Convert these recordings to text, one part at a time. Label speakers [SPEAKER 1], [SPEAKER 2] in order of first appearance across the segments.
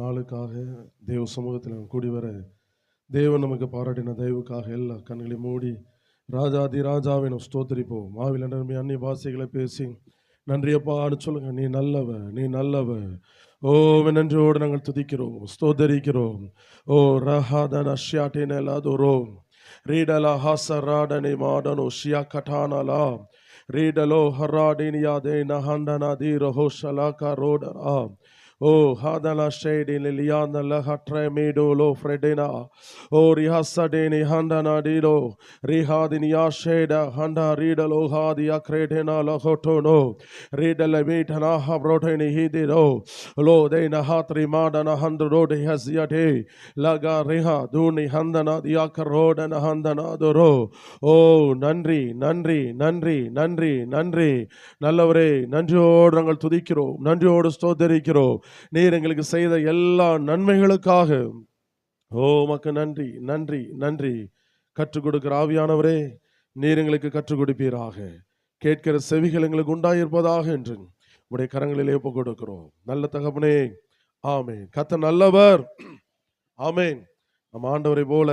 [SPEAKER 1] நாளுக்காக தேவ சமூகத்தில் கூடி வர தேவன் நமக்கு பாராட்டின தயவுக்காக எல்லா கண்களையும் மூடி ராஜாதி ராஜாவை நாம் ஸ்தோத்திரிப்போம். மாவில் அந்நிய பாஷைகளை பேசி நன்றியப்பான்னு சொல்லுங்க. நீ நல்லவ, நீ நல்லவ. ஓ நன்றியோடு நாங்கள் துதிக்கிறோம், ஸ்தோத்தரிக்கிறோம். ஓ ரஹாதன ஷியாட்டினலாதுரோம் ரீடலா ஹாசராடனி மாடனோ ஷியா கட்டானலா ரீடலோ ஹராடினியா தே நஹண்டனா தீரோ ஹோஷலா ரோடா. Oh, hadala shade in Liliana la hatremido lo fredena. Oh, rihasadeni handana dido. Rihadinia sheda handa rida lo hadia credena la hotono. Rida la mitana habroteni hidido. Lo de na hatri madana handrode haziate. Laga riha duni handana diakaroda na handana doro. Oh, நன்றி நன்றி நன்றி நன்றி நன்றி. நல்லவரே, நன்றியோடு நாங்கள் துதிக்கிறோம், நன்றியோடு ஸ்தோத்தரிக்கிறோம். நீர் எங்களுக்கு செய்த எல்லா நன்மைகளுக்காக ஓ உமக்கு நன்றி நன்றி நன்றி. கற்றுக் கொடுக்கிற ஆவியானவரே, நீர் எங்களுக்கு கற்றுக் கொடுப்பீராக. கேட்கிற செவிகள் எங்களுக்கு உண்டாயிருப்பதாக என்று உடைய கரங்களிலே ஒப்புக் கொடுக்கிறோம். நல்ல தகப்பனே, ஆமேன். கர்த்தர் நல்லவர், ஆமேன். நம்ம ஆண்டவரை போல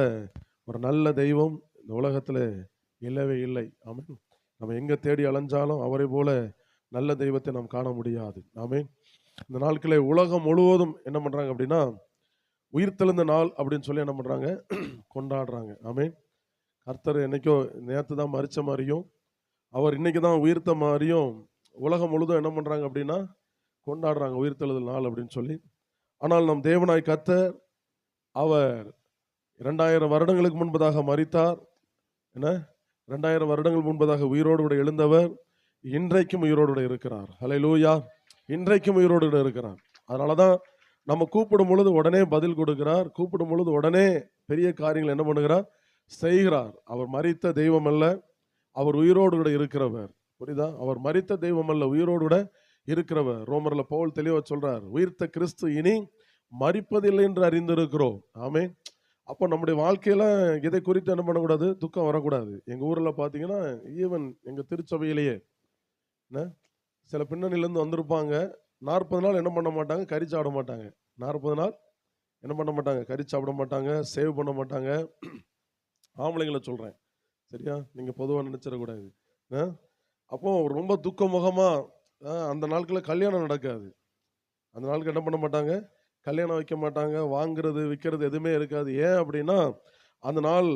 [SPEAKER 1] ஒரு நல்ல தெய்வம் இந்த உலகத்தில் இல்லவே இல்லை. ஆமேன். நம்ம எங்க தேடி அலைஞ்சாலும் அவரை போல நல்ல தெய்வத்தை நாம் காண முடியாது. ஆமேன். இந்த நாட்களே உலகம் முழுவதும் என்ன பண்றாங்க அப்படின்னா, உயிர்த்தெழுந்த நாள் அப்படின்னு சொல்லி என்ன பண்றாங்க, கொண்டாடுறாங்க. ஆமேன். கர்த்தர் என்னைக்கோ நேற்று தான் மரிச்ச மாதிரியும் அவர் இன்னைக்கு தான் உயிர்த்த மாதிரியும் உலகம் முழுதும் என்ன பண்றாங்க அப்படின்னா கொண்டாடுறாங்க, உயிர்த்தெழுதல் நாள் அப்படின்னு சொல்லி. ஆனால் நம் தேவனாய் கர்த்தர் அவர் 2000 வருடங்களுக்கு முன்பதாக மரித்தார். என்ன 2000 வருடங்கள் முன்பதாக உயிரோடு கூட எழுந்தவர் இன்றைக்கும் உயிரோடு கூட இருக்கிறார். ஹல்லேலூயா. இன்றைக்கும் உயிரோடு கூட இருக்கிறார். அதனாலதான் நம்ம கூப்பிடும் பொழுது உடனே பதில் கொடுக்கிறார். கூப்பிடும் பொழுது உடனே பெரிய காரியங்கள் என்ன பண்ணுகிறார், செய்கிறார். அவர் மரித்த தெய்வம் அல்ல, அவர் உயிரோடு கூட இருக்கிறவர். புரியுதா? அவர் மரித்த தெய்வம் அல்ல, உயிரோடு கூட இருக்கிறவர். ரோமர்ல பவுல் தெளிவா சொல்றார், உயிர்த்த கிறிஸ்து இனி மரிப்பதில்லை என்று அறிந்திருக்கிறோம். ஆமென். அப்போ நம்முடைய வாழ்க்கையில இதை குறித்து என்ன பண்ணக்கூடாது, துக்கம் வரக்கூடாது. எங்க ஊர்ல பாத்தீங்கன்னா, ஈவன் எங்க திருச்சபையிலேயே சில பின்னணியிலேருந்து வந்திருப்பாங்க. 40 நாள் என்ன பண்ண மாட்டாங்க, கறி சாப்பிட மாட்டாங்க. 40 நாள் என்ன பண்ண மாட்டாங்க, கறி சாப்பிட மாட்டாங்க, சேவ் பண்ண மாட்டாங்க. ஆம்பளைங்களை சொல்கிறேன், சரியா? நீங்கள் பொதுவாக நினச்சிடக்கூடாது. அப்போ ரொம்ப துக்க முகமாக அந்த நாட்களில் கல்யாணம் நடக்காது. அந்த நாளுக்கு என்ன பண்ண மாட்டாங்க, கல்யாணம் வைக்க மாட்டாங்க, வாங்குறது விற்கிறது எதுவுமே இருக்காது. ஏன் அப்படின்னா அந்த நாள்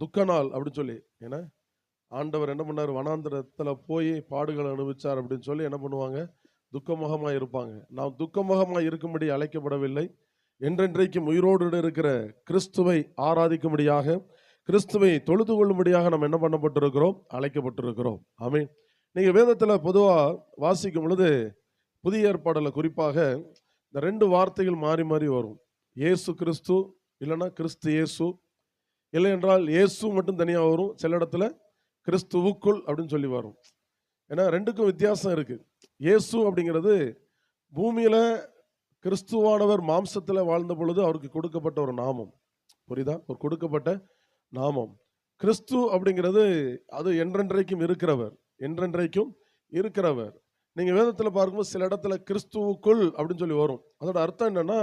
[SPEAKER 1] துக்க நாள் அப்படின்னு சொல்லி. ஏன்னா ஆண்டவர் என்ன பண்ணார், வனாந்திரத்தில் போய் பாடுகளை அனுபவிச்சார் அப்படின்னு சொல்லி என்ன பண்ணுவாங்க, துக்கமுகமாக இருப்பாங்க. நாம் துக்கமுகமாக இருக்கும்படி அழைக்கப்படவில்லை. என்றென்றைக்கும் உயிரோடு இருக்கிற கிறிஸ்துவை ஆராதிக்கும்படியாக, கிறிஸ்துவை தொழுது கொள்ளும்படியாக நம்ம என்ன பண்ணப்பட்டிருக்கிறோம், அழைக்கப்பட்டிருக்கிறோம். ஆமென். நீங்கள் வேதத்தில் பொதுவாக வாசிக்கும் பொழுது புதிய ஏற்பாடில் குறிப்பாக இந்த 2 வார்த்தைகள் மாறி மாறி வரும். இயேசு கிறிஸ்து, இல்லைன்னா கிறிஸ்து இயேசு, இல்லை என்றால் இயேசு மட்டும் தனியாக வரும். சில இடத்துல கிறிஸ்துவுக்குள் அப்படின்னு சொல்லி வரும். ஏன்னா 2க்கும் வித்தியாசம் இருக்கு. இயேசு அப்படிங்கிறது பூமியில கிறிஸ்துவானவர் மாம்சத்தில் வாழ்ந்த பொழுது அவருக்கு கொடுக்கப்பட்ட ஒரு நாமம். புரியுதா? ஒரு கொடுக்கப்பட்ட நாமம். கிறிஸ்து அப்படிங்கிறது அது என்றென்றைக்கும் இருக்கிறவர், என்றென்றைக்கும் இருக்கிறவர். நீங்க வேதத்தில் பார்க்கும்போது சில இடத்துல கிறிஸ்துவுக்குள் அப்படின்னு சொல்லி வரும். அதோட அர்த்தம் என்னன்னா,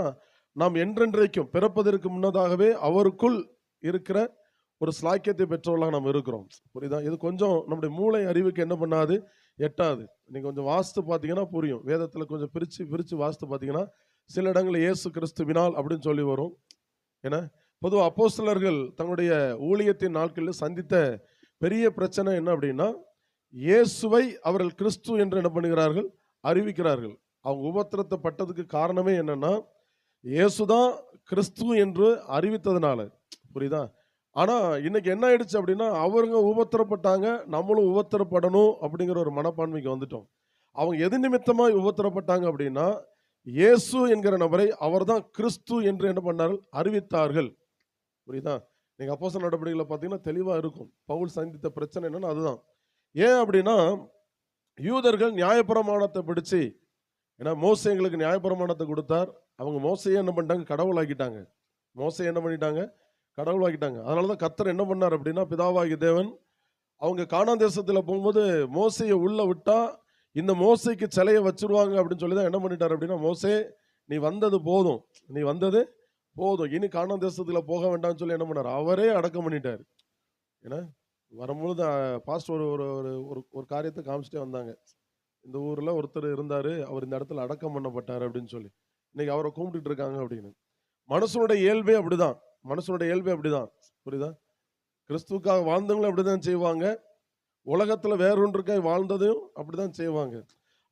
[SPEAKER 1] நாம் என்றென்றைக்கும் பிறப்பதற்கு முன்னதாகவே அவருக்குள் இருக்கிற ஒரு ஸ்லாக்கியத்தை பெற்றவர்களாக நாம் இருக்கிறோம். புரியுதா? இது கொஞ்சம் நம்முடைய மூளை அறிவுக்கு என்ன பண்ணாது, எட்டாது. நீங்க கொஞ்சம் வாஸ்து பார்த்தீங்கன்னா புரியும். வேதத்தில் கொஞ்சம் பிரிச்சு வாஸ்து பார்த்தீங்கன்னா சில இடங்களில் இயேசு கிறிஸ்துவினால் அப்படின்னு சொல்லி வரும். ஏன்னா பொதுவாக அப்போஸ்தலர்கள் தங்களுடைய ஊழியத்தின் நாட்களில் சந்தித்த பெரிய பிரச்சனை என்ன அப்படின்னா, இயேசுவை அவர்கள் கிறிஸ்து என்று என்ன பண்ணுகிறார்கள், அறிவிக்கிறார்கள். அவங்க உபத்திரத்தை பட்டதுக்கு காரணமே என்னன்னா, இயேசுதான் கிறிஸ்து என்று அறிவித்ததுனால. புரியுதா? ஆனா இன்னைக்கு என்ன ஆயிடுச்சு அப்படின்னா, அவருங்க உபத்திரப்பட்டாங்க, நம்மளும் உபத்திரப்படணும் அப்படிங்கிற ஒரு மனப்பான்மைக்கு வந்துட்டோம். அவங்க எது நிமித்தமாக உபத்திரப்பட்டாங்க அப்படின்னா, இயேசு என்கிற நபரை அவர்தான் கிறிஸ்து என்று என்ன பண்ணார்கள், அறிவித்தார்கள். புரியுதா? நீங்க அப்போஸ்தலர் நடவடிக்கைகளை பார்த்தீங்கன்னா தெளிவா இருக்கும். பவுல் சந்தித்த பிரச்சனை என்னன்னா அதுதான். ஏன் அப்படின்னா, யூதர்கள் நியாயப்பிரமாணத்தை பிடிச்சு, ஏன்னா மோசே எங்களுக்கு நியாயப்பிரமாணத்தை கொடுத்தார். அவங்க மோசையே என்ன பண்ணிட்டாங்க? கடவுளாக்கிட்டாங்க. மோசே என்ன பண்ணிட்டாங்க? கடவுளாக்கிட்டாங்க. அதனால தான் கர்த்தர் என்ன பண்ணார் அப்படின்னா, பிதாவாகிய தேவன் அவங்க கானான் தேசத்துல போகும்போது மோசையை உள்ள விட்டா இந்த மோசைக்கு சிலையை வச்சிருவாங்க அப்படின்னு சொல்லி தான் என்ன பண்ணிட்டார் அப்படின்னா, மோசே நீ வந்தது போதும், நீ வந்தது போதும், இனி கானான் தேசத்துல போக வேண்டாம்னு சொல்லி என்ன பண்ணார்? அவரே அடக்கம் பண்ணிட்டார். ஏன்னா வரும்பொழுது பாஸ்ட் ஒரு ஒரு ஒரு ஒரு ஒரு காரியத்தை காமிச்சிட்டே வந்தாங்க. இந்த ஊர்ல ஒருத்தர் இருந்தாரு, அவர் இந்த இடத்துல அடக்கம் பண்ணப்பட்டார் அப்படின்னு சொல்லி. இன்னைக்கு அவரை கும்பிட்டுட்டு இருக்காங்க அப்படின்னு. மனுஷனுடைய இயல்பே அப்படிதான். மனுஷனுடைய இயல்பே அப்படிதான். புரியுதா? கிறிஸ்துவுக்காக வாழ்ந்தவங்களும் அப்படிதான் செய்வாங்க. உலகத்துல வேறொன்றுக்காய் வாழ்ந்ததையும் அப்படிதான் செய்வாங்க.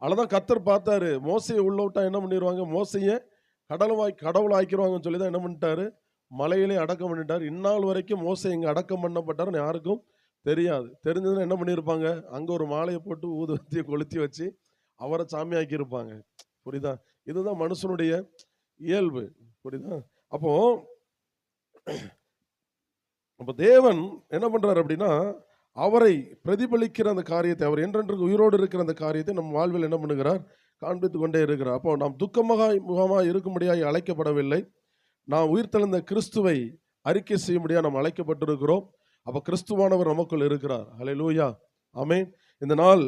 [SPEAKER 1] அதனாலதான் கர்த்தர் பார்த்தாரு, மோசையை உள்ள விட்டா என்ன பண்ணிடுவாங்க? மோசையை கடவுள் ஆக்கிடுவாங்கன்னு சொல்லி தான் என்ன பண்ணிட்டாரு? மலையிலே அடக்கம் பண்ணிட்டார். இந்நாள் வரைக்கும் மோசே எங்க அடக்கம் பண்ணப்பட்டாருன்னு யாருக்கும் தெரியாது. தெரிஞ்சதுன்னா என்ன பண்ணியிருப்பாங்க? அங்க ஒரு மாலையை போட்டு ஊதுவத்தியை கொளுத்தி வச்சு அவரை சாமியாக்கி இருப்பாங்க. புரியுதா? இதுதான் மனுஷனுடைய இயல்பு. புரியுதா? அப்போ அப்ப தேவன் என்ன பண்றாரு அப்படின்னா, அவரை பிரதிபலிக்கிற அந்த காரியத்தை, அவர் என்றென்றைக்கு உயிரோடு இருக்கிற அந்த காரியத்தை நம் வாழ்வில் என்ன பண்ணுகிறார்? காண்பித்துக் கொண்டே இருக்கிறார். அப்போ நாம் முகமாய் இருக்கும்படியாய் அழைக்கப்படவில்லை. நாம் உயிர்த்தெழுந்த கிறிஸ்துவை அறிக்கை செய்யும்படியாக நாம் அழைக்கப்பட்டிருக்கிறோம். அப்ப கிறிஸ்துவானவர் நமக்குள் இருக்கிறார். ஹல்லேலூயா, ஆமென். இந்த நாள்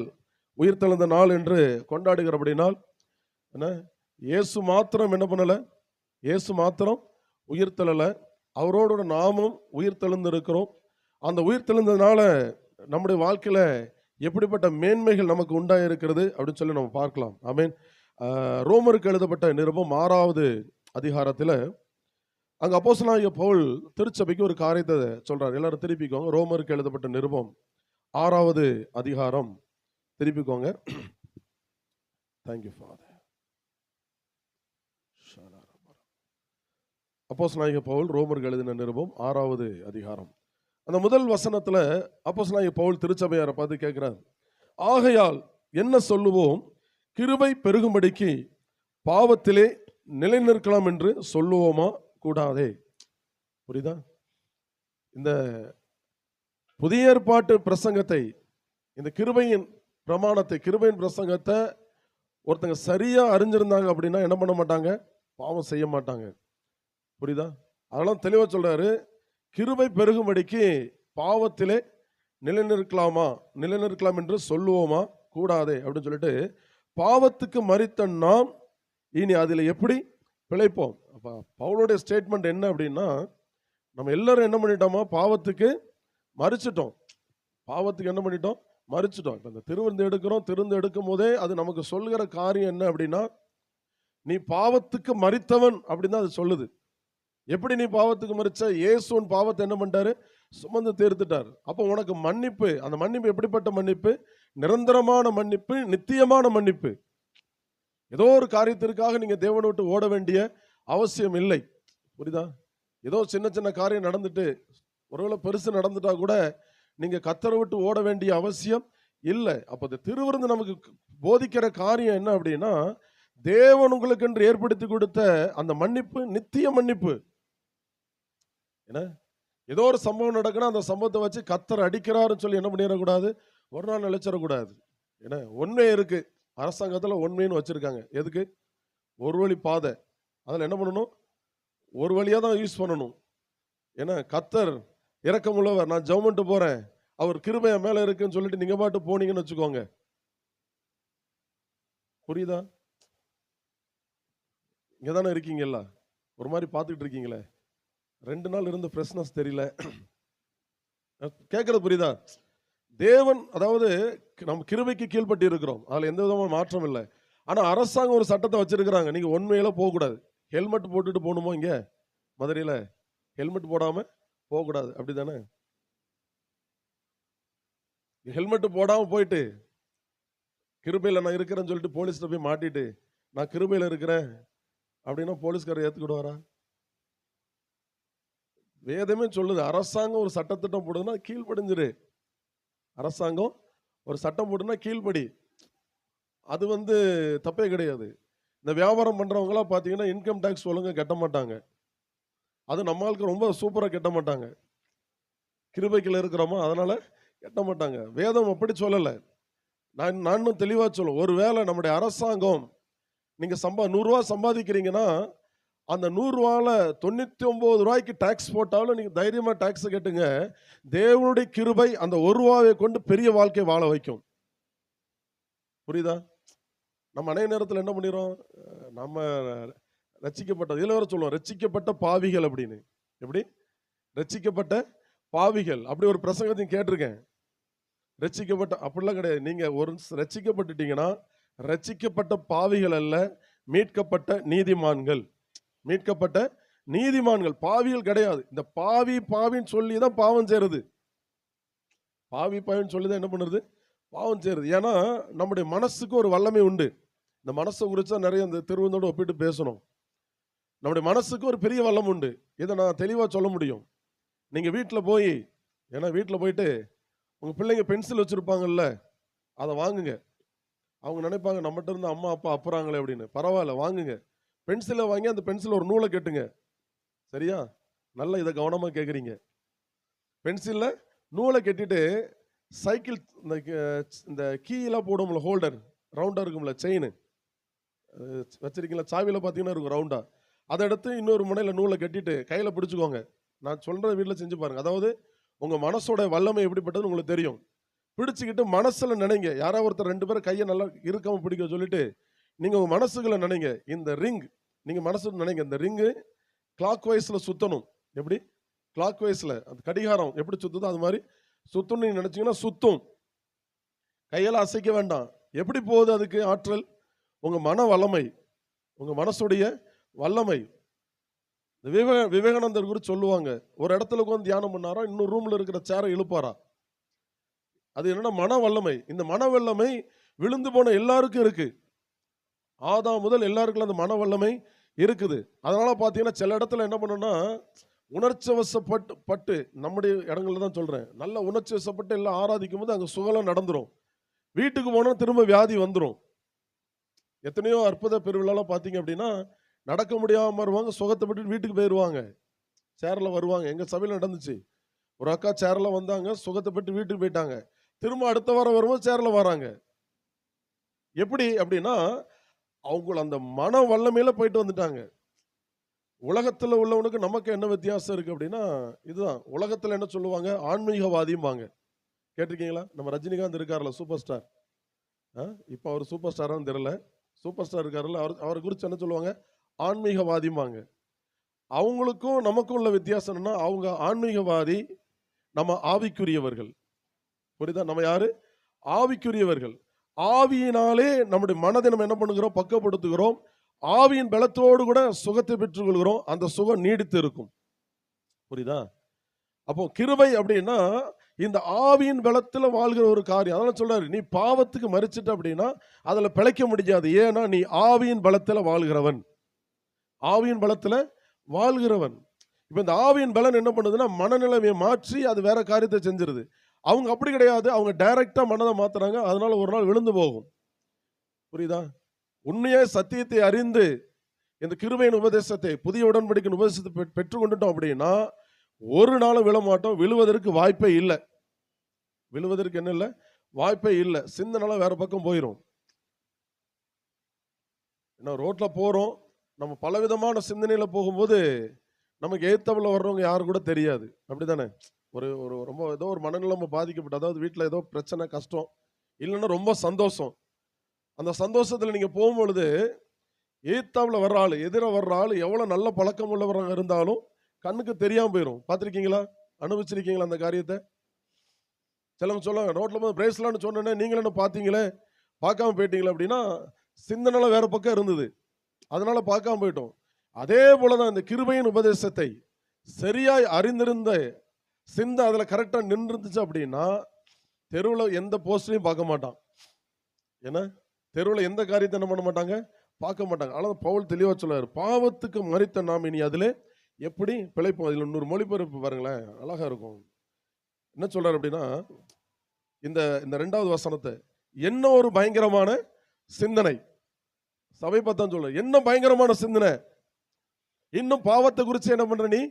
[SPEAKER 1] உயிர்த்தெழுந்த நாள் என்று கொண்டாடுகிறபடினால் என்ன, இயேசு மாத்திரம் என்ன பண்ணல? இயேசு மாத்திரம் உயிர்த்தெழல, அவரோட நாமும் உயிர்த்தெழுந்து இருக்கிறோம். அந்த உயிர்த்தெழுந்ததுனால நம்முடைய வாழ்க்கையில எப்படிப்பட்ட மேன்மைகள் நமக்கு உண்டாயிருக்கிறது அப்படின்னு சொல்லி நம்ம பார்க்கலாம். ஆமென். ரோமருக்கு எழுதப்பட்ட நிருபம் 6வது அதிகாரத்தில் அங்க அப்போஸ்தலனாகிய பவுல் திருச்சபைக்கு ஒரு காரியத்தை சொல்றார். எல்லாரும் திருப்பிக்கோங்க. ரோமருக்கு எழுதப்பட்ட நிருபம் 6வது அதிகாரம் திருப்பிக்கோங்க. Thank you father. அப்போஸ்தலனாகிய பவுல் ரோமருக்கு எழுதின நிருபம் 6வது அதிகாரம். அந்த முதல் வசனத்துல அப்போஸ்தலனாகிய பவுல் திருச்சபையாரை பார்த்து கேட்கிறார், ஆகையால் என்ன சொல்லுவோம்? கிருபை பெருகும்படிக்கு பாவத்திலே நிலைநிற்கலாம் என்று சொல்லுவோமா? கூடாதே. புரியுதா? இந்த புதிய ஏற்பாட்டு பிரசங்கத்தை, இந்த கிருபையின் பிரமாணத்தை, கிருபையின் பிரசங்கத்தை ஒருத்தங்க சரியா அறிஞ்சிருந்தாங்க அப்படின்னா என்ன பண்ண மாட்டாங்க? பாவம் செய்ய மாட்டாங்க. புரியுதா? அதெல்லாம் தெளிவா சொல்றாரு. கிருபை பெருகும்படிக்கு பாவத்திலே நிலைநிற்கலாம் என்று சொல்லுவோமா? கூடாதே அப்படின்னு சொல்லிட்டு, பாவத்துக்கு மரித்த நாம் இனி அதில் எப்படி பிழைப்போம்? அப்ப பவுலுடைய ஸ்டேட்மெண்ட் என்ன அப்படின்னா, நம்ம எல்லாரும் என்ன பண்ணிட்டோமா? பாவத்துக்கு மரிச்சிட்டோம். பாவத்துக்கு என்ன பண்ணிட்டோம்? மரிச்சிட்டோம். இப்ப இந்த திருவிருந்து எடுக்கும் போதே அது நமக்கு சொல்கிற காரியம் என்ன அப்படின்னா, நீ பாவத்துக்கு மரித்தவன் அப்படின்னு தான் அது சொல்லுது. எப்படி நீ பாவத்துக்கு மரிச்ச? இயேசுவின் பாவத்தை என்ன பண்ணிட்டாரு? சுமந்து தீர்த்துட்டார். அப்போ உனக்கு மன்னிப்பு. அந்த மன்னிப்பு எப்படிப்பட்ட மன்னிப்பு? நிரந்தரமான மன்னிப்பு, நித்தியமான மன்னிப்பு. ஏதோ ஒரு காரியத்திற்காக நீங்க தேவனை விட்டு ஓட வேண்டிய அவசியம் இல்லை. புரியுதா? ஏதோ சின்ன சின்ன காரியம் நடந்துட்டு, ஒருவேளை பெருசு நடந்துட்டா கூட நீங்க கர்த்தரை விட்டு ஓட வேண்டிய அவசியம் இல்லை. அப்ப இந்த திருவிருந்து நமக்கு போதிக்கிற காரியம் என்ன அப்படின்னா, தேவன் உங்களுக்கு என்று ஏற்படுத்தி கொடுத்த அந்த மன்னிப்பு நித்திய மன்னிப்பு. என்ன, ஏதோ ஒரு சம்பவம் நடக்குன்னா அந்த சம்பவத்தை வச்சு கர்த்தர் அடிக்கிறாருன்னு சொல்லி என்ன பண்ணிடக்கூடாது? ஒரு நாள் நிலைச்சிடக்கூடாது. ஏன்னா உண்மை இருக்கு, அரசாங்கத்தில் உண்மைன்னு வச்சிருக்காங்க. எதுக்கு? ஒரு வழி பாதை. அதில் என்ன பண்ணணும்? ஒரு வழியாக தான் யூஸ் பண்ணணும். ஏன்னா கர்த்தர் இரக்கமுள்ளவர். நான் ஜெபம் போறேன், அவர் கிருபை மேலே இருக்குன்னு சொல்லிட்டு நீங்க பாட்டு போனீங்கன்னு வச்சுக்கோங்க. புரியுதா? இங்கே தானே இருக்கீங்கல்ல, ஒரு மாதிரி பார்த்துக்கிட்டு இருக்கீங்களே, 2 நாள் இருந்து ஃப்ரெஷ்னஸ் தெரியல. கேட்கறது புரியுதா? தேவன், அதாவது நம்ம கிருபைக்கு கீழ்பட்டு இருக்கிறோம், அதில் எந்த விதமான மாற்றம் இல்லை. ஆனால் அரசாங்கம் ஒரு சட்டத்தை வச்சிருக்கிறாங்க, நீங்க உண்மையில போகக்கூடாது. ஹெல்மெட் போட்டுட்டு போகணுமோ? இங்க மதுரையில் ஹெல்மெட் போடாம போகக்கூடாது, அப்படிதானே? ஹெல்மெட் போடாம போயிட்டு கிருபையில் நான் இருக்கிறேன்னு சொல்லிட்டு போலீஸ்ல போய் மாட்டிட்டு நான் கிருபையில் இருக்கிறேன் அப்படின்னா போலீஸ்காரர் ஏத்துக்கிடுவாரா? வேதமே சொல்லுது, அரசாங்கம் ஒரு சட்டத்திட்டம் போடுதுன்னா கீழ்ப்படிஞ்சிரு. அரசாங்கம் ஒரு சட்டம் போடுனா கீழ்ப்படி. அது தப்பே கிடையாது. இந்த வியாபாரம் பண்றவங்களாம் பார்த்தீங்கன்னா இன்கம் டேக்ஸ் ஒழுங்கா கட்ட மாட்டாங்க. அது நம்ம ஆளுக்கு ரொம்ப சூப்பராக கெட்ட மாட்டாங்க. கிருபைக்குள்ள இருக்கிறோமா அதனால கெட்ட மாட்டாங்க. வேதம் அப்படி சொல்லலை. நானும் தெளிவாக சொல்லுவேன். ஒருவேளை நம்முடைய அரசாங்கம் நீங்க 100 ரூபா சம்பாதிக்கிறீங்கன்னா அந்த 100 ரூபால 99 ரூபாய்க்கு டாக்ஸ் போட்டாலும் நீங்க தைரியமா டாக்ஸ் கட்டுங்க. தேவனுடைய கிருபை அந்த 1 ரூபாவை கொண்டு பெரிய வாழ்க்கை வாழ வைக்கும். புரியுதா? நம்ம அநேக நேரத்தில் என்ன பண்ணிடுறோம், நம்ம ரட்சிக்கப்பட்ட இதில் வர சொல்லுவோம் ரட்சிக்கப்பட்ட பாவிகள் அப்படின்னு. எப்படி ரட்சிக்கப்பட்ட பாவிகள் அப்படி ஒரு பிரசங்கத்தையும் கேட்டிருக்கேன். ரட்சிக்கப்பட்ட அப்படிலாம் கிடையாது. நீங்க ஒரு ரட்சிக்கப்பட்டுட்டீங்கன்னா ரட்சிக்கப்பட்ட பாவிகள் அல்ல, மீட்கப்பட்ட நீதிமான்கள். மீட்கப்பட்ட நீதிமான்கள், பாவிகள் கிடையாது. இந்த பாவின்னு சொல்லி தான் பாவம் செய்யறது. பாவின்னு சொல்லி தான் என்ன பண்ணுறது, பாவம் செய்யறது. ஏன்னா நம்முடைய மனசுக்கு ஒரு வல்லமை உண்டு. இந்த மனசை குறிச்சா நிறைய இந்த திருவந்தோடு ஒப்பிட்டு பேசணும். நம்முடைய மனசுக்கு ஒரு பெரிய வல்லம் உண்டு. இதை நான் தெளிவாக சொல்ல முடியும். நீங்கள் வீட்டில் போய், ஏன்னா வீட்டில் போயிட்டு உங்கள் பிள்ளைங்க பென்சில் வச்சுருப்பாங்கல்ல, அதை வாங்குங்க. அவங்க நினைப்பாங்க நம்மகிட்ட இருந்து அம்மா அப்பா அப்புறாங்களே அப்படின்னு. பரவாயில்ல, வாங்குங்க. பென்சிலை வாங்கி அந்த பென்சில் ஒரு நூலை கட்டுங்க. சரியா? நல்லா இதை கவனமாக கேட்குறீங்க. பென்சிலில் நூலை கட்டிட்டு சைக்கிள் இந்த கீயெல்லாம் போடும்ல, ஹோல்டர் ரவுண்டாக இருக்கும்ல, செயின் வச்சிருக்கீங்களா, சாவியில் பார்த்தீங்கன்னா இருக்கும் ரவுண்டாக. அதை எடுத்து இன்னொரு முனையில் நூலை கட்டிட்டு கையில் பிடிச்சிக்கோங்க. நான் சொல்கிற வீட்டில் செஞ்சு பாருங்கள். அதாவது உங்கள் மனசோட வல்லமை எப்படிப்பட்டதுன்னு உங்களுக்கு தெரியும். பிடிச்சிக்கிட்டு மனசில் நினைங்க. யாராவது ஒருத்தர் 2 பேரும் கையை நல்லா இருக்காமல் பிடிக்க சொல்லிட்டு நீங்கள் உங்கள் மனசுகளை நினைங்க. இந்த ரிங் நீங்கள் மனசு நினைங்க, இந்த ரிங்கு கிளாக் வைஸில் சுற்றணும். எப்படி கிளாக் வைஸில் அந்த கடிகாரம் எப்படி சுற்றுதோ அது மாதிரி சுத்தணும். நீங்கள் நினச்சிங்கன்னா சுத்தும். கையெல்லாம் அசைக்க வேண்டாம். எப்படி போகுது அதுக்கு ஆற்றல்? உங்கள் மன வல்லமை, உங்கள் மனசுடைய வல்லமை. விவேகானந்தர் குறித்து சொல்லுவாங்க, ஒரு இடத்துல உட்காந்து தியானம் பண்ணாரா, இன்னொரு ரூமில் இருக்கிற சேரை இழுப்பாரா. அது என்னன்னா மன வல்லமை. இந்த மன வல்லமை விழுந்து போன எல்லாருக்கும் இருக்கு. ஆதாம் முதல் எல்லாருக்கும் அந்த மன வல்லமை இருக்குது. அதனால பார்த்தீங்கன்னா சில இடத்துல என்ன பண்ணணும்னா உணர்ச்சி வசப்பட்டு நம்முடைய இடங்கள்ல தான் சொல்றேன், நல்ல உணர்ச்சி வசப்பட்டு எல்லாம் ஆராதிக்கும் போது அங்கே சுகலம் நடந்துரும். வீட்டுக்கு போனால் திரும்ப வியாதி வந்துடும். எத்தனையோ அற்புத பெருவிழாலாம் பார்த்தீங்க அப்படின்னா நடக்க முடியாமல் வருவாங்க, சுகத்தை விட்டு வீட்டுக்கு போயிடுவாங்க, சேரில் வருவாங்க. எங்கள் சபையில் நடந்துச்சு. ஒரு அக்கா சேரில் வந்தாங்க, சுகத்தை பெற்று வீட்டுக்கு போயிட்டாங்க. திரும்ப அடுத்த வாரம் வரும்போது சேரில் வராங்க. எப்படி அப்படின்னா அவங்க அந்த மன வல்லமையில போயிட்டு வந்துட்டாங்க. உலகத்தில் உள்ளவனுக்கு நமக்கு என்ன வித்தியாசம் இருக்கு அப்படின்னா இதுதான். உலகத்தில் என்ன சொல்லுவாங்க, ஆன்மீகவாதியும்பாங்க. கேட்டிருக்கீங்களா? நம்ம ரஜினிகாந்த் இருக்கார்ல, சூப்பர் ஸ்டார். இப்போ அவர் சூப்பர் ஸ்டாரான்னு தெரியல, சூப்பர் ஸ்டார் இருக்காருல்ல, அவரை குறித்து என்ன சொல்லுவாங்க, ஆன்மீகவாதிம்பாங்க. அவங்களுக்கும் நமக்கும் உள்ள வித்தியாசம் என்னன்னா, அவங்க ஆன்மீகவாதி, நம்ம ஆவிக்குரியவர்கள். புரியுதா? நம்ம யாரு? ஆவிக்குரியவர்கள். ஆவியினாலே நம்முடைய மனதை நம்ம என்ன பண்ணுகிறோம், பக்கப்படுத்துகிறோம். ஆவியின் பலத்தோடு கூட சுகத்தை பெற்றுக் கொள்கிறோம். அந்த சுகம் நீடித்து இருக்கும். புரியுதா? அப்போ கிருபை அப்படின்னா இந்த ஆவியின் பலத்தில் வாழ்கிற ஒரு காரியம். அதனால சொல்றாரு, நீ பாவத்துக்கு மரிச்சிட்ட அப்படின்னா அதுல பிழைக்க முடியாது. ஏன்னா நீ ஆவியின் பலத்தில் வாழ்கிறவன். ஆவியின் பலத்தில் வாழ்கிறவன். இப்ப இந்த ஆவியின் பலன் என்ன பண்ணுதுன்னா மனநிலைமையை மாற்றி அது வேற காரியத்தை செஞ்சிருது. அவங்க அப்படி கிடையாது. அவங்க டைரக்டா மனதை மாத்துறாங்க. அதனால ஒரு நாள் விழுந்து போகும். புரியுதா? உண்மையே சத்தியத்தை அறிந்து இந்த கிருபையின் உபதேசத்தை, புதிய உடன்படிக்கையின் உபதேசத்தை பெற்றுக் கொண்டுட்டோம் அப்படின்னா ஒரு நாளும் விழ மாட்டோம். விழுவதற்கு வாய்ப்பே இல்லை. விழுவதற்கு என்ன இல்லை, வாய்ப்பே இல்லை. சிந்தனை வேற பக்கம் போயிடும். என்ன, ரோட்ல போறோம், நம்ம பலவிதமான சிந்தனையில போகும்போது நமக்கு ஏத்தவள வர்றவங்க யாரு கூட தெரியாது. அப்படித்தானே? ஒரு ஒரு ரொம்ப ஏதோ ஒரு மனநிலைமை பாதிக்கப்பட்ட, அதாவது வீட்டில் ஏதோ பிரச்சனை கஷ்டம், இல்லைன்னா ரொம்ப சந்தோஷம். அந்த சந்தோஷத்தில் நீங்க போகும்பொழுது ஏத்தாவில் வர்ற ஆள், எதிர வர்ற ஆள் எவ்வளவு நல்ல பழக்கம் உள்ளவராக இருந்தாலும் கண்ணுக்கு தெரியாம போயிடும். பார்த்துருக்கீங்களா? அனுபவிச்சிருக்கீங்களா அந்த காரியத்தை? சிலவங்க சொல்லுவாங்க, ரோட்ல போய் பிரேஸ்லான்னு சொன்னேன்னே நீங்களும் என்ன பார்த்தீங்களே, பார்க்காம போயிட்டீங்களா அப்படின்னா சிந்தனை வேற பக்கம் இருந்தது, அதனால பார்க்காம போயிட்டோம். அதே போலதான் இந்த கிருபையின் உபதேசத்தை சரியாய் அறிந்திருந்த சிந்தை அதுல கரெக்டா நின்றுச்சு அப்படின்னா தெருவில் எந்த போஸ்டையும் பார்க்க மாட்டான். ஏன்னா தெருவில் எந்த காரியத்தை என்ன பண்ண மாட்டாங்க, பார்க்க மாட்டாங்க. ஆனால் பவுல் தெளிவா சொல்றாரு, பாவத்துக்கு மரித்த நாம் இனி அதிலே எப்படி பிழைப்போம். அதில் இன்னொரு மொழிபெயர்ப்பு பாருங்களேன், அழகா இருக்கும். என்ன சொல்றாரு அப்படின்னா, இந்த 2வது வசனத்தை, என்ன ஒரு பயங்கரமான சிந்தனை. சபை பத்தான் சொல்ற, என்ன பயங்கரமான சிந்தனை. இன்னும் பாவத்தை குறித்து என்ன பண்ற நீ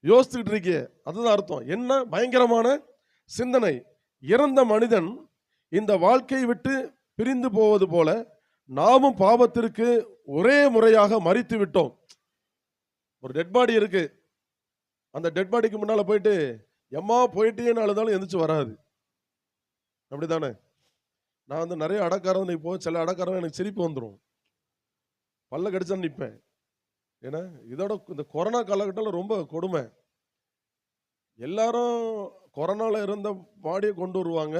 [SPEAKER 1] யோசிச்சுக்கிட்டு இருக்கிய. அதுதான் அர்த்தம். என்ன பயங்கரமான சிந்தனை. இறந்த மனிதன் இந்த வாழ்க்கையை விட்டு பிரிந்து போவது போல நாமும் பாவத்திற்கு ஒரே முறையாக மரித்து விட்டோம். ஒரு டெட் பாடி இருக்கு, அந்த டெட் பாடிக்கு முன்னால போயிட்டு எம்மா போயிட்டேன்னு அழுதாலும் எந்திரிச்சு வராது. அப்படிதானே? நான் வந்து நிறைய அடக்காரன் இப்போ சில அடக்காரன் எனக்கு சிரிப்பு வந்துடும், பல்ல கடிச்சான்னு நிற்பேன். ஏன்னா இதோட இந்த கொரோனா காலகட்டத்தில் ரொம்ப கொடுமை. எல்லாரும் கொரோனாவில் இருந்த பாடியை கொண்டு வருவாங்க,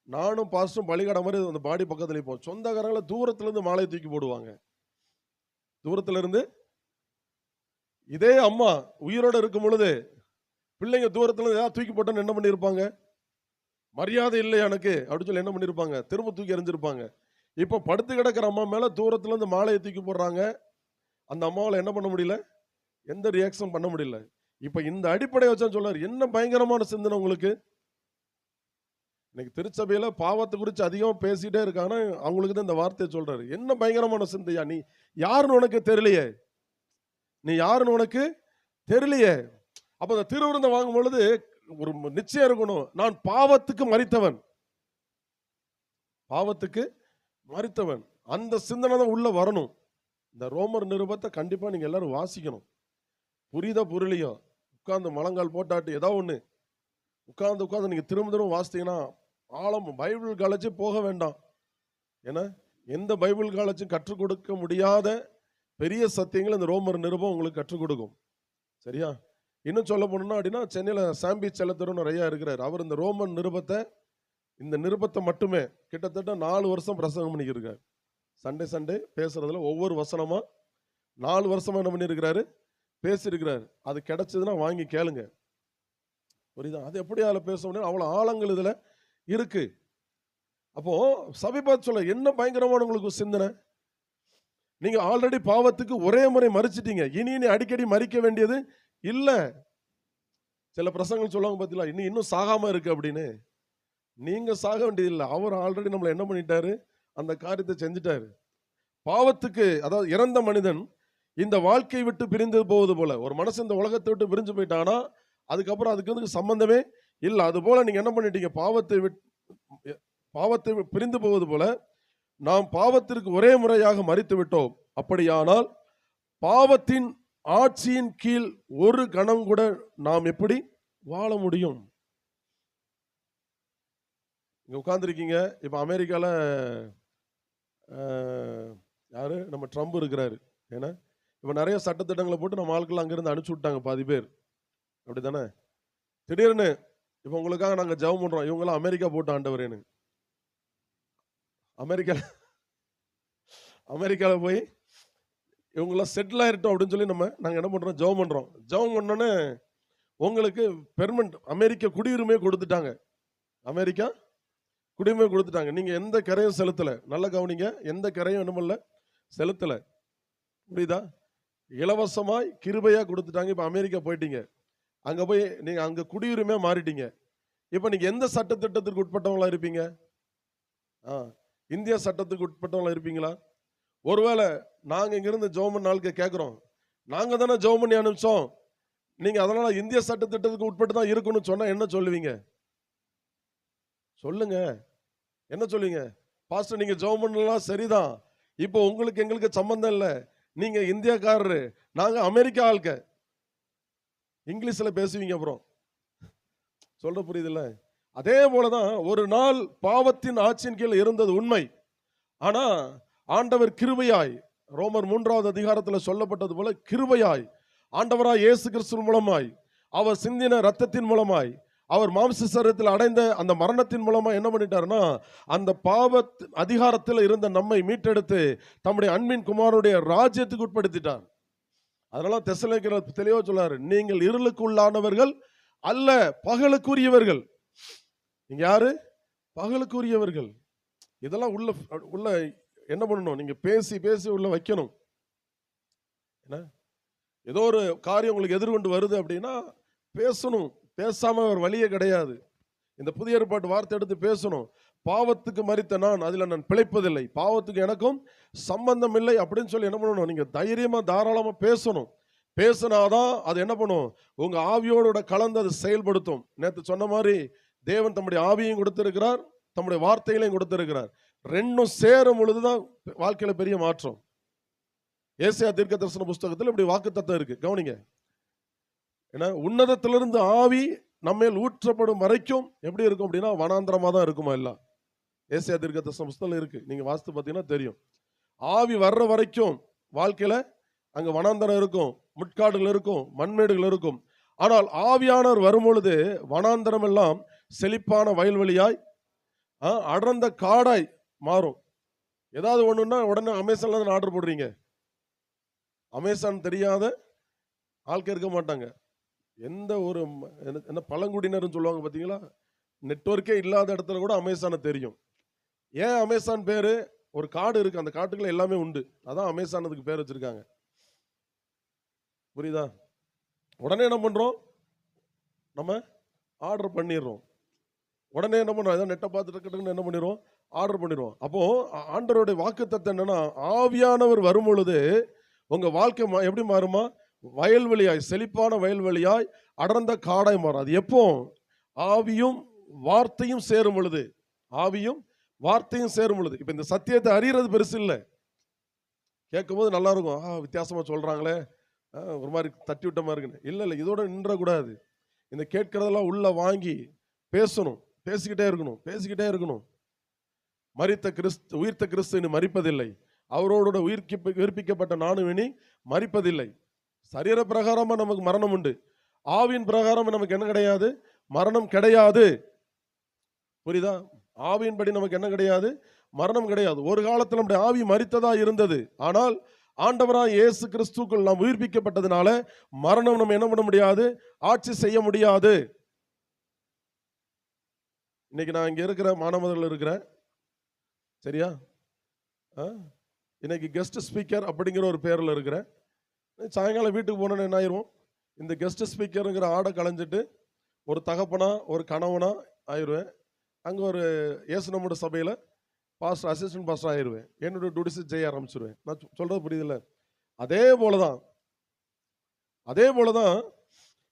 [SPEAKER 1] நானும் பாஸ்டும் பலிகடை மாதிரி அந்த பாடி பக்கத்தில் நிற்போம். சொந்தக்காரங்களை தூரத்துலேருந்து மாலையை தூக்கி போடுவாங்க. தூரத்துலேருந்து இதே அம்மா உயிரோடு இருக்கும் பொழுது பிள்ளைங்க தூரத்தில் ஏதாவது தூக்கி போட்டோன்னு என்ன பண்ணியிருப்பாங்க? மரியாதை இல்லை எனக்கு அப்படின்னு சொல்லி என்ன பண்ணியிருப்பாங்க? திரும்ப தூக்கி எறிஞ்சிருப்பாங்க. இப்போ படுத்து கிடக்கிற அம்மா மேலே தூரத்துலேருந்து மாலையை தூக்கி போடுறாங்க. அந்த அம்மாவால் என்ன பண்ண முடியல? எந்த ரியாக்ஷன் பண்ண முடியல. இப்போ இந்த அடிப்படையை வச்சா சொல்றாரு, என்ன பயங்கரமான சிந்தனை உங்களுக்கு. இன்னைக்கு திருச்சபையில் பாவத்தை குறித்து அதிகமாக பேசிட்டே இருக்காங்க, அவங்களுக்கு தான் இந்த வார்த்தையை சொல்றாரு. என்ன பயங்கரமான சிந்தையா, நீ யாருன்னு உனக்கு தெரியலையே, நீ யாருன்னு உனக்கு தெரியலையே. அப்போ அந்த திருவிருந்தம் வாங்கும் பொழுது ஒரு நிச்சயம் இருக்கணும், நான் பாவத்துக்கு மரித்தவன், பாவத்துக்கு மரித்தவன். அந்த சிந்தனை தான் உள்ள வரணும். இந்த ரோமர் நிருபத்தை கண்டிப்பா நீங்க எல்லாரும் வாசிக்கணும். புரியுதா புரியலையோ, உட்கார்ந்து முழங்கால் போட்டாட்டு ஏதோ ஒண்ணு உட்கார்ந்து நீங்க திரும்ப திரும்ப வாசித்தீங்கன்னா ஆழம். பைபிள் காலேஜ் போக வேண்டாம். ஏன்னா எந்த பைபிள் காலேஜும் கற்றுக் கொடுக்க முடியாத பெரிய சத்தியங்கள் இந்த ரோமர் நிருபம் உங்களுக்கு கற்றுக் கொடுக்கும். சரியா? இன்னும் சொல்ல போனோம்னா அப்படின்னா சென்னையில் சாம்பி செல்லத்தரும் நிறைய இருக்கிறார். அவர் இந்த ரோமன் இந்த நிருபத்தை மட்டுமே கிட்டத்தட்ட 4 வருஷம் பிரசங்கம் பண்ணிக்கிருக்காரு. சண்டே பேசுறதுல ஒவ்வொரு வசனமா 4 வருஷமா என்ன பண்ணியிருக்கிறாரு? பேசியிருக்கிறார். அது கிடைச்சதுன்னா வாங்கி கேளுங்க. புரியுதா? அது எப்படி அதில் பேச முடியும்? அவ்வளோ ஆழங்கள் இதில் இருக்கு. அப்போ சபை பார்த்து சொல்ல, என்ன பயங்கரமான உங்களுக்கு சிந்தனை. நீங்க ஆல்ரெடி பாவத்துக்கு ஒரே முறை மறிச்சிட்டீங்க, இனி அடிக்கடி மறிக்க வேண்டியது இல்லை. சில பிரசங்கள் சொல்லுவாங்க பார்த்தீங்களா, இன்னும் சாகாம இருக்கு அப்படின்னு. நீங்க சாக வேண்டியது இல்லை, அவர் ஆல்ரெடி நம்மளை என்ன பண்ணிட்டாரு? அந்த காரியத்தை செஞ்சுட்டாரு. பாவத்துக்கு, அதாவது இறந்த மனிதன் இந்த வாழ்க்கையை விட்டு பிரிந்து போவது போல, ஒரு மனசு இந்த உலகத்தை விட்டு பிரிஞ்சு போயிட்டானா அதுக்கப்புறம் அதுக்கு சம்பந்தமே இல்லை. அது போல நீங்க என்ன பண்ணிட்டீங்க? பாவத்தை பிரிந்து போவது போல நாம் பாவத்திற்கு ஒரே முறையாக மரித்து விட்டோம். அப்படியானால் பாவத்தின் ஆட்சியின் கீழ் ஒரு கணம் கூட நாம் எப்படி வாழ முடியும்? இங்க உட்கார்ந்துருக்கீங்க. இப்ப அமெரிக்கால யாரு? நம்ம ட்ரம்ப் இருக்கிறாரு. ஏன்னா இப்ப நிறைய சட்டத்திட்டங்களை போட்டு நம்ம ஆட்கள் அங்கிருந்து அனுப்பிச்சு விட்டாங்க பாதி பேர். அப்படித்தானே? திடீர்னு இப்ப உங்களுக்காக நாங்க ஜெபம் பண்றோம், இவங்கெல்லாம் அமெரிக்கா போட்டு ஆண்டவரேன்னு. அமெரிக்கால போய் இவங்கெல்லாம் செட்டில் ஆயிட்டோம் அப்படின்னு சொல்லி நாங்க என்ன பண்றோம்? ஜெபம் பண்றோம். ஜெபம் பண்ணோன்னே உங்களுக்கு பெர்மனன்ட் அமெரிக்க குடியுரிமையை கொடுத்துட்டாங்க. அமெரிக்கா குடியுரிமை கொடுத்துட்டாங்க. நீங்க எந்த கரையும் செலுத்தல. நல்ல கவனிங்க, எந்த கரையும் என்னமில்ல செலுத்தல. புரியுதா? இலவசமாய் கிருபையா கொடுத்துட்டாங்க. இப்ப அமெரிக்கா போயிட்டீங்க, அங்க போய் நீங்க அங்க குடியுரிமையா மாறிட்டீங்க. இப்ப நீங்க எந்த சட்டத்திட்டத்திற்கு உட்பட்டவங்களா இருப்பீங்க? இந்திய சட்டத்துக்கு உட்பட்டவங்களா இருப்பீங்களா? ஒருவேளை நாங்க இங்கிருந்து ஜெபம் நாளுக்கு கேட்கிறோம், நாங்க தானே ஜெபம் பண்ணி அனுப்பிச்சோம், நீங்க அதனால இந்திய சட்டத்திட்டத்துக்கு உட்பட்டு தான் இருக்கணும்னு சொன்னா என்ன சொல்லுவீங்க? சொல்லுங்க, என்ன சொல்லுவீங்க? பாஸ்டர் நீங்க ஜெபம் பண்ணலாம் சரிதான், இப்போ உங்களுக்கு எங்களுக்கு சம்பந்தம் இல்லை, நீங்க இந்தியாக்காரரு, நாங்க அமெரிக்கா ஆளுக்க. இங்கிலீஷ்ல பேசுவீங்க. அப்புறம் சொல்ற புரியுதுல்ல? அதே போலதான் ஒரு நாள் பாவத்தின் ஆட்சியின் கீழ் இருந்தது உண்மை. ஆனா ஆண்டவர் கிருபையாய், ரோமர் 3வது அதிகாரத்தில் சொல்லப்பட்டது போல கிருபையாய் ஆண்டவராய் இயேசு கிறிஸ்து மூலமாய், அவர் சிந்தின ரத்தத்தின் மூலமாய், அவர் மாம்ச சரீரத்தில் அடைந்த அந்த மரணத்தின் மூலமா என்ன பண்ணிட்டாருன்னா, அந்த பாவ அதிகாரத்தில் இருந்த நம்மை மீட்டெடுத்து தம்முடைய அன்பின் குமாரனுடைய ராஜ்யத்துக்கு உட்படுத்திட்டார். அதனால தெசலோனிக்கேயர் தெளிவா சொல்றாரு, நீங்கள் இருளுக்கு உள்ளானவர்கள் அல்ல, பகலுக்குரியவர்கள். நீங்க யாரு? பகலுக்குரியவர்கள். இதெல்லாம் உள்ள என்ன பண்ணணும்? நீங்க பேசி உள்ள வைக்கணும். என்ன ஏதோ ஒரு காரியம் உங்களுக்கு எதிர்கொண்டு வருது அப்படின்னா பேசணும். பேசாம ஒரு வழியே கிடையாது. இந்த புதிய ஏற்பாட்டு வார்த்தை எடுத்து பேசணும். பாவத்துக்கு மரித்த நான் பிழைப்பதில்லை, பாவத்துக்கு எனக்கும் சம்பந்தம் இல்லை அப்படின்னு சொல்லி என்ன பண்ணணும்? நீங்க தைரியமா தாராளமா பேசணும். பேசினாதான் அது என்ன பண்ணும், உங்க ஆவியோட கலந்து அது செயல்படுத்தும். நேற்று சொன்ன மாதிரி தேவன் தம்முடைய ஆவியையும் கொடுத்திருக்கிறார், தம்முடைய வார்த்தைகளையும் கொடுத்திருக்கிறார். ரெண்டும் சேரும் பொழுதுதான் வாழ்க்கையில பெரிய மாற்றம். ஏசாயா தீர்க்க தரிசன புஸ்தகத்தில் இப்படி வாக்குத்தத்தம் இருக்கு, கவனிங்க. ஏன்னா உன்னதத்திலிருந்து ஆவி நம்மேல் ஊற்றப்படும் வரைக்கும் எப்படி இருக்கும் அப்படின்னா வனாந்திரமா தான் இருக்குமா எல்லாம். ஏசாயா தீர்க்க தரிசன புஸ்தகம் இருக்கு, நீங்க வாசித்து பார்த்தீங்கன்னா தெரியும். ஆவி வர்ற வரைக்கும் வாழ்க்கையில அங்க வனாந்தரம் இருக்கும், முட்காடுகள் இருக்கும், மண்மேடுகள் இருக்கும். ஆனால் ஆவியானவர் வரும்பொழுது வனாந்தரம் எல்லாம் செழிப்பான வயல்வெளியாய் அடர்ந்த காடாய் மாறும். ஏதாவது ஒண்ணுன்னா உடனே அமேசான்ல தான் ஆர்டர் போடுறீங்க. அமேசான் தெரியாத ஆட்கள் இருக்க மாட்டாங்க. எந்த ஒரு என்ன பழங்குடியினர்னு சொல்லுவாங்க பார்த்தீங்களா, நெட்வொர்க்கே இல்லாத இடத்துல கூட அமேசானை தெரியும். ஏன் அமேசான் பேரு? ஒரு காடு இருக்கு, அந்த காட்டுக்குள்ள எல்லாமே உண்டு, அதான் அமேசான் அதுக்கு பேர் வச்சிருக்காங்க. புரியுதா? உடனே என்ன பண்றோம், நம்ம ஆர்டர் பண்ணிடுறோம். உடனே என்ன பண்றோம், ஏதாவது நெட்டை பார்த்துட்டு என்ன பண்ணிடுவோம், ஆர்டர் பண்ணிடுவோம். அப்போ ஆண்டவருடைய வாக்குத்தத்தம் என்னன்னா, ஆவியானவர் வரும் பொழுது உங்க வாழ்க்கை எப்படி மாறுமா, வயல்வெளியாய், செழிப்பான வயல்வெளியாய் அடர்ந்த காடாய் மாறும். அது எப்போ, ஆவியும் வார்த்தையும் சேரும் பொழுது. ஆவியும் வார்த்தையும் சேரும் பொழுது. இப்ப இந்த சத்தியத்தை அறியறது பெருசு இல்லை, கேட்கும் போது நல்லா இருக்கும், வித்தியாசமா சொல்றாங்களே, ஒரு மாதிரி தட்டி விட்ட மாதிரி இருக்குன்னு. இல்லை இல்லை, இதோட நின்றக்கூடாது. இந்த கேட்கறதெல்லாம் உள்ள வாங்கி பேசணும், பேசிக்கிட்டே இருக்கணும், பேசிக்கிட்டே இருக்கணும். மரித்த கிறிஸ்து, உயிர்த்த கிறிஸ்து இனி மரிப்பதில்லை, அவரோட உயிர்ப்பிக்கப்பட்ட நானும் இனி மரிப்பதில்லை. சரீர பிரகாரமா நமக்கு மரணம் உண்டு, ஆவியின் பிரகாரம் நமக்கு என்ன கிடையாது, மரணம் கிடையாது. புரியுதா? ஆவியின்படி நமக்கு என்ன கிடையாது, மரணம் கிடையாது. ஒரு காலத்தில் நம்முடைய ஆவி மரித்ததா இருந்தது, ஆனால் ஆண்டவராய் இயேசு கிறிஸ்துக்குள் நாம் உயிர்ப்பிக்கப்பட்டதுனால மரணம் நம்ம என்ன பண்ண முடியாது, ஆட்சி செய்ய முடியாது. இன்னைக்கு நான் இங்க இருக்கிற மாணவர்கள் இருக்கிறேன், சரியா? இன்னைக்கு கெஸ்ட் ஸ்பீக்கர் அப்படிங்கிற ஒரு பேர்ல இருக்கிறேன். சாயங்காலம் வீட்டுக்கு போனோன்னு என்ன ஆயிரும், இந்த கெஸ்ட் ஸ்பீக்கருங்கிற ஆடை களைஞ்சிட்டு ஒரு தகப்பனா ஒரு கணவனா ஆயிடுவேன். அங்கே ஒரு இயேசுநாமோட சபையில் பாஸ்டர், அசிஸ்டன்ட் பாஸ்டர் ஆயிடுவேன். என்னோட டியூட்டிஸை செய்ய ஆரம்பிச்சிருவேன். நான் சொல்றது புரியுதுல்ல? அதே போலதான்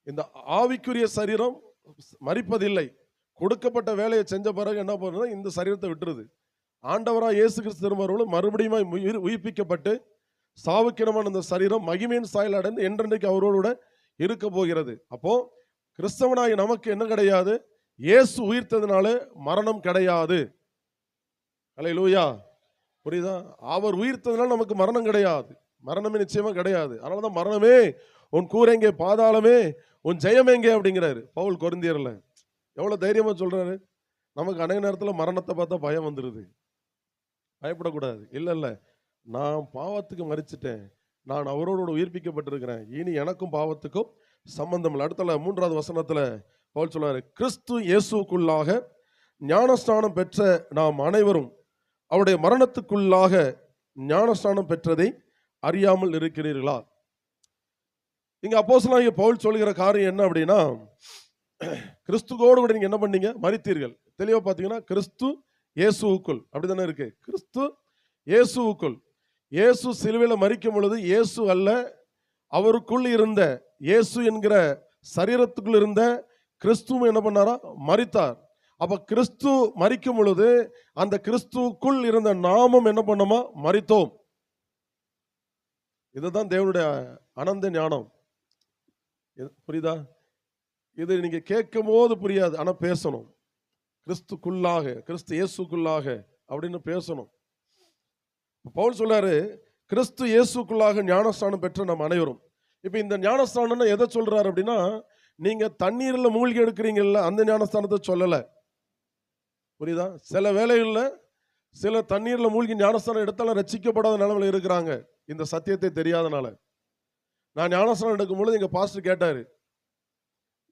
[SPEAKER 1] இந்த ஆவிக்குரிய சரீரம் மரிப்பதில்லை. கொடுக்கப்பட்ட வேலையை செஞ்ச பிறகு என்ன பண்ணுறது, இந்த சரீரத்தை விட்டுருது. ஆண்டவராக இயேசு கிறிஸ்து திரும்பவும் மறுபடியும் உயிர்ப்பிக்கப்பட்டு சாவுக்கிடமான இந்த சரீரம் மகிமையின் சாயல் அடைந்து என்றென்றைக்கு அவரோட இருக்க போகிறது. அப்போ கிறிஸ்தவனாகி நமக்கு என்ன கிடையாது, இயேசு உயிர்த்ததுனால மரணம் கிடையாது. அல்லேலூயா, புரியுதா? அவர் உயிர்த்ததுனால நமக்கு மரணம் கிடையாது, மரணமே நிச்சயமா கிடையாது. அதனாலதான் மரணமே உன் கூரெங்கே, பாதாளமே உன் ஜெயமெங்கே அப்படிங்கிறாரு பவுல் கொரிந்தியர்ல. எவ்வளவு தைரியமா சொல்றாரு. நமக்கு அநேக நேரத்தில் மரணத்தை பார்த்தா பயம் வந்துருது. பயப்படக்கூடாது. இல்ல, நான் பாவத்துக்கு மரிச்சிட்டேன், நான் அவரோட உயிர்ப்பிக்கப்பட்டிருக்கிறேன், இனி எனக்கும் பாவத்துக்கும் சம்பந்தம் இல்லை. அடுத்த 3வது வசனத்துல பவுல் சொல்றாரு, கிறிஸ்து இயேசுக்குள்ளாக ஞானஸ்நானம் பெற்ற நாம் அனைவரும் அவருடைய மரணத்துக்குள்ளாக ஞானஸ்நானம் பெற்றதை அறியாமல் இருக்கிறீர்களா? இங்க அப்போஸ்தலனாகிய பவுல் சொல்கிற காரியம் என்ன அப்படின்னா, கிறிஸ்துவோடு கூட நீங்க என்ன பண்ணீங்க, மரித்தீர்கள். தெளிவா பாத்தீங்கன்னா கிறிஸ்து இயேசுவுக்குள், அப்படித்தானே இருக்கு. கிறிஸ்து இயேசுவுக்குள். இயேசு சிலுவையில் மரிக்கும் பொழுது இயேசு அல்ல, அவருக்குள் இருந்த இயேசு என்கிற சரீரத்துக்குள் இருந்த கிறிஸ்துவும் என்ன பண்ணாரா, மரித்தார். அப்ப கிறிஸ்து மரிக்கும் பொழுது அந்த கிறிஸ்துவுக்குள் இருந்த நாமும் என்ன பண்ணோமா, மரித்தோம். இதுதான் தேவனுடைய அனந்த ஞானம். புரியுதா? இது நீங்க கேட்கும் போது புரியாது, ஆனா பேசணும். கிறிஸ்துக்குள்ளாக, கிறிஸ்து இயேசுக்குள்ளாக அப்படின்னு பேசணும். பவுல் சொல்றாரு, கிறிஸ்து இயேசுக்குள்ளாக ஞானஸ்நானம் பெற்ற நம் அனைவரும். இப்ப இந்த ஞானஸ்நானம் எதை சொல்றாரு அப்படின்னா, நீங்க தண்ணீர்ல மூழ்கி எடுக்கிறீங்கல்ல, அந்த ஞானஸ்தானத்தை சொல்லல. புரியுதா? சில வேளைகள்ல சில தண்ணீர்ல மூழ்கி ஞானஸ்தானம் எடுத்தாலும் ரட்சிக்கப்படாத நிலைமையில இருக்கிறாங்க, இந்த சத்தியத்தை தெரியாதனால. நான் ஞானஸ்நானம் எடுக்கும் பொழுது எங்க பாஸ்டர் கேட்டாரு,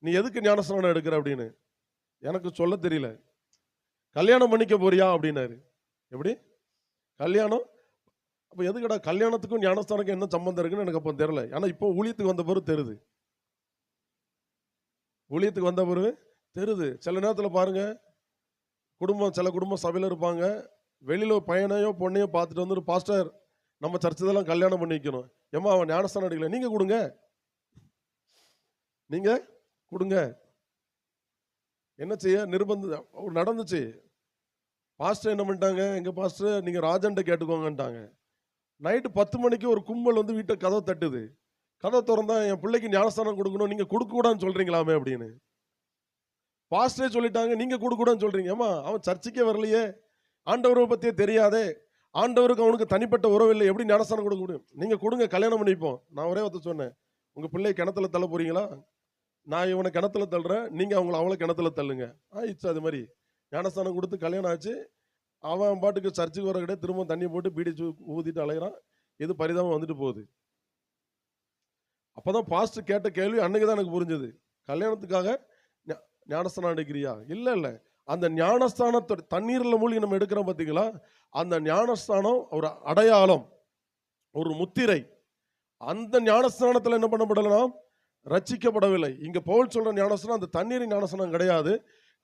[SPEAKER 1] நீ எதுக்கு ஞானஸ்நானம் எடுக்கிற அப்படின்னு. எனக்கு சொல்ல தெரியல. கல்யாணம் பண்ணிக்க போறியா அப்படின்னாரு. எப்படி கல்யாணம்? அப்ப எதுக்கடா கல்யாணத்துக்கும் ஞானஸ்தானுக்கும் என்ன சம்பந்தம் இருக்குன்னு எனக்கு அப்போ தெரியல. ஆனா இப்போ ஊழியத்துக்கு வந்த பிறகு தெரியுது. ஊழியத்துக்கு வந்த பிறகு தெரியுது. சில நேரத்தில் பாருங்க, சில குடும்பம் சபையில் இருப்பாங்க, வெளியில பையனையோ பொண்ணையோ பார்த்துட்டு வந்து, பாஸ்டர் நம்ம சர்ச்சதெல்லாம் கல்யாணம் பண்ணி வைக்கணும், ஏமா அவன் ஞானஸ்தானம் எடுக்கல, நீங்க கொடுங்க. நீங்க கொடுங்க. என்ன செய்ய நிர்பந்தம் நடந்துச்சு. பாஸ்டர் என்ன பண்ணிட்டாங்க, எங்க பாஸ்டர் நீங்க ராஜன்ட்ட கேட்டுக்கோங்கன்ட்டாங்க. நைட்டு 10 மணிக்கு ஒரு கும்பல் வந்து வீட்டை கதவை தட்டுது. கதவை திறந்தா என் பிள்ளைக்கு ஞானஸ்தானம் கொடுக்கணும், நீங்க கொடுக்க கூடாதுன்னு சொல்றீங்களாமே அப்படின்னு. பாஸ்டரே சொல்லிட்டாங்க, நீங்க கொடுக்க கூடாதுன்னு சொல்றீங்க. அம்மா அவன் சர்ச்சுக்கே வரலையே, ஆண்டவரை பத்தியே தெரியாதே, ஆண்டவருக்கு அவனுக்கு தனிப்பட்ட உறவு இல்லை, எப்படி ஞானஸ்தானம் கொடுக்க முடியும்? நீங்க கொடுங்க, கல்யாணம் பண்ணிப்போம். நான் ஒரே ஒருத்தர் சொன்னேன், உங்க பிள்ளை கிணத்துல தள்ள போறீங்களா? நான் இவனை கிணத்துல தள்ளுறேன், நீங்க அவளை கிணத்துல தள்ளுங்க. ஆயிடுச்சு. அது மாதிரி ஞானஸ்தானம் கொடுத்து கல்யாணம் ஆச்சு. அவன் பாட்டுக்கு சர்ச்சுக்கு வர கிடையாது, திரும்ப தண்ணி போட்டு பீடி ஊதிட்டு அலைகிறான். இது பரிதாபம் வந்துட்டு போகுது. அப்பதான் பாஸ்டர் கேட்ட கேள்வி அன்னைக்குதான் எனக்கு புரிஞ்சது. கல்யாணத்துக்காக ஞானஸ்தானம் எடுக்கிறியா? இல்ல, அந்த ஞானஸ்தானத்தை தண்ணீர்ல மூழ்கி நம்ம எடுக்கிறோம் பார்த்தீங்களா, அந்த ஞானஸ்தானம் ஒரு அடையாளம், ஒரு முத்திரை. அந்த ஞானஸ்தானத்தில் என்ன பண்ணப்படலாம்? ரட்சிக்கப்படவில்லை. இங்க பவுல் சொல்ற ஞானஸ்தானம் அந்த தண்ணீரின் ஞானஸ்தானம் கிடையாது.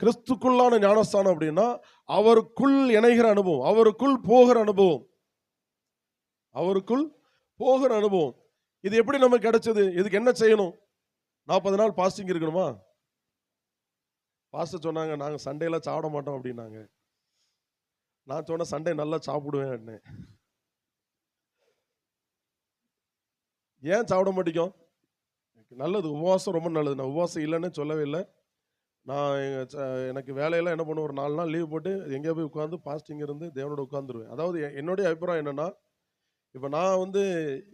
[SPEAKER 1] கிறிஸ்துக்குள்ளான ஞானஸ்தானம் அப்படின்னா அவருக்குள் இணைகிற அனுபவம், அவருக்குள் போகிற அனுபவம், அவருக்குள் போகிற அனுபவம். இது எப்படி நமக்கு கிடைச்சது? இதுக்கு என்ன செய்யணும்? 40 நாள் பாஸ்டிங் இருக்கணுமா? பாஸ்டர் சொன்னாங்க, நாங்க சண்டேல சாப்பிட மாட்டோம் அப்படின்னாங்க. நான் சொன்ன சண்டே நல்லா சாப்பிடுவேன். ஏன் சாப்பிட மாட்டேங்கும்? நல்லது, உபவாசம் ரொம்ப நல்லது. நான் உபவாசம் இல்லைன்னு சொல்லவே இல்லை. நான் எனக்கு வேலையெல்லாம் என்ன பண்ணுவேன், ஒரு 4 நாள் லீவ் போட்டு எங்கேயோ போய் உட்காந்து பாஸ்டிங் இருந்து தேவனோட உட்காந்துருவேன். அதாவது என்னுடைய அபிப்பிராயம் என்னன்னா, இப்போ நான் வந்து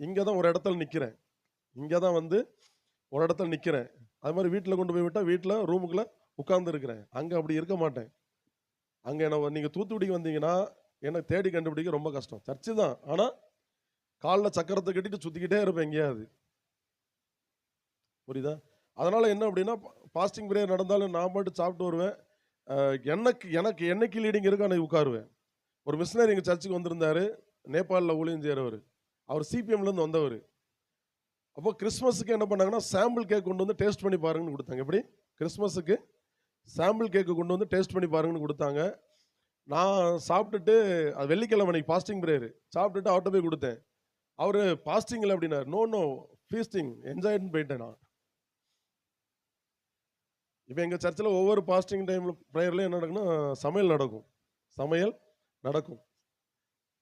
[SPEAKER 1] இங்கே தான் ஒரு இடத்துல நிற்கிறேன், இங்கே தான் வந்து ஒரு இடத்துல நிற்கிறேன். அது மாதிரி வீட்டில் கொண்டு போய் விட்டால் வீட்டில் ரூமுக்குள்ளே உட்கார்ந்து இருக்கிறேன். அங்கே அப்படி இருக்க மாட்டேன். அங்கே என்ன நீங்கள் தூத்துக்குடிக்கு வந்தீங்கன்னா எனக்கு தேடி கண்டுபிடிக்க ரொம்ப கஷ்டம். சர்ச்சு தான், ஆனால் காலில் சக்கரத்தை கட்டிட்டு சுற்றிக்கிட்டே இருப்பேன் எங்கேயாவது. புரியுதா? அதனால் என்ன அப்படின்னா, பாஸ்டிங் பிரேயர் நடந்தாலும் நான் பாட்டு சாப்பிட்டு வருவேன். எனக்கு என்னைக்கு லீடிங் இருக்கு அன்னைக்கு உட்காருவேன். ஒரு மிஷினரி எங்கள் சர்ச்சுக்கு வந்திருந்தார், நேபாளில் ஊழியம் செய்கிறவர். அவர் சிபிஎம்லேருந்து வந்தவர். அப்போ கிறிஸ்மஸுக்கு என்ன பண்ணாங்கன்னா, சாம்பிள் கேக் கொண்டு வந்து டேஸ்ட் பண்ணி பாருங்கன்னு கொடுத்தாங்க. எப்படி கிறிஸ்மஸுக்கு சாம்பிள் கேக்கு கொண்டு வந்து டேஸ்ட் பண்ணி பாருங்கன்னு கொடுத்தாங்க. நான் சாப்பிட்டுட்டு, அது வெள்ளிக்கிழமை அன்னைக்கு பாஸ்டிங் பிரேயர், சாப்பிட்டுட்டு அவர்கிட்ட போய் கொடுத்தேன். அவர் பாஸ்டிங்கில் அப்படின்னாரு. நோ ஃபீஸ்டிங், என்ஜாய்னு போயிட்டேன் நான். இப்போ எங்கள் சர்ச்சில் ஒவ்வொரு பாஸ்டிங் டைமில் ப்ரேயர்லையும் என்ன நடக்குன்னா, சமையல் நடக்கும்.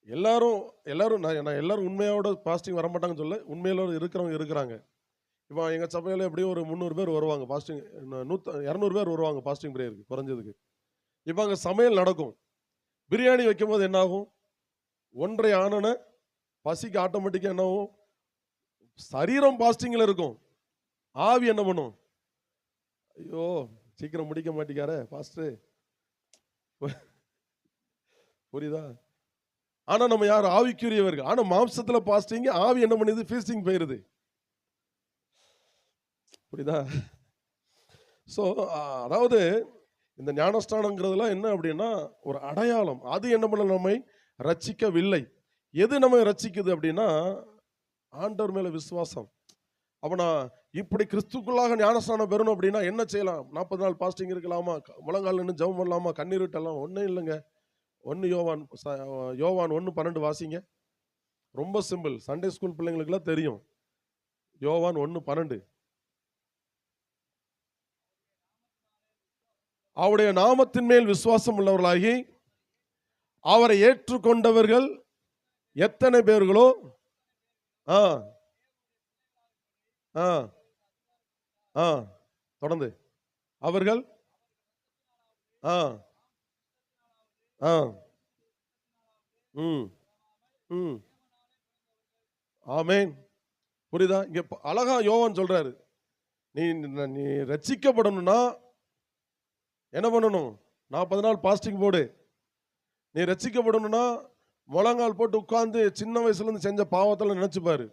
[SPEAKER 1] எல்லாரும் நான் எல்லாரும் உண்மையோட பாஸ்டிங் வர மாட்டாங்கன்னு சொல்ல, உண்மையில இருக்கிறவங்க இருக்கிறாங்க. இப்போ எங்கள் சபையில் எப்படியும் ஒரு 300 பேர் வருவாங்க பாஸ்டிங், 200 பேர் வருவாங்க பாஸ்டிங் ப்ரேயருக்கு குறைஞ்சதுக்கு. இப்போ அங்கே சமையல் நடக்கும். பிரியாணி வைக்கும் போது என்ன ஆகும்? 1:30 ஆனன பசிக்கு ஆட்டோமேட்டிக்காக என்ன ஆகும்? சரீரம் பாஸ்டிங்கில் இருக்கும், ஆவி என்ன பண்ணும்? ஐயோ சீக்கிரம் முடிக்க மாட்டேங்கார பாஸ்டர், புரியுதா? ஆனா நம்ம யார்? ஆவிக்குரியவர்கள். ஆனா மாம்சத்துல பாஸ்டிங், ஆவி என்ன பண்ணுது? ஃபீஸ்டிங் போயிருது. புரியுதா? ஸோ அதாவது இந்த ஞானஸ்தானங்கிறதுலாம் என்ன அப்படின்னா ஒரு அடையாளம். அது என்ன பண்ண நம்மை ரட்சிக்கவில்லை. எது நம்ம ரட்சிக்குது அப்படின்னா ஆண்டவர் மேல விசுவாசம். அப்போ நான் இப்படி கிறிஸ்துக்குள்ளாக ஞானஸ்தானம் பெறணும் அப்படின்னா என்ன செய்யலாம்? 40 நாள் பாஸ்டிங் இருக்கலாமா? முழங்கால் நின்று ஜெபம் பண்ணலாமா? கண்ணீர் விட்டலாம்? ஒன்றும் இல்லைங்க. 1 யோவான் 1:12 வாசிங்க. ரொம்ப சிம்பிள், சண்டே ஸ்கூல் பிள்ளைங்களுக்குலாம் தெரியும். யோவான் 1:12. அவருடைய நாமத்தின் மேல் விசுவாசம் உள்ளவர்களாகி அவரை ஏற்றுக்கொண்டவர்கள் எத்தனை பேர்களோ தொடர்ந்து அவர்கள் ஆமென். புரியுதா? இங்க அழகா யோவான் சொல்றாரு, நீ ரட்சிக்கப்படணும்னா என்ன பண்ணணும்? 40 நாள் பாஸ்டிங் போடு. நீ ரட்சிக்கப்படணும்னா முழங்கால் போட்டு உட்கார்ந்து சின்ன வயசுல இருந்து செஞ்ச பாவத்தில் நினைச்சுப்பாரு.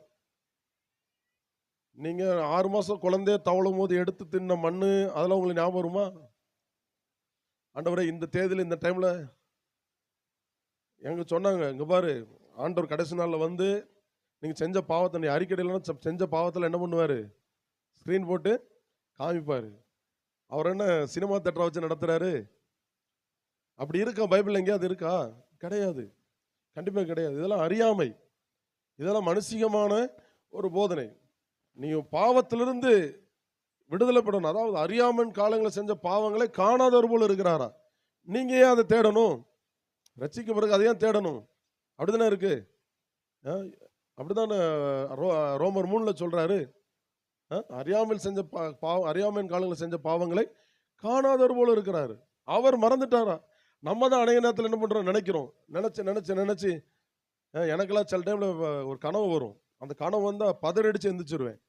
[SPEAKER 1] நீங்க 6 மாசம் குழந்தைய தவழும் போது எடுத்து தின்ன மண்ணு அதெல்லாம் உங்களுக்கு ஞாபகம் வருமா? ஆண்டவரே இந்த தேதியில் இந்த டைம்ல எங்க சொன்னாங்க, இங்க பாரு ஆண்டவர் கடைசி நாள்ல வந்து நீங்க செஞ்ச பாவத்தை, நீ அறிக்கையில செஞ்ச பாவத்தில் என்ன பண்ணுவாரு? ஸ்கிரீன் போட்டு காமிப்பாரு. அவர் என்ன சினிமா தேட்டரை வச்சு நடத்துறாரு? அப்படி இருக்கா? பைபிள் எங்கேயாவது இருக்கா? கிடையாது, கண்டிப்பா கிடையாது. இதெல்லாம் அறியாமை, இதெல்லாம் மனுஷிகமான ஒரு போதனை. நீ பாவத்திலிருந்து விடுதலை பெறணும். அதாவது அறியாமன் காலங்களில் செஞ்ச பாவங்களை காணாதவர் போல இருக்கிறாரா. நீங்க ஏன் அதை தேடணும்? ரட்சிக்க பிறகு அதை ஏன் தேடணும்? அப்படிதானே இருக்கு. அப்படிதானே ரோமர் 3ல சொல்றாரு. அறியாமல் செஞ்ச அறியாமன் காலங்களில் செஞ்ச பாவங்களை காணாதவர் போல இருக்கிறாரு. அவர் மறந்துட்டாரா? நம்ம தான் அநேக நேரத்தில் என்ன பண்றோம் நினைக்கிறோம். நினைச்சு எனக்கெல்லாம் சில டைம்ல ஒரு கனவு வரும். அந்த கனவு வந்தா பதறடிச்சு எந்திரிச்சிருவேன்.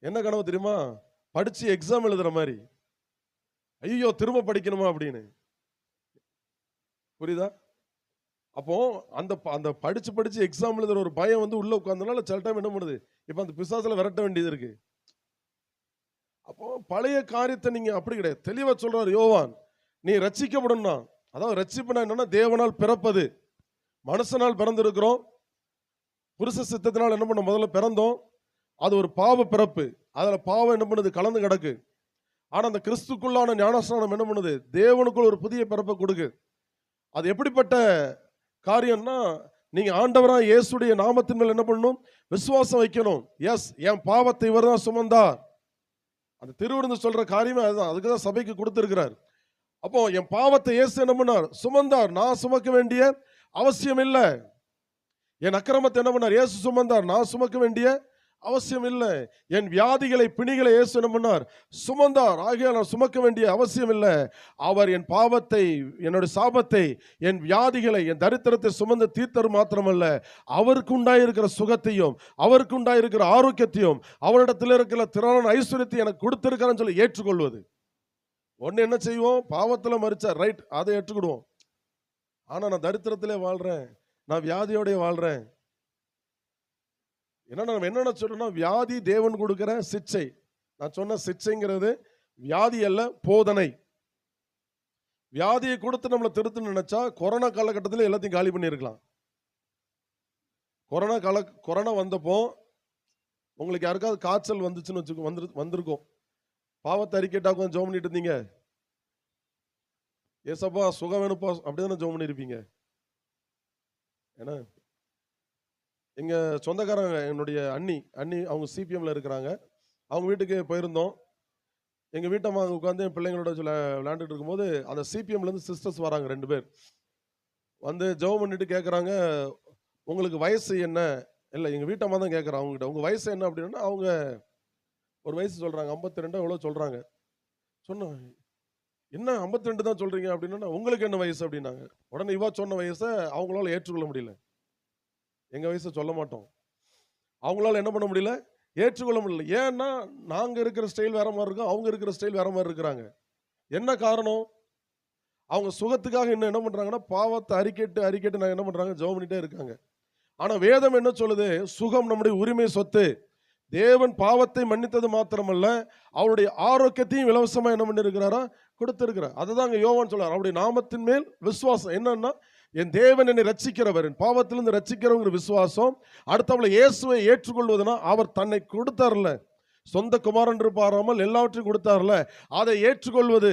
[SPEAKER 1] என்ன கனவு தெரியுமா? படிச்சு எக்ஸாம் எழுதுற மாதிரி. ஐயோ திரும்ப படிக்கணுமா அப்படின்னு. புரியுதா? அப்போ அந்த படிச்சு எக்ஸாம் எழுதுற ஒரு பயம் வந்து உள்ள உட்கார்ந்தனால சில டைம் என்ன பண்ணுது, இப்ப அந்த பிசாசுல விரட்ட வேண்டியது இருக்கு. அப்போ பழைய காரியத்தை நீங்க அப்படி கிடையாது. தெளிவா சொல்றாரு யோவான், நீ ரட்சிக்கப்படணும்னா, அதாவது ரட்சிப்புனா என்னன்னா தேவனால் பிறப்பது. மனுஷனால் பிறந்திருக்கிறோம். புருஷ சித்தத்தினால் என்ன பண்ண முதல்ல பிறந்தோம். அது ஒரு பாவ பிறப்பு. அதுல பாவம் என்ன பண்ணுது, கலந்து கிடக்கு. ஆனா அந்த கிறிஸ்துக்குள்ளான ஞானஸ்நானம் என்ன பண்ணுது, தேவனுக்குள் ஒரு புதிய பிறப்பை கொடுக்கு. அது எப்படிப்பட்ட காரியம்னா, நீங்க ஆண்டவராக இயேசுடைய நாமத்தின் மேல் என்ன பண்ணணும், விசுவாசம் வைக்கணும். எஸ், என் பாவத்தை இவர் தான் சுமந்தார். அந்த திருவிருந்து சொல்ற காரியமே அதுதான். அதுக்கு தான் சபைக்கு கொடுத்திருக்கிறார். அப்போ என் பாவத்தை இயேசு என்ன பண்ணார், சுமந்தார். நான் சுமக்க வேண்டிய அவசியம் இல்லை. என் அக்கிரமத்தை என்ன பண்ணார், இயேசு சுமந்தார். நான் சுமக்க வேண்டிய அவசியம் இல்லை. என் வியாதிகளை பிணிகளை இயேசு என்ன பண்ணார், சுமந்தார். ஆகையால் நான் சுமக்க வேண்டிய அவசியம் இல்லை. அவர் என் பாவத்தை, என்னுடைய சாபத்தை, என் வியாதிகளை, என் தரித்திரத்தை சுமந்து தீர்த்தர் மாத்திரமல்ல, அவருக்கு உண்டாயிருக்கிற சுகத்தையும் அவருக்கு உண்டாயிருக்கிற ஆரோக்கியத்தையும் அவரிடத்தில் இருக்கிற திரளான ஐஸ்வர்யத்தை எனக்கு கொடுத்திருக்கான்னு சொல்லி ஏற்றுக்கொள்வது. ஒன்னு என்ன செய்வோம், பாவத்துல மரிச்சா ரைட், அதை ஏற்றுக்கிடுவோம். ஆனா நான் தரித்திரத்திலே வாழ்றேன், நான் வியாதியோட வாழ்றேன். என்னென்ன சொல்றோம்னா, வியாதி தேவன் கொடுக்கிற சிக்ஷை. நான் சொன்ன சிக்ஷைங்கிறது வியாதி அல்ல, போதனை. வியாதியை கொடுத்து நம்மளை திருத்தணும்னு நினைச்சா கொரோனா காலகட்டத்தில் எல்லாத்தையும் காலி பண்ணியிருக்கலாம். கொரோனா வந்தப்போ உங்களுக்கு யாருக்காவது காய்ச்சல் வந்துச்சுன்னு வச்சுக்கோ, வந்திருக்கும். பாவத்தை அறிக்கைட்டா கொஞ்சம் ஜெபம் பண்ணிட்டு இருந்தீங்க, ஏசப்பா சுகம் வேணுப்பா அப்படிதானே ஜெபம் பண்ணியிருப்பீங்க. ஏன்னா எங்க சொந்தக்காரங்க, என்னுடைய அண்ணி அவங்க சிபிஎம்ல இருக்கிறாங்க. அவங்க வீட்டுக்கு போயிருந்தோம். எங்க வீட்டம்மா உட்காந்து என் பிள்ளைங்களோட விளையாண்டுட்டு இருக்கும்போது அந்த சிபிஎம்ல இருந்து சிஸ்டர்ஸ் வராங்க 2 பேர். வந்து ஜெபம் பண்ணிட்டு கேட்குறாங்க, உங்களுக்கு வயசு என்ன? இல்லை, எங்க வீட்டம்மா தான் கேட்குறாங்க அவங்க கிட்ட, உங்க வயசு என்ன அப்படின்னா அவங்க ஒரு வயசு சொல்றாங்க, 52 எவ்வளோ சொல்றாங்க. சொன்ன என்ன 52 தான் சொல்றீங்க அப்படின்னா, உங்களுக்கு என்ன வயசு அப்படின்னாங்க. உடனே இவா சொன்ன வயசை அவங்களால ஏற்றுக்கொள்ள முடியல. எங்க வயசை சொல்ல மாட்டோம். அவங்களால என்ன பண்ண முடியல, ஏற்றுக்கொள்ள முடியல. ஏன்னா நாங்க இருக்கிற ஸ்டைல் வேற மாதிரி இருக்கும், அவங்க இருக்கிற ஸ்டைல் வேற மாதிரி இருக்கிறாங்க. என்ன காரணம்? அவங்க சுகத்துக்காக என்ன பண்றாங்கன்னா, பாவத்தை அறிக்கைட்டு நான் என்ன பண்றாங்க, ஜெபம் பண்ணிட்டே இருக்காங்க. ஆனா வேதம் என்ன சொல்லுது, சுகம் நம்முடைய உரிமை சொத்து. தேவன் பாவத்தை மன்னித்தது மாத்திரமல்ல, அவருடைய ஆரோக்கியத்தையும் இலவசமா என்ன பண்ணி இருக்கிறாரா, கொடுத்திருக்கிறார். அதுதான் யோவான் சொல்றார், அவருடைய நாமத்தின் மேல் விசுவாசம். என்னன்னா, என் தேவன் என்னை ரட்சிக்கிறவர், என் பாவத்திலிருந்து ரட்சிக்கிறவங்க விசுவாசம். அடுத்தவளை இயேசுவை ஏற்றுக்கொள்வதுனா, அவர் தன்னை கொடுத்தார்ல, சொந்த குமாரன் பாராமல் எல்லாவற்றையும் கொடுத்தார்ல, அதை ஏற்றுக்கொள்வது.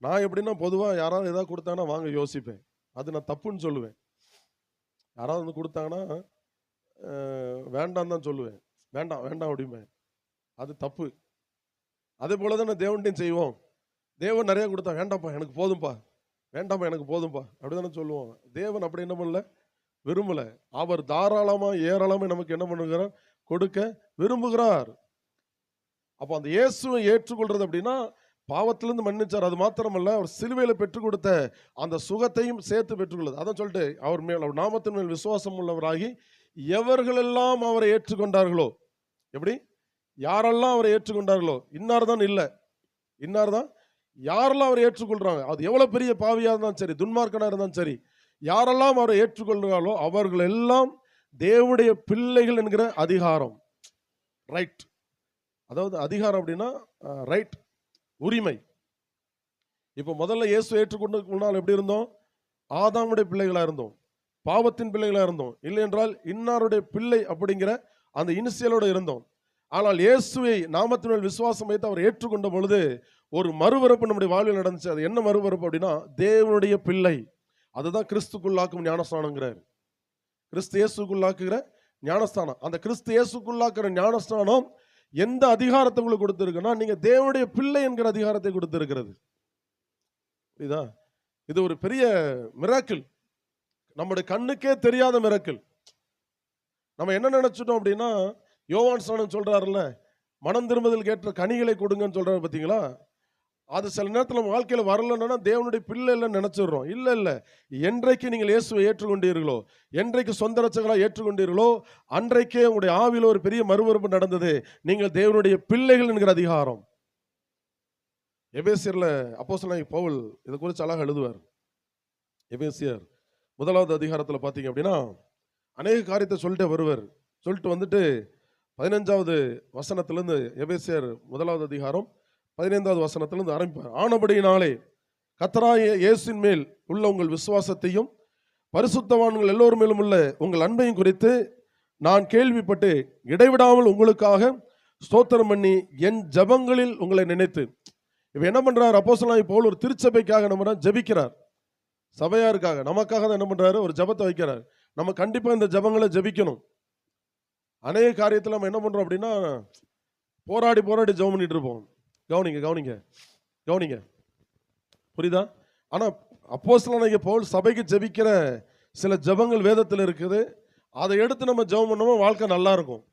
[SPEAKER 1] நான் எப்படின்னா, பொதுவா யாராவது ஏதாவது கொடுத்தாங்கன்னா வாங்க யோசிப்பேன். அது நான் தப்புன்னு சொல்லுவேன். யாராவது வந்து கொடுத்தாங்கன்னா வேண்டாம் தான் சொல்லுவேன். வேண்டாம் அப்படிம்பேன். அது தப்பு. அதே போல தான் தேவன்ட்டையும் செய்வோம். தேவன் நிறைய கொடுத்தா, வேண்டாம்ப்பா எனக்கு போதும்பா, வேண்டாம்ப்பா எனக்கு போதும்பா அப்படிதானே சொல்லுவோம். தேவன் அப்படி என்ன பண்ணல, விரும்பல. அவர் தாராளமா ஏராளமா நமக்கு என்ன பண்ணுகிறார், கொடுக்க விரும்புகிறார். அப்போ அந்த இயேசுவை ஏற்றுக்கொள்றது அப்படின்னா, பாவத்திலிருந்து மன்னிச்சார், அது மாத்திரமல்ல, அவர் சிலுவையில பெற்றுக் கொடுத்த அந்த சுகத்தையும் சேர்த்து பெற்றுக்கொள்ளுது. அதான் சொல்லிட்டு, அவர் மேல், அவர் நாமத்தின் மேல் விசுவாசம் உள்ளவராகி எவர்களெல்லாம் அவரை ஏற்றுக்கொண்டார்களோ, எப்படி யாரெல்லாம் அவரை ஏற்றுக்கொண்டார்களோ, இன்னார் தான் இல்லை, இன்னார் தான், யாரெல்லாம் அவரை ஏற்றுக்கொள்றாங்க, அது எவ்வளவு பெரிய பாவியா இருந்தாலும் சரி, துன்மார்க்கனா இருந்தாலும் சரி, யாரெல்லாம் அவரை ஏற்றுக்கொள்றாங்களோ அவர்கள் எல்லாம் தேவனுடைய பிள்ளைகள் என்கிற அதிகாரம், ரைட். அதாவது அதிகாரம் அப்படின்னா ரைட், உரிமை. இப்ப முதல்ல இயேசு ஏற்றுக்கொண்டு முன்னால் எப்படி இருந்தோம், ஆதாமுடைய பிள்ளைகளா இருந்தோம், பாவத்தின் பிள்ளைகளா இருந்தோம். இல்லை என்றால் இன்னாருடைய பிள்ளை அப்படிங்கிற அந்த இனிஷியலோட இருந்தோம். ஆனால் இயேசுவை நாமத்தின் மேல் விசுவாசம் வைத்து அவர் ஏற்றுக்கொண்ட பொழுது ஒரு மறுபிறப்பு நம்முடைய வாழ்வில் நடந்துச்சு. அது என்ன மறுபிறப்பு அப்படின்னா, தேவனுடைய பிள்ளை. அதுதான் கிறிஸ்துக்குள்ளாக்கும் ஞானஸ்தானங்கிறார். கிறிஸ்து இயேசுக்குள்ளாக்குகிற ஞானஸ்தானம். அந்த கிறிஸ்து இயேசுக்குள்ளாக்குற ஞானஸ்தானம் எந்த அதிகாரத்தை உங்களுக்கு கொடுத்திருக்குன்னா, நீங்க தேவனுடைய பிள்ளை என்கிற அதிகாரத்தை கொடுத்திருக்கிறது. புரியுதா? இது ஒரு பெரிய மிராக்கிள், நம்முடைய கண்ணுக்கே தெரியாத மிராக்கிள். நம்ம என்ன நினைச்சிட்டோம் அப்படின்னா, யோவான் ஸ்நானன் சொல்றாருல்ல, மனம் திரும்புதலுக்கு ஏற்ற கனிகளை கொடுங்கன்னு சொல்றாரு பாத்தீங்களா? அது சில நேரத்தில் நம்ம வாழ்க்கையில் வரலன்னா தேவனுடைய பிள்ளை இல்லைன்னு நினைச்சிடுறோம். இல்லை, என்றைக்கு நீங்கள் இயேசுவை ஏற்றுக்கொண்டீர்களோ, என்றைக்கு சொந்த ரட்சகராக ஏற்றுக்கொண்டீர்களோ, அன்றைக்கே உங்களுடைய ஆவியில் ஒரு பெரிய மறுவரப்பு நடந்தது. நீங்கள் தேவனுடைய பிள்ளைகள் என்கிற அதிகாரம். எபேசியர்ல அப்போஸ்தலனாகிய பவுல் இதை குறித்து அழகாக எழுதுவார். எபேசியர் 1வது அதிகாரத்தில் பார்த்தீங்க அப்படின்னா அநேக காரியத்தை சொல்லிட்டு வருவார். சொல்லிட்டு வந்துட்டு 15வது வசனத்திலிருந்து, எபேசியர் 1வது அதிகாரம் 15வது வசனத்திலிருந்து ஆரம்பிப்பார். ஆனபடியினாலே கர்த்தராகிய இயேசுவின் மேல் உள்ள உங்கள் விசுவாசத்தையும் பரிசுத்தவான்கள் எல்லோரும் மேலும் உள்ள உங்கள் அன்பையும் குறித்து நான் கேள்விப்பட்டு இடைவிடாமல் உங்களுக்காக ஸ்தோத்திரம் பண்ணி என் ஜெபங்களில் உங்களை நினைத்து. இப்ப என்ன பண்றார் அப்போஸ்தலனாகிய பவுல்? ஒரு திருச்சபைக்காக நம்ம ஜெபிக்கிறார், சபையாருக்காக, நமக்காக தான் என்ன பண்றாரு? ஒரு ஜெபத்தை வைக்கிறார். நம்ம கண்டிப்பா இந்த ஜெபங்களை ஜெபிக்கணும். அநேக காரியத்தில் நம்ம என்ன பண்றோம் அப்படின்னா, போராடி ஜெபம் பண்ணிட்டு இருப்போம். கவனிங்க, புரியுதா? ஆனா அப்போஸ்தலனாகிய பவுல் சபைக்கு ஜெபிக்கிற சில ஜெபங்கள் வேதத்தில் இருக்குது. அதை எடுத்து நம்ம ஜெபம் பண்ணோமா வாழ்க்கை நல்லா இருக்கும்.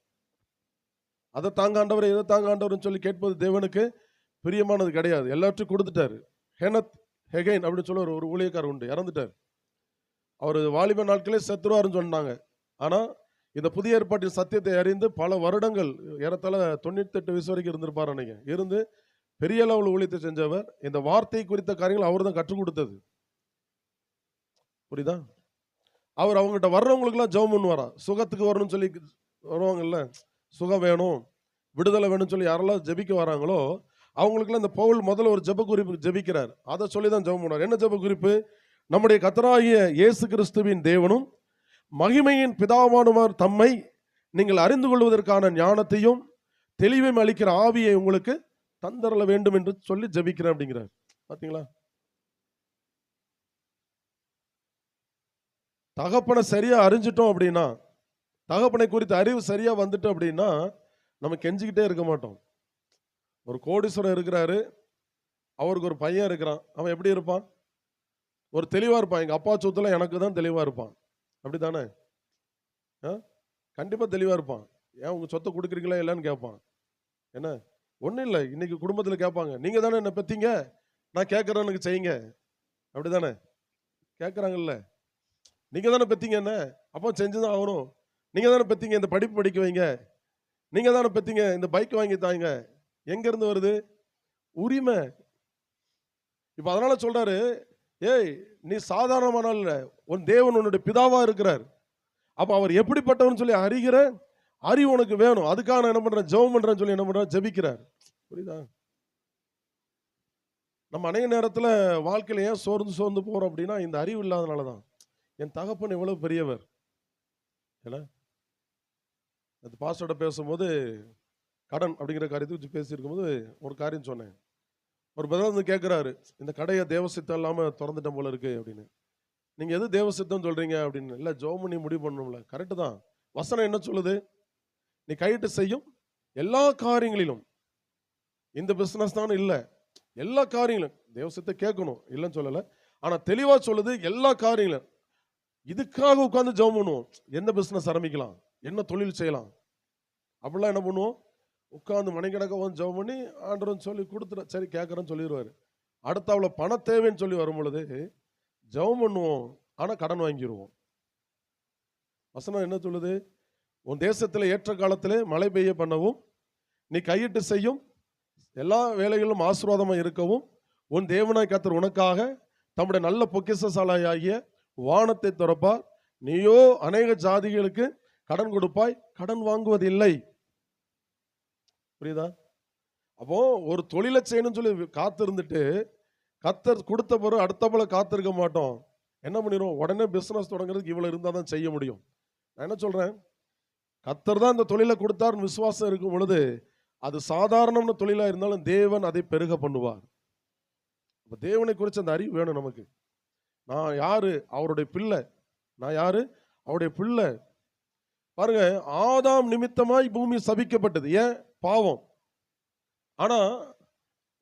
[SPEAKER 1] அதை தாங்க ஆண்டவர், இதை தாங்க ஆண்டவர்னு சொல்லி கேட்பது தேவனுக்கு பிரியமானது கிடையாது. எல்லாத்தையும் கொடுத்துட்டாரு. ஹெனத் ஹெகைன் அப்படின்னு சொல்லி ஒரு ஊழியக்காரர் உண்டு, இறந்துட்டார். அவர் வாலிப நாட்களே செத்துருவாருன்னு சொன்னாங்க. ஆனா இந்த புதிய ஏற்பாட்டின் சத்தியத்தை அறிந்து பல வருடங்கள், ஏறத்தாழ 98 வயசு வரைக்கும் இருந்திருப்பார் அன்னைக்கு. இருந்து பெரிய அளவில் ஊழியத்தை செஞ்சவர். இந்த வார்த்தை குறித்த காரியங்கள் அவர் தான் கற்றுக் கொடுத்தது. புரியுதா? அவர் அவங்ககிட்ட வர்றவங்களுக்குலாம் ஜெபம் பண்ணுவாரா, சுகத்துக்கு வரணும்னு சொல்லி வருவாங்கல்ல, சுகம் வேணும், விடுதலை வேணும்னு சொல்லி யாரெல்லாம் ஜெபிக்க வராங்களோ அவங்களுக்குலாம் இந்த பவுல் முதல்ல ஒரு ஜெப குறிப்பு ஜெபிக்கிறார். அதை சொல்லி தான் ஜெபம் பண்ணுவார். என்ன ஜெப குறிப்பு? நம்முடைய கர்த்தராகிய இயேசு கிறிஸ்துவின் தேவனும் மகிமையின் பிதாவானவர் தம்மை நீங்கள் அறிந்து கொள்வதற்கான ஞானத்தையும் தெளிவையும் அளிக்கிற ஆவியை உங்களுக்கு தந்தரல வேண்டும் என்று சொல்லி ஜெபிக்கிறேன் அப்படிங்கிறார். பாத்தீங்களா? தகப்பனை சரியா அறிஞ்சிட்டோம் அப்படின்னா, தகப்பனை குறித்த அறிவு சரியா வந்துட்டோம் அப்படின்னா நம்ம கெஞ்சிக்கிட்டே இருக்க மாட்டோம். ஒரு கோடீஸ்வரர் இருக்கிறாரு, அவருக்கு ஒரு பையன் இருக்கிறான். அவன் எப்படி இருப்பான்? ஒரு தெளிவா இருப்பான். எங்க அப்பா சொத்துல எனக்கு தான் தெளிவா இருப்பான். அப்படித்தானே? கண்டிப்பா தெளிவா இருப்பான். ஏன் உங்க சொத்தை கொடுக்குறீங்களா இல்லைன்னு கேட்பான். என்ன ஒன்றும் இல்லை, இன்னைக்கு குடும்பத்தில் கேட்பாங்க, நீங்க தானே என்ன பெத்தீங்க, நான் கேட்கறேன்னு செய்யுங்க. அப்படிதானே கேட்குறாங்கல்ல? நீங்க தானே பெத்தீங்க, என்ன அப்போ செஞ்சுதான் ஆகணும். நீங்க தானே பெத்தீங்க, இந்த படிப்பு படிக்க வைங்க, நீங்க தானே பெத்தீங்க, இந்த பைக் வாங்கி தாங்க. எங்க இருந்து வருது? உரிமை. இப்ப அதனால சொல்றாரு, ஏய் நீ சாதாரணமான இல்ல, உன் தேவன் உன்னுடைய பிதாவா இருக்கிறார். அப்ப அவர் எப்படிப்பட்டவர்னு சொல்லி அறிகிற அறிவு உனக்கு வேணும். அதுக்காக நான் என்ன பண்றேன்? ஜெபம் பண்றேன்னு சொல்லி என்ன பண்றேன்? ஜெபிக்கிறார். புரியுதா? நம்ம அநேக நேரத்துல வாழ்க்கையில ஏன் சோர்ந்து போறோம் அப்படின்னா இந்த அறிவு இல்லாதனாலதான். என் தகப்பன் எவ்வளவு பெரியவர். ஏன்னா அது பாஸ்டர்ட பேசும்போது கடன் அப்படிங்கிற காரியத்தை வச்சு பேசியிருக்கும் போது ஒரு காரியம் சொன்னேன். ஒரு பதில் வந்து கேட்கிறாரு, இந்த கடையை தேவசித்தம் இல்லாம திறந்துட்டேன் போல இருக்கு அப்படின்னு. நீங்க எது தேவசித்தம் சொல்றீங்க அப்படின்னு. இல்ல ஜெபம் பண்ணி முடிவு பண்ணணும்ல. கரெக்டு தான். வசனம் என்ன சொல்லுது? நீ கையிட்டு செய்யும் எல்லா காரியங்களிலும், இந்த பிசினஸ் தான் இல்ல, எல்லா காரியங்களும் தேவசத்தை கேட்கணும், இல்லைன்னு சொல்லல. ஆனா தெளிவா சொல்லுது, எல்லா காரியங்களும். இதுக்காக உட்கார்ந்து ஜெபம் பண்ணுவோம். என்ன பிசினஸ் ஆரம்பிக்கலாம், என்ன தொழில் செய்யலாம், அப்படிலாம் என்ன பண்ணுவோம்? உட்கார்ந்து மணிக்கணக்காக வந்து ஜெபம் பண்ணி ஆண்டவன் சொல்லி கொடுத்துற, சரி கேட்கறேன்னு சொல்லிடுவாரு. அடுத்த அவ்வளோ பண தேவைன்னு சொல்லி வரும் பொழுது ஜெபம் பண்ணுவோம், ஆனா கடன் வாங்கிடுவோம். வசனம் என்ன சொல்லுது? உன் தேசத்தில் ஏற்ற காலத்திலே மழை பெய்ய பண்ணவும், நீ கையிட்டு செய்யும் எல்லா வேலைகளிலும் ஆசீர்வாதமா இருக்கவும், உன் தேவனாய் கர்த்தர் உனக்காக தம்முடைய நல்ல பொக்கிஷசாலையாகிய வானத்தை திறப்பார். நீயோ அநேக ஜாதிகளுக்கு கடன் கொடுப்பாய், கடன் வாங்குவதில்லை. புரியுதா? அப்போ ஒரு தொழிலை செய்யணும்னு சொல்லி காத்திருந்துட்டு கர்த்தர் கொடுத்த பிறகு அடுத்த போல காத்திருக்க மாட்டோம். என்ன பண்ணிடுவோம்? உடனே பிசினஸ் தொடங்குறதுக்கு இவ்வளவு இருந்தா தான் செய்ய முடியும். நான் என்ன சொல்றேன்? கர்த்தர் தான் இந்த தொழிலை கொடுத்தாருன்னு விசுவாசம் இருக்கும் பொழுது, அது சாதாரண தொழிலா இருந்தாலும் தேவன் அதை பெருக பண்ணுவார். தேவனை குறித்து அந்த அறிவு வேணும் நமக்கு. நான் யாரு? அவருடைய பிள்ளை. நான் யாரு? அவருடைய பிள்ளை. பாருங்க, ஆதாம் நிமித்தமாய் பூமி சபிக்கப்பட்டது. ஏன்? பாவம். ஆனா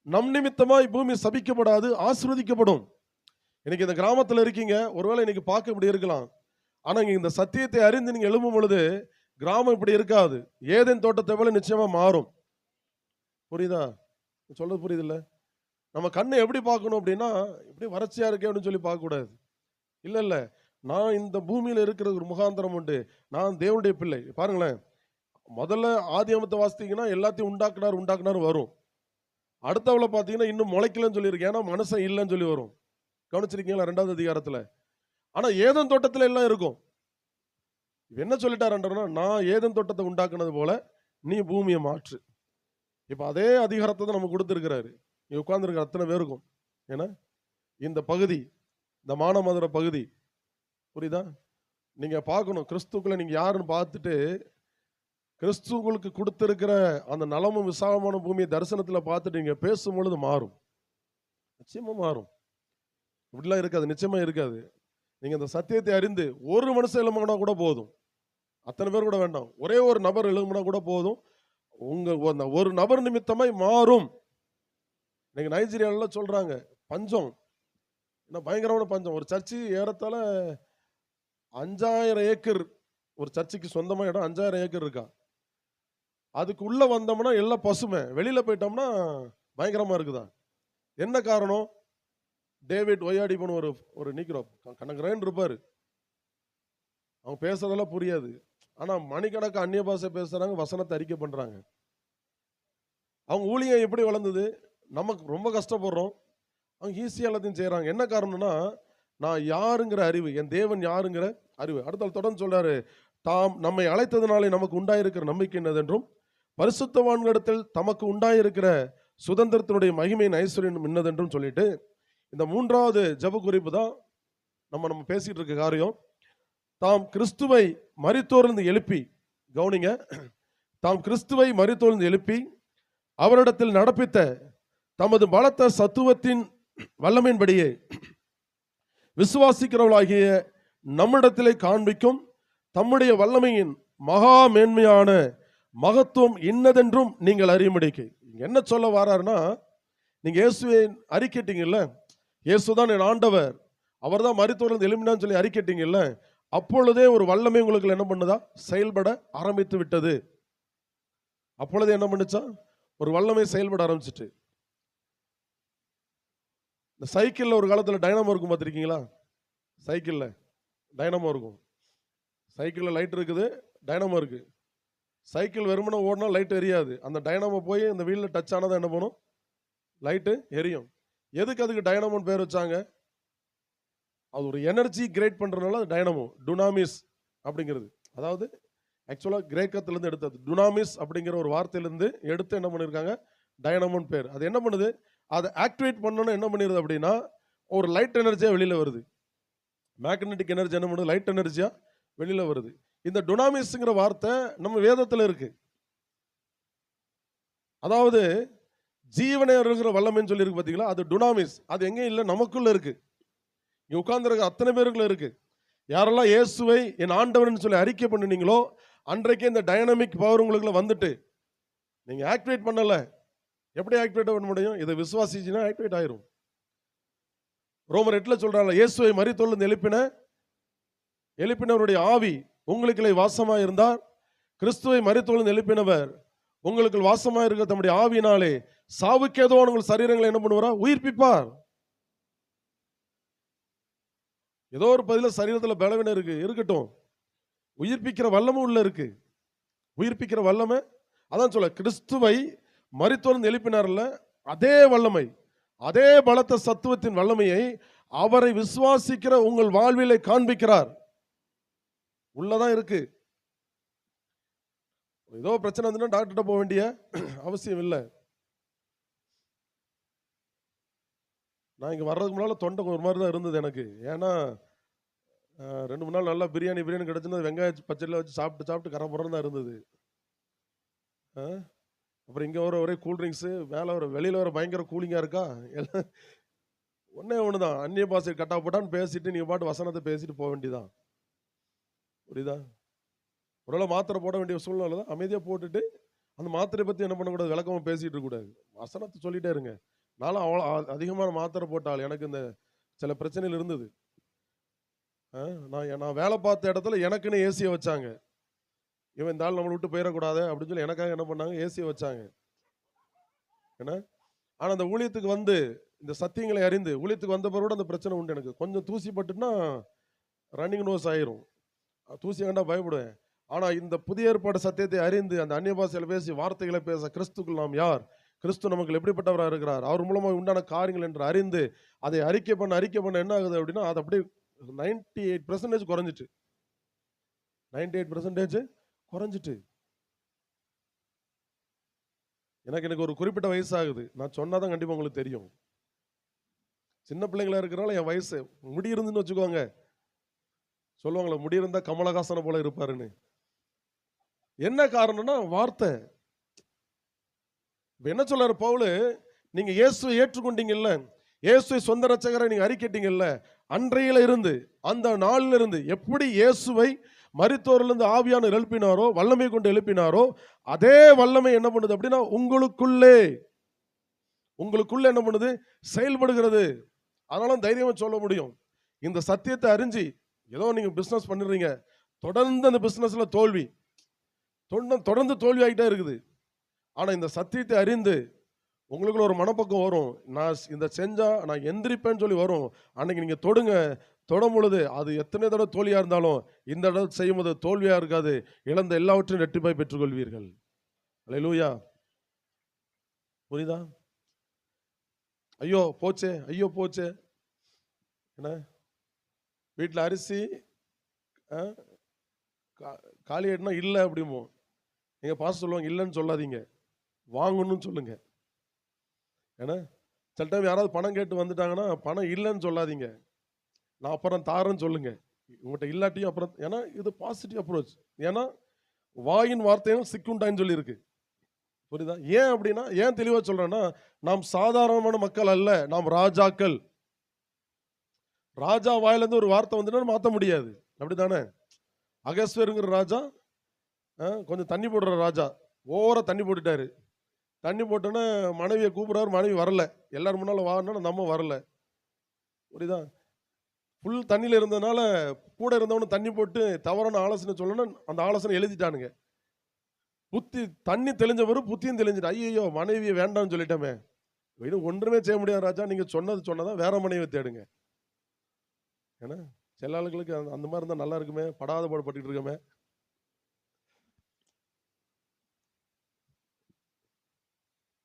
[SPEAKER 1] நம் நிமித்தமாய் பூமி சபிக்கப்படாது, ஆசீர்வதிக்கப்படும். இன்னைக்கு இந்த கிராமத்துல இருக்கீங்க, ஒருவேளை இன்னைக்கு பார்க்க இப்படி இருக்கலாம். ஆனா நீங்க இந்த சத்தியத்தை அறிந்து நீங்க எழும்பும் பொழுது கிராமம் இப்படி இருக்காது. ஏதேன் தோட்டத்தை போல நிச்சயமா மாறும். புரியுதா? சொல்றது புரியுது இல்ல? நம்ம கண்ணை எப்படி பார்க்கணும் அப்படின்னா, இப்படி வறட்சியா இருக்கே அப்படின்னு சொல்லி பார்க்க கூடாது. இல்ல இல்ல, நான் இந்த பூமியில இருக்கிற ஒரு முகாந்திரம் உண்டு, நான் தேவனுடைய பிள்ளை. பாருங்களேன், முதல்ல ஆதியாகமத்தை வாசித்தீங்கன்னா எல்லாத்தையும் உண்டாக்குனார் வரும். அடுத்தவள பார்த்தீங்கன்னா இன்னும் முளைக்கலன்னு சொல்லியிருக்கு. ஏன்னா மனுஷன் இல்லைன்னு சொல்லி வரும். கவனிச்சிருக்கீங்களா 2வது அதிகாரத்துல? ஆனா ஏதேன் தோட்டத்துல எல்லாம் இருக்கும். என்ன சொல்லிட்டாருன்றா, நான் ஏதேன் தோட்டத்தை உண்டாக்குனது போல நீ பூமியை மாற்று. இப்ப அதே அதிகாரத்தை தான் நமக்கு கொடுத்திருக்கிறாரு. நீ உட்கார்ந்துருக்கிற அத்தனை பேருக்கும். ஏன்னா இந்த பகுதி, இந்த மானமதுர பகுதி, புரியுதா? நீங்க பார்க்கணும், கிறிஸ்துக்குள்ள நீங்க யாருன்னு பார்த்துட்டு, கிறிஸ்து உங்களுக்கு கொடுத்திருக்கிற அந்த நலமும் விசாலமான பூமியை தரிசனத்துல பார்த்துட்டு நீங்க பேசும் பொழுது மாறும். நிச்சயமா மாறும். இப்படிலாம் இருக்காது, நிச்சயமா இருக்காது. நீங்க இந்த சத்தியத்தை அறிந்து ஒரு மனுஷன் எழும்புனா கூட போதும். அத்தனை பேர் கூட வேண்டாம், ஒரே ஒரு நபர் எழும்புனா கூட போதும். உங்க ஒரு நபர் நிமித்தமாய் மாறும். இன்னைக்கு நைஜீரியால சொல்றாங்க பஞ்சம், என்ன பயங்கரமான பஞ்சம். ஒரு சர்ச்சு ஏறத்தாழ 5000 ஏக்கர், ஒரு சர்ச்சுக்கு சொந்தமா இடம் 5000 ஏக்கர் இருக்கா. அதுக்கு உள்ள வந்தோம்னா எல்லாம் பசுமை, வெளியில போயிட்டோம்னா பயங்கரமா இருக்குதா. என்ன காரணம்? டேவிட் ஒய்யாடிபன் ஒரு நீக்கிறோ கணக்கரேன் இருப்பாரு. அவங்க பேசுறதெல்லாம் புரியாது. ஆனா மணிக்கணக்கு அந்நிய பாஷை பேசுறாங்க, வசனத்தை அறிக்கை பண்றாங்க. அவங்க ஊழியம் எப்படி வளர்ந்தது? நமக்கு ரொம்ப கஷ்டப்படுறோம், அவங்க ஈஸியா எல்லாத்தையும் செய்யறாங்க. என்ன காரணம்னா, நான் யாருங்கிற அறிவு, என் தேவன் யாருங்கிற அறிவு. அடுத்த தொடர்ந்து சொல்றாரு, தாம் நம்மை அழைத்ததினாலே நமக்கு உண்டாயிருக்கிற நம்பிக்கை என்னதென்றும், பரிசுத்தவான்களிடத்தில் தமக்கு உண்டாயிருக்கிற சுதந்திரத்தினுடைய மகிமையின் ஐஸ்வர்யம் என்னதென்றும் சொல்லிட்டு, இந்த 3வது ஜெப குறிப்பு தான் நம்ம பேசிட்டு இருக்க காரியம். தாம் கிறிஸ்துவை மரித்தோரிலிருந்து எழுப்பி, கவனிங்க, தாம் கிறிஸ்துவை மரித்தோரிலிருந்து எழுப்பி அவரிடத்தில் நடப்பித்த தமது பலத்த சத்துவத்தின் வல்லமையின்படியே விசுவாசிக்கிறவர்களாகிய நம்மிடத்திலே காண்பிக்கும் தம்முடைய வல்லமையின் மகா மேன்மையான மகத்துவம் இன்னதென்றும் நீங்கள் அறியும்படிக்கு. என்ன சொல்ல வராருன்னா, நீங்க இயேசுவை அறிக்கைட்டீங்கல்ல, இயேசுதான் என் ஆண்டவர், அவர் தான் மரித்தோரிலிருந்து எழும்பினான்னு சொல்லி அறிக்கைட்டீங்கல்ல, அப்பொழுதே ஒரு வல்லமை உங்களுக்கு என்ன பண்ணுதா? செயல்பட ஆரம்பித்து விட்டது. அப்பொழுதே என்ன பண்ணுச்சா? ஒரு வல்லமை செயல்பட ஆரம்பிச்சிட்டு. இந்த சைக்கிள்ல ஒரு காலத்துல டைனமோ இருக்கும், பார்த்திருக்கீங்களா? சைக்கிள்ல டைனமோ இருக்கும். சைக்கிள்ல லைட் இருக்குது, டைனமோ இருக்கு. சைக்கிள் வெறுமனே ஓடினா லைட் எரியாது. அந்த டைனமோ போய் இந்த வீல்ல டச் ஆனதான் என்ன பண்ணும்? லைட்டு எரியும். எதுக்கு அதுக்கு டைனமோன்னு பேர் வச்சாங்க? அது ஒரு எனர்ஜி கிரியேட் பண்றதுனால டைனமோ, டுனாமிஸ் அப்படிங்கிறது. அதாவது ஆக்சுவலா கிரேக்கத்திலிருந்து எடுத்தது. டுனாமிஸ் அப்படிங்கிற ஒரு வார்த்தையிலிருந்து எடுத்து என்ன பண்ணிருக்காங்க? டைனமோன்னு பேர். அது என்ன பண்ணுது? அதை ஆக்டிவேட் பண்ணணும்னா என்ன பண்ணிடுது அப்படின்னா, ஒரு லைட் எனர்ஜியா வெளியில வருது. மேக்னெட்டிக் எனர்ஜி என்ன பண்ணுது? லைட் எனர்ஜியா வெளியில வருது. இந்த டுனாமிஸ்ங்கிற வார்த்தை நம்ம வேதத்துல இருக்கு. அதாவது ஜீவனை இருக்கிற வல்லமைன்னு சொல்லி இருக்கு, பாத்தீங்களா? அது டுனாமிஸ். அது எங்க இல்ல, நமக்குள்ள இருக்கு. இங்க உட்கார்ந்துருக்க அத்தனை பேருக்குள்ள இருக்கு. யாரெல்லாம் இயேசுவை என் ஆண்டவர்னு சொல்லி அறிக்கை பண்ணினீங்களோ, அன்றைக்கே இந்த டைனமிக் பவர் உங்களுக்குள்ள வந்துட்டு, நீங்க ஆக்டிவேட் பண்ணல. எப்படி ஆக்டிவேட் பண்ண முடியும்? இதை விசுவாசிச்சுன்னா ஆக்டிவேட் ஆயிரும். ரோமர் 8ல சொல்றாங்க, இயேசுவை மரித்தோரிலிருந்து எழுப்பினவருடைய ஆவி உங்களுக்குள்ளே வாசமாக இருந்தார். கிறிஸ்துவை மரித்தோரிலிருந்து எழுப்பினவர் உங்களுக்கு வாசமாக இருக்க தம்முடைய ஆவியினாலே சாவுக்கு ஏதுவான உங்கள் சரீரங்களை என்ன பண்ணுவாரா? உயிர்ப்பிப்பார். ஏதோ ஒரு பதில சரீரத்துல பலவீனம் இருக்கு, இருக்கட்டும். உயிர்ப்பிக்கிற வல்லமை உள்ள இருக்கு. உயிர்ப்பிக்கிற வல்லமை, அதான் சொல்ல, கிறிஸ்துவை மரித்தோரிலிருந்து எழுப்பினார்ல, அதே வல்லமை, அதே பலத்த சத்துவத்தின் வல்லமையை அவரை விசுவாசிக்கிற உங்கள் வாழ்விலே காண்பிக்கிறார். உள்ளதான் இருக்கு. ஏதோ பிரச்சனை வந்துன்னா டாக்டர்கிட்ட போக வேண்டிய அவசியம் இல்லை. நான் இங்க வர்றதுக்கு முன்னால தொண்டை ஒரு மாதிரி தான் இருந்தது எனக்கு. ஏன்னா 2-3 நாள் நல்லா பிரியாணி கிடைச்சிருந்தது. வெங்காய பச்சடியில் வச்சு சாப்பிட்டு கரப்புறம் தான் இருந்தது. அப்புறம் இங்கே ஒரே கூல்ட்ரிங்க்ஸு, வெளியில் வர பயங்கர கூலிங்காக இருக்கா. எல்லாம் ஒன்று தான், அந்நிய பாஷை கட்டா போட்டான்னு பேசிட்டு நீங்கள் பாட்டு வசனத்தை பேசிட்டு போக வேண்டியதான். புரியுதா? ஒருவேளை மாத்திரை போட வேண்டிய சூழ்நிலை தான், அமைதியாக போட்டுட்டு அந்த மாத்திரை பற்றி என்ன பண்ணக்கூடாது, விளக்கமாக பேசிகிட்டு இருக்கக்கூடாது, வசனத்தை சொல்லிகிட்டே இருங்க. நானும் அவ்வளோ அதிகமான மாத்திரை போட்டால் எனக்கு இந்த சில பிரச்சனைகள் இருந்தது. நான் வேலை பார்த்த இடத்துல எனக்குன்னு ஏசியை வச்சாங்க. இவன் இந்த ஆள் நம்மளை விட்டு போயிடக்கூடாது அப்படின்னு சொல்லி எனக்காக என்ன பண்ணாங்க, ஏசியை வச்சாங்க. ஏன்னா ஆனால் அந்த ஊழியத்துக்கு வந்து இந்த சத்தியங்களை அறிந்து ஊழியத்துக்கு வந்த பிறகு அந்த பிரச்சனை உண்டு. எனக்கு கொஞ்சம் தூசி பட்டுன்னா ரன்னிங் நோஸ் ஆயிரும், தூசி கண்டா பயப்படுவேன். ஆனால் இந்த புதிய ஏற்பாடு சத்தியத்தை அறிந்து அந்த அந்நிய பாஷையில் பேசி வார்த்தைகளை பேச, கிறிஸ்துக்குள் நாம் யார், கிறிஸ்து நமக்கு எப்படிப்பட்டவராக இருக்கிறார், அவர் மூலமாக உண்டான காரியங்கள் என்று அறிந்து அதை அறிக்கை பண்ண என்ன ஆகுது அப்படின்னா, அது அப்படியே 98% குறைஞ்சிட்டு 98% குறைஞ்சிட்டு. எனக்கு ஒரு குறிப்பிட்ட வயசு ஆகுது, நான் சொன்னாதான் கண்டிப்பா உங்களுக்கு தெரியும். சின்ன பிள்ளைங்களா இருக்கிறனால என் வயசு முடி இருந்துன்னு வச்சுக்கோங்க, சொல்லுவாங்களே முடி இருந்தா கமலஹாசனை போல இருப்பாருன்னு. என்ன காரணம்னா வார்த்தை. என்ன சொல்றாரு பவுலு, நீங்க இயேசுவை ஏற்றுக்கொண்டீங்கல்ல, இயேசுவை சொந்த ரட்சகரை நீங்க அறிக்கைட்டீங்கல்ல, அன்றையில இருந்து அந்த நாளில இருந்து எப்படி இயேசுவை மரித்தோரிலிருந்து ஆவியானவர் எழுப்பினாரோ, வல்லமை கொண்டு எழுப்பினாரோ, அதே வல்லமை என்ன பண்ணுது அப்படின்னா உங்களுக்குள்ளே என்ன பண்ணுது, செயல்படுகிறது. அதனால தைரியமா சொல்ல முடியும், இந்த சத்தியத்தை அறிஞ்சு ஏதோ நீங்க பிசினஸ் பண்ணிடுறீங்க, தொடர்ந்து அந்த பிசினஸ்ல தோல்வி, தொடர்ந்து தோல்வி ஆகிட்டே இருக்குது. ஆனா இந்த சத்தியத்தை அறிந்து உங்களுக்குள்ள ஒரு மனப்பக்கம் வரும், நான் இந்த செஞ்சா நான் எந்திரிப்பேன்னு சொல்லி வரும். அன்னைக்கு நீங்க தொடும் பொழுது அது எத்தனை தடவை தோல்வியா இருந்தாலும் இந்த தடவை செய்யும் போது தோல்வியா இருக்காது, இழந்த எல்லாவற்றையும் ரெட்டிப்பாய் பெற்றுக்கொள்வீர்கள். அல்லேலூயா. புரியுதா? ஐயோ போச்சே என்ன, வீட்டில் அரிசி காலி ஆயிடுனா இல்லை அப்படிமோ, எங்க பாஸ்டர் சொல்லுவாங்க, இல்லைன்னு சொல்லாதீங்க, வாங்கணும்னு சொல்லுங்க. ஏன்னா சில டைம் யாராவது பணம் கேட்டு வந்துட்டாங்கன்னா பணம் இல்லைன்னு சொல்லாதீங்க, நான் அப்புறம் தாரேன்னு சொல்லுங்க. உங்கள்கிட்ட இல்லாட்டியும் அப்புறம், ஏன்னா இது பாசிட்டிவ் அப்ரோச். ஏன்னா வாயின் வார்த்தையும் சிக்குண்டான்னு சொல்லி இருக்கு. புரியுதா? ஏன் அப்படின்னா, ஏன் தெளிவா சொல்றேன்னா, நாம் சாதாரணமான மக்கள் அல்ல, நாம் ராஜாக்கள். ராஜா வாயிலிருந்து ஒரு வார்த்தை வந்துன்னா மாற்ற முடியாது, அப்படித்தானே? அகஸ்வேருங்கிற ராஜா கொஞ்சம் தண்ணி போடுற ராஜா, ஓவரா தண்ணி போட்டுட்டாரு. தண்ணி போட்டோன்னே மனைவியை கூப்பிடுறாரு, மனைவி வரல. எல்லாரும் முன்னால வாங்கினா நம்ம வரல. புரியுதா? ஃபுல் தண்ணியில் இருந்ததுனால கூட இருந்தவனு தண்ணி போட்டு தவறான ஆலோசனை சொல்லணும், அந்த ஆலோசனை எழுதிட்டானுங்க. புத்தி தண்ணி தெளிஞ்சவரும் புத்தியும் தெளிஞ்சிட்டு, ஐயோ மனைவியை வேண்டாம்னு சொல்லிட்டோமே, இன்னும் ஒன்றுமே செய்ய முடியாது ராஜா, நீங்க சொன்னதான் வேற மனைவியை தேடுங்க. ஏன்னா சில ஆளுகளுக்கு அந்த மாதிரி இருந்தால் நல்லா இருக்குமே, படாத பாடுபட்டு இருக்கமே.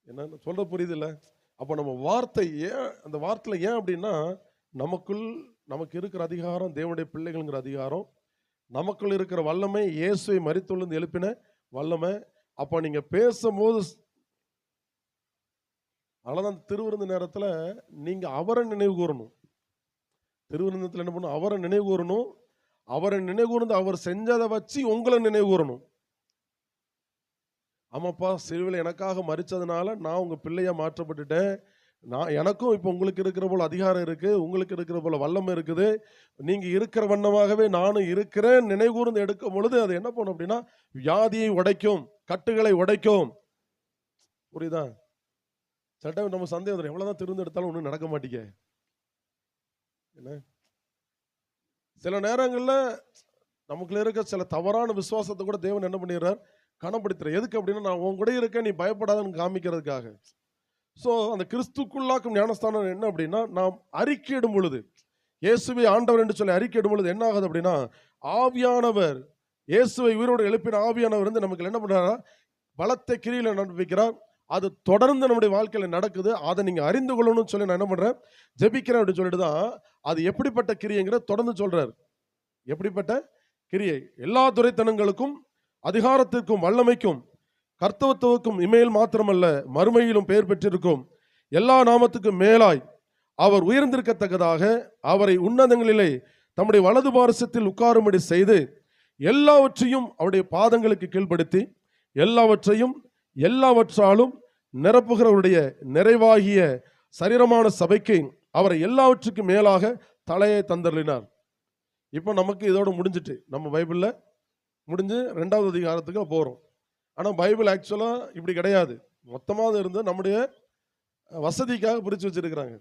[SPEAKER 1] என்ன சொல்ற புரியுது இல்ல? அப்போ நம்ம வார்த்தை ஏன், அந்த வார்த்தையில ஏன் அப்படின்னா, நமக்கு இருக்கிற அதிகாரம் தேவனுடைய பிள்ளைகள்ங்கிற அதிகாரம், நமக்குள் இருக்கிற வல்லமை இயேசுவை மரித்தோரிலிருந்து எழுப்பின வல்லமை. அப்போ நீங்க பேசும்போது, அதனாலதான் திருவிருந்து நேரத்தில் நீங்க அவரை நினைவு கூறணும். திருவிருந்தத்தில் என்ன பண்ணணும், அவரை நினைவு கூறணும். அவரை நினைவு கூர்ந்து அவர் செஞ்சதை வச்சு உங்களை நினைவு கூறணும். ஆமாப்பா, சிலுவையில் எனக்காக மரிச்சதுனால நான் உங்க பிள்ளையா மாற்றப்பட்டுட்டேன், எனக்கும் இப்போ உங்களுக்கு இருக்கிற போல அதிகாரம் இருக்கு, உங்களுக்கு இருக்கிற போல வல்லமை இருக்குது, நீங்க இருக்கிற வண்ணமாகவே நானும் இருக்கிறேன் நினைவு கூர்ந்து எடுக்கும் பொழுது அது என்ன பண்ணும் அப்படின்னா, வியாதியை உடைக்கும், கட்டுகளை உடைக்கும். புரியுதா? சில டைம் நம்ம சந்தேகம், எவ்வளவுதான் திருந்து எடுத்தாலும் ஒன்றும் நடக்க மாட்டேங்க. என்ன சில நேரங்களில் நமக்குள்ள இருக்க சில தவறான விசுவாசத்தை கூட தேவன் என்ன பண்ணிடுறார், கனப்படுத்துற. எதுக்கு அப்படின்னா, நான் உன் கூட இருக்கேன், நீ பயப்படாதன்னு காமிக்கிறதுக்காக. ஸோ அந்த கிறிஸ்துக்குள்ளாக்கும் ஞானஸ்தானம் என்ன அப்படின்னா, நாம் அறிக்கையிடும் பொழுது, இயேசுவை ஆண்டவர் என்று சொல்லி அறிக்கையிடும் பொழுது என்ன ஆகுது அப்படின்னா, ஆவியானவர், இயேசுவை உயிரோடு எழுப்பின ஆவியானவர் வந்து நமக்கு என்ன பண்றாரா, பலத்தை கிரியில நடப்பிக்கிறார். அது தொடர்ந்து நம்முடைய வாழ்க்கையில நடக்குது. அதை நீங்க அறிந்து கொள்ளணும்னு சொல்லி நான் என்ன பண்றேன், ஜெபிக்கிறேன் அப்படின்னு சொல்லிட்டு தான் அது எப்படிப்பட்ட கிரியைங்கிற தொடர்ந்து சொல்றாரு. எப்படிப்பட்ட கிரியை? எல்லா துரைத்தனங்களுக்கும் அதிகாரத்திற்கும் வல்லமைக்கும் கர்த்தவத்துவக்கும் இமையில் மாத்திரமல்ல மறுமையிலும் பெயர் பெற்றிருக்கும் எல்லா நாமத்துக்கும் மேலாய் அவர் உயர்ந்திருக்கத்தக்கதாக அவரை உன்னதங்களிலே தம்முடைய வலது பாரசத்தில் உட்காரும்படி செய்து எல்லாவற்றையும் அவருடைய பாதங்களுக்கு கீழ்ப்படுத்தி எல்லாவற்றையும் எல்லாவற்றாலும் நிரப்புகிறவருடைய நிறைவாகிய சரீரமான சபைக்கு அவரை எல்லாவற்றுக்கும் மேலாக தலையை தந்தருளினார். இப்போ நமக்கு இதோட முடிஞ்சிட்டு, நம்ம பைபிள்ல முடிஞ்சு 2வது அதிகாரத்துக்கு போகிறோம். ஆனால் பைபிள் ஆக்சுவலாக இப்படி கிடையாது. மொத்தமாக இருந்து நம்முடைய வசதிக்காக பிரித்து வச்சிருக்கிறாங்க.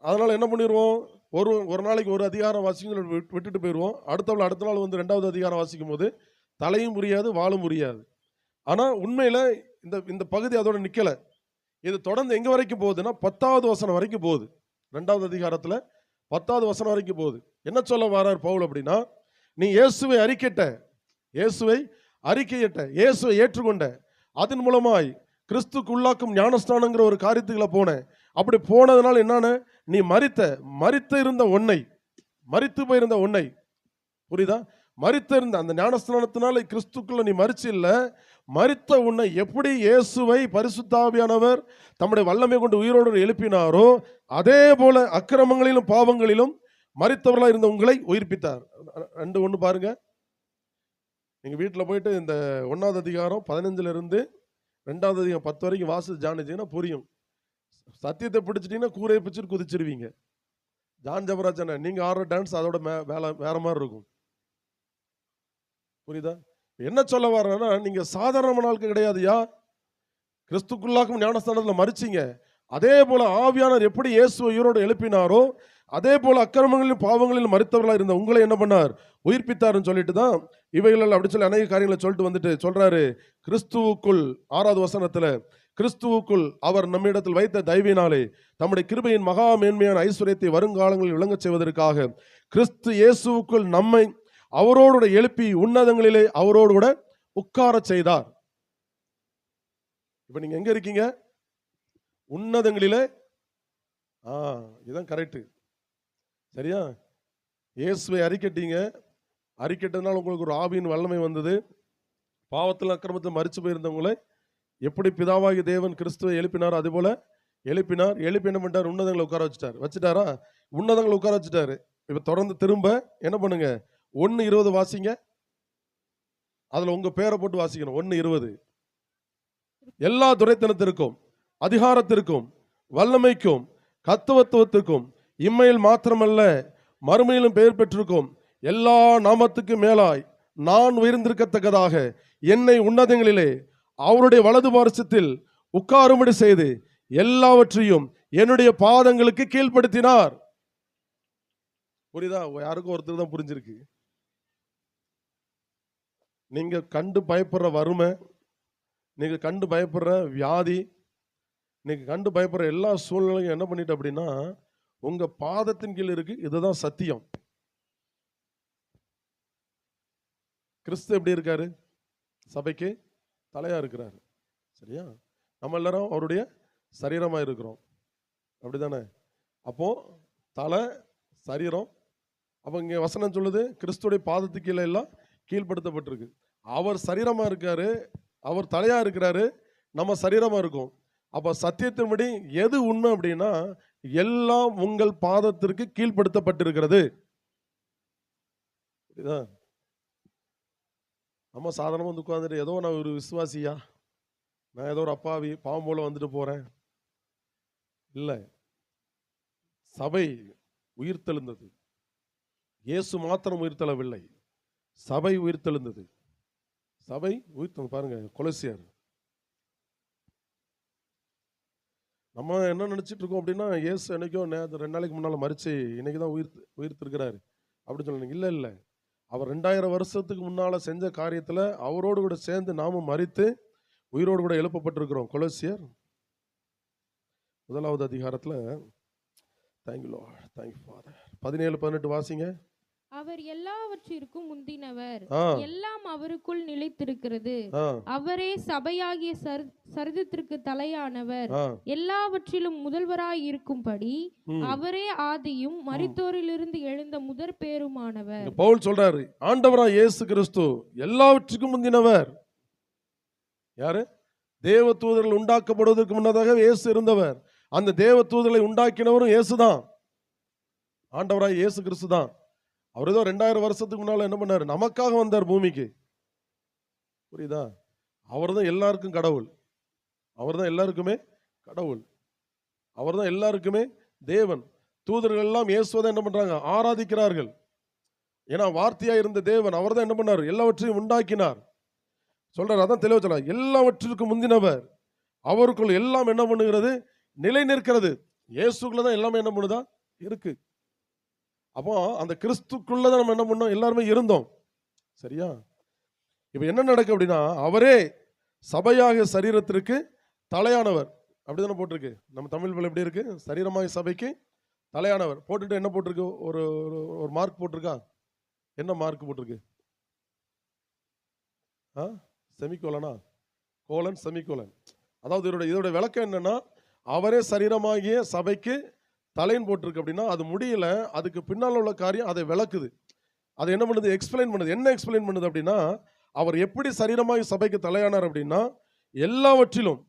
[SPEAKER 1] அதனால் என்ன பண்ணிடுவோம், ஒரு நாளைக்கு ஒரு அதிகாரம் வாசிக்கும் விட்டுட்டு போயிடுவோம். அடுத்த நாள் வந்து 2வது அதிகாரம் வாசிக்கும் போது தலையும் புரியாது வாழும் புரியாது. ஆனால் உண்மையில் இந்த பகுதி அதோட நிற்கலை. இது தொடர்ந்து எங்கே வரைக்கும் போகுதுன்னா 10வது வசனம் வரைக்கும் போகுது. 2வது அதிகாரத்தில் 10வது வசனம் வரைக்கும் போகுது. என்ன சொல்ல வரார் பவுல் அப்படின்னா, நீ இயேசுவை அறிக்கையிட்ட, இயேசுவை ஏற்றுக்கொண்ட, அதன் மூலமாய் கிறிஸ்துக்கு உள்ளாக்கும் ஞானஸ்தானங்கிற ஒரு காரியத்துக்குள்ள போனேன். அப்படி போனதுனால என்னன்னு, நீ மரித்து போயிருந்த உன்னை புரியுதா, மரித்து இருந்த அந்த ஞானஸ்தானத்தினால கிறிஸ்துக்குள்ள நீ மரிச்சு இல்ல, மரித்த உன்னை எப்படி இயேசுவை பரிசுத்த ஆவியானவர் தம்முடைய வல்லமை கொண்டு உயிரோடு எழுப்பினாரோ அதே போல அக்கிரமங்களிலும் பாவங்களிலும் மரித்தவர்களாக இருந்த உங்களை உயிர்ப்பித்தார். 2:1 பாருங்க. நீங்க வீட்டில் போயிட்டு இந்த 1வது அதிகாரம் 15 இருந்து 2வது அதிகாரம் 10 வரைக்கும் வாசிச்சு ஜானிச்சிங்கன்னா புரியும். சத்தியத்தை பிடிச்சிட்டீங்கன்னா கூரையை பிடிச்சிட்டு குதிச்சிருவீங்க. ஜான் ஜபராஜன் நீங்க ஆடுற டான்ஸ் அதோட வேற மாதிரி இருக்கும். புரியுதா? என்ன சொல்ல வர்றேன்னா, நீங்க சாதாரண நாளுக்கு கிடையாதுயா. கிறிஸ்துக்குள்ளாக்கும் ஞானஸ்தானத்தில் மரிச்சிங்க. அதே போல ஆவியானவர் எப்படி இயேசுவை உயிரோடு எழுப்பினாரோ அதே போல அக்கிரமங்களிலும் பாவங்களிலும் மரித்தவர்களாக இருந்த உங்களை என்ன பண்ணார், உயிர்ப்பித்தாருன்னு சொல்லிட்டு தான் இவைகள் அப்படி சொல்லி அநேக காரியங்களை சொல்லிட்டு வந்துட்டு சொல்றாரு. கிறிஸ்துவுக்குள் 6வது வசனத்துல, கிறிஸ்துவுக்குள் அவர் நம்மிடத்தில் வைத்த தயவினாலே தம்முடைய கிருபையின் மகா மேன்மையான ஐஸ்வர்யத்தை வருங்காலங்களில் விளங்கச் செய்வதற்காக கிறிஸ்து இயேசுவுக்குள் நம்மை அவரோடு எழுப்பி உன்னதங்களிலே அவரோடு கூட உட்கார செய்தார். இப்ப நீங்க எங்க இருக்கீங்க? உன்னதங்களிலே. இதுதான் கரெக்ட். சரியா? இயேசுவை அறிக்கட்டீங்க. அறிக்கட்டதுனால உங்களுக்கு ஒரு ஆவியின் வல்லமை வந்தது. பாவத்தில் அக்கிரமத்தில் மரிச்சு போயிருந்தவங்களை எப்படி பிதாவாகி தேவன் கிறிஸ்துவை எழுப்பினார் அதே போல எழுப்பினார். எழுப்பி என்ன பண்ணிட்டார், உன்னதங்களை உட்கார வச்சுட்டாரா? உன்னதங்களை உட்கார வச்சுட்டாரு. இப்ப தொடர்ந்து திரும்ப என்ன பண்ணுங்க, 1:20 வாசிங்க. அதுல உங்க பேரை போட்டு வாசிக்கணும். 1:20. எல்லா துரைத்தனத்திற்கும் அதிகாரத்திற்கும் வல்லமைக்கும் கர்த்தத்துவத்திற்கும் இம்மையில் மாத்திரமல்ல மறுமையிலும் பெயர் பெற்றிருக்கும் எல்லா நாமத்துக்கும் மேலாய் நான் உயர்ந்திருக்கத்தக்கதாக என்னை உன்னதங்களிலே அவருடைய வலது பார்சத்தில் உட்காரும்படி செய்து எல்லாவற்றையும் என்னுடைய பாதங்களுக்கு கீழ்ப்படுத்தினார். புரியுதா? யாருக்கும் ஒருத்தர் தான் புரிஞ்சிருக்கு. நீங்க கண்டு பயப்படுற வறுமை, நீங்க கண்டு பயப்படுற வியாதி, நீங்க கண்டு பயப்படுற எல்லா சூழ்நிலையும் என்ன பண்ணிட்டு அப்படின்னா உங்க பாதத்தின் கீழ் இருக்கு. இதுதான் சத்தியம். கிறிஸ்து எப்படி இருக்காரு? சபைக்கு தலையா இருக்கிறாரு. சரியா? நம்ம எல்லாரும் அவருடைய சரீரமா இருக்கிறோம். அப்படிதானே? அப்போ தலை சரீரம். அப்போ இங்க வசனம் சொல்லுது கிறிஸ்துடைய பாதத்துக்கு கீழே எல்லாம் கீழ்படுத்தப்பட்டிருக்கு. அவர் சரீரமா இருக்காரு, அவர் தலையா இருக்கிறாரு, நம்ம சரீரமா இருக்கும். அப்ப சத்தியத்தின்படி எது உண்மை அப்படின்னா எல்லாம் உங்கள் பாதத்திற்கு கீழ்படுத்தப்பட்டிருக்கிறது. நம்ம சாதாரணமா வந்து உட்கார்ந்துட்டு ஏதோ நான் ஒரு விசுவாசியா, நான் ஏதோ ஒரு அப்பாவி பாவம் போல வந்துட்டு போறேன் இல்லை. சபை உயிர்த்தெழுந்தது. இயேசு மாத்திரம் உயிர்த்தெழவில்லை, சபை உயிர்த்தெழுந்தது. சபை உயிர்த்தெழுந்து பாருங்க. கொலோசியர். நம்ம என்ன நினைச்சிட்டு இருக்கோம் அப்படின்னா இயேசு என்னைக்கோ 2 நாளைக்கு முன்னால மரிச்சு இன்னைக்குதான் உயிர்த்திருக்கிறாரு அப்படின்னு சொல்லுங்க. இல்லை இல்லை, அவர் 2000 வருஷத்துக்கு முன்னால செஞ்ச காரியத்துல அவரோடு கூட சேர்ந்து நாமும் மரித்து உயிரோடு கூட எழுப்பப்பட்டிருக்கிறோம். கொலோசியர் 1வது அதிகாரத்துல தேங்க்யூ லார்ட், தேங்க்யூ ஃபாதர். 17-18 வாசிங்க.
[SPEAKER 2] அவர் எல்லாவற்றிற்கும் முந்தினவர், எல்லாம் அவருக்குள் நிலைத்திருக்கிறது. அவரே சபையாகிய சரீரத்திற்கு தலையானவர், எல்லாவற்றிலும் முதல்வராய் இருக்கும்படி அவரே ஆதியும் மரித்தோரிலிருந்து எழுந்த முதற் பேருமானவர்.
[SPEAKER 1] பவுல் சொல்றாரு, ஆண்டவராய் இயேசு கிறிஸ்து எல்லாவற்றுக்கும் முந்தினவர். யாரு? தேவ தூதர்கள் உண்டாக்கப்படுவதற்கு முன்னதாக இயேசு இருந்தவர். அந்த தேவ தூதர்களை உண்டாக்கினவரும் இயேசுதான், ஆண்டவராய் இயேசு கிறிஸ்து தான். அவர் ஏதோ 2000 வருஷத்துக்கு முன்னால என்ன பண்ணாரு, நமக்காக வந்தார் பூமிக்கு. புரியுதா? அவர் தான் எல்லாருக்கும் கடவுள், அவர் தான் எல்லாருக்குமே கடவுள், அவர் தான் எல்லாருக்குமே தேவன். தூதர்கள் எல்லாம் இயேசுவை என்ன பண்றாங்க, ஆராதிக்கிறார்கள். ஏன்னா வார்த்தையா இருந்த தேவன் அவர் தான் என்ன பண்ணார், எல்லாவற்றையும் உண்டாக்கினார். சொல்றார், அதான் தெளிவா சொல்றார், எல்லாவற்றிற்கும் முந்தினவர், அவருக்குள் எல்லாம் என்ன பண்ணுகிறது, நிலை நிற்கிறது. இயேசுக்குள்ள தான் எல்லாமே என்ன பண்ணுதா இருக்கு. அப்போ அந்த கிறிஸ்துக்குள்ள தான் நம்ம என்ன பண்ணோம், எல்லாருமே இருந்தோம். சரியா? இப்ப என்ன நடக்கு அப்படின்னா, அவரே சபையாக சரீரத்திற்கு தலையானவர். அப்படிதானே போட்டிருக்கு. நம்ம தமிழ் பல எப்படி இருக்கு, சரீரமாக சபைக்கு தலையானவர் போட்டுட்டு என்ன போட்டிருக்கு, ஒரு ஒரு மார்க் போட்டிருக்கா? என்ன மார்க் போட்டிருக்கு? செமிகோலனா, கோலன் செமிகோலன். அதாவது இதோட விளக்கம் என்னன்னா, அவரே சரீரமாகிய சபைக்கு தலைன்னு போட்டிருக்கு அப்படின்னா அது முடியல, அதுக்கு பின்னால் உள்ள காரியம் அதை விளக்குது. அது என்ன பண்ணுது, எக்ஸ்பிளைன் பண்ணுது. என்ன எக்ஸ்பிளைன் பண்ணுது அப்படின்னா, அவர் எப்படி சரீரமாகி சபைக்கு தலையானார் அப்படின்னா, எல்லாவற்றிலும்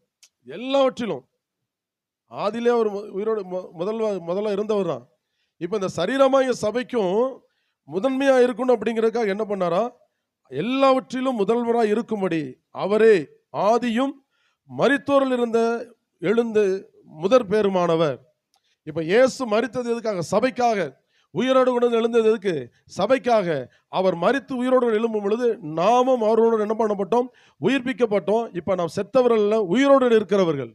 [SPEAKER 1] ஆதியிலே அவர் உயிரோடு முதல்ல இருந்தவர் தான். இப்போ இந்த சரீரமாகிய சபைக்கும் முதன்மையா இருக்கணும் அப்படிங்கிறதுக்காக என்ன பண்ணாரா, எல்லாவற்றிலும் முதல்வராக இருக்கும்படி அவரே ஆதியும் மரித்தோரில் இருந்த எழுந்து முதற் பேருமானவர். இப்ப இயேசு மரித்தது எதுக்காக, சபைக்காக. உயிரோடு கொண்டு எழுந்தது எதுக்கு, சபைக்காக. அவர் மரித்து உயிரோடு எழும்பும் பொழுது நாமும் அவரோடு என்ன பண்ணப்பட்டோம், உயிர்ப்பிக்கப்பட்டோம். இப்ப நாம் செத்தவர்கள் உயிரோடு இருக்கிறவர்கள்.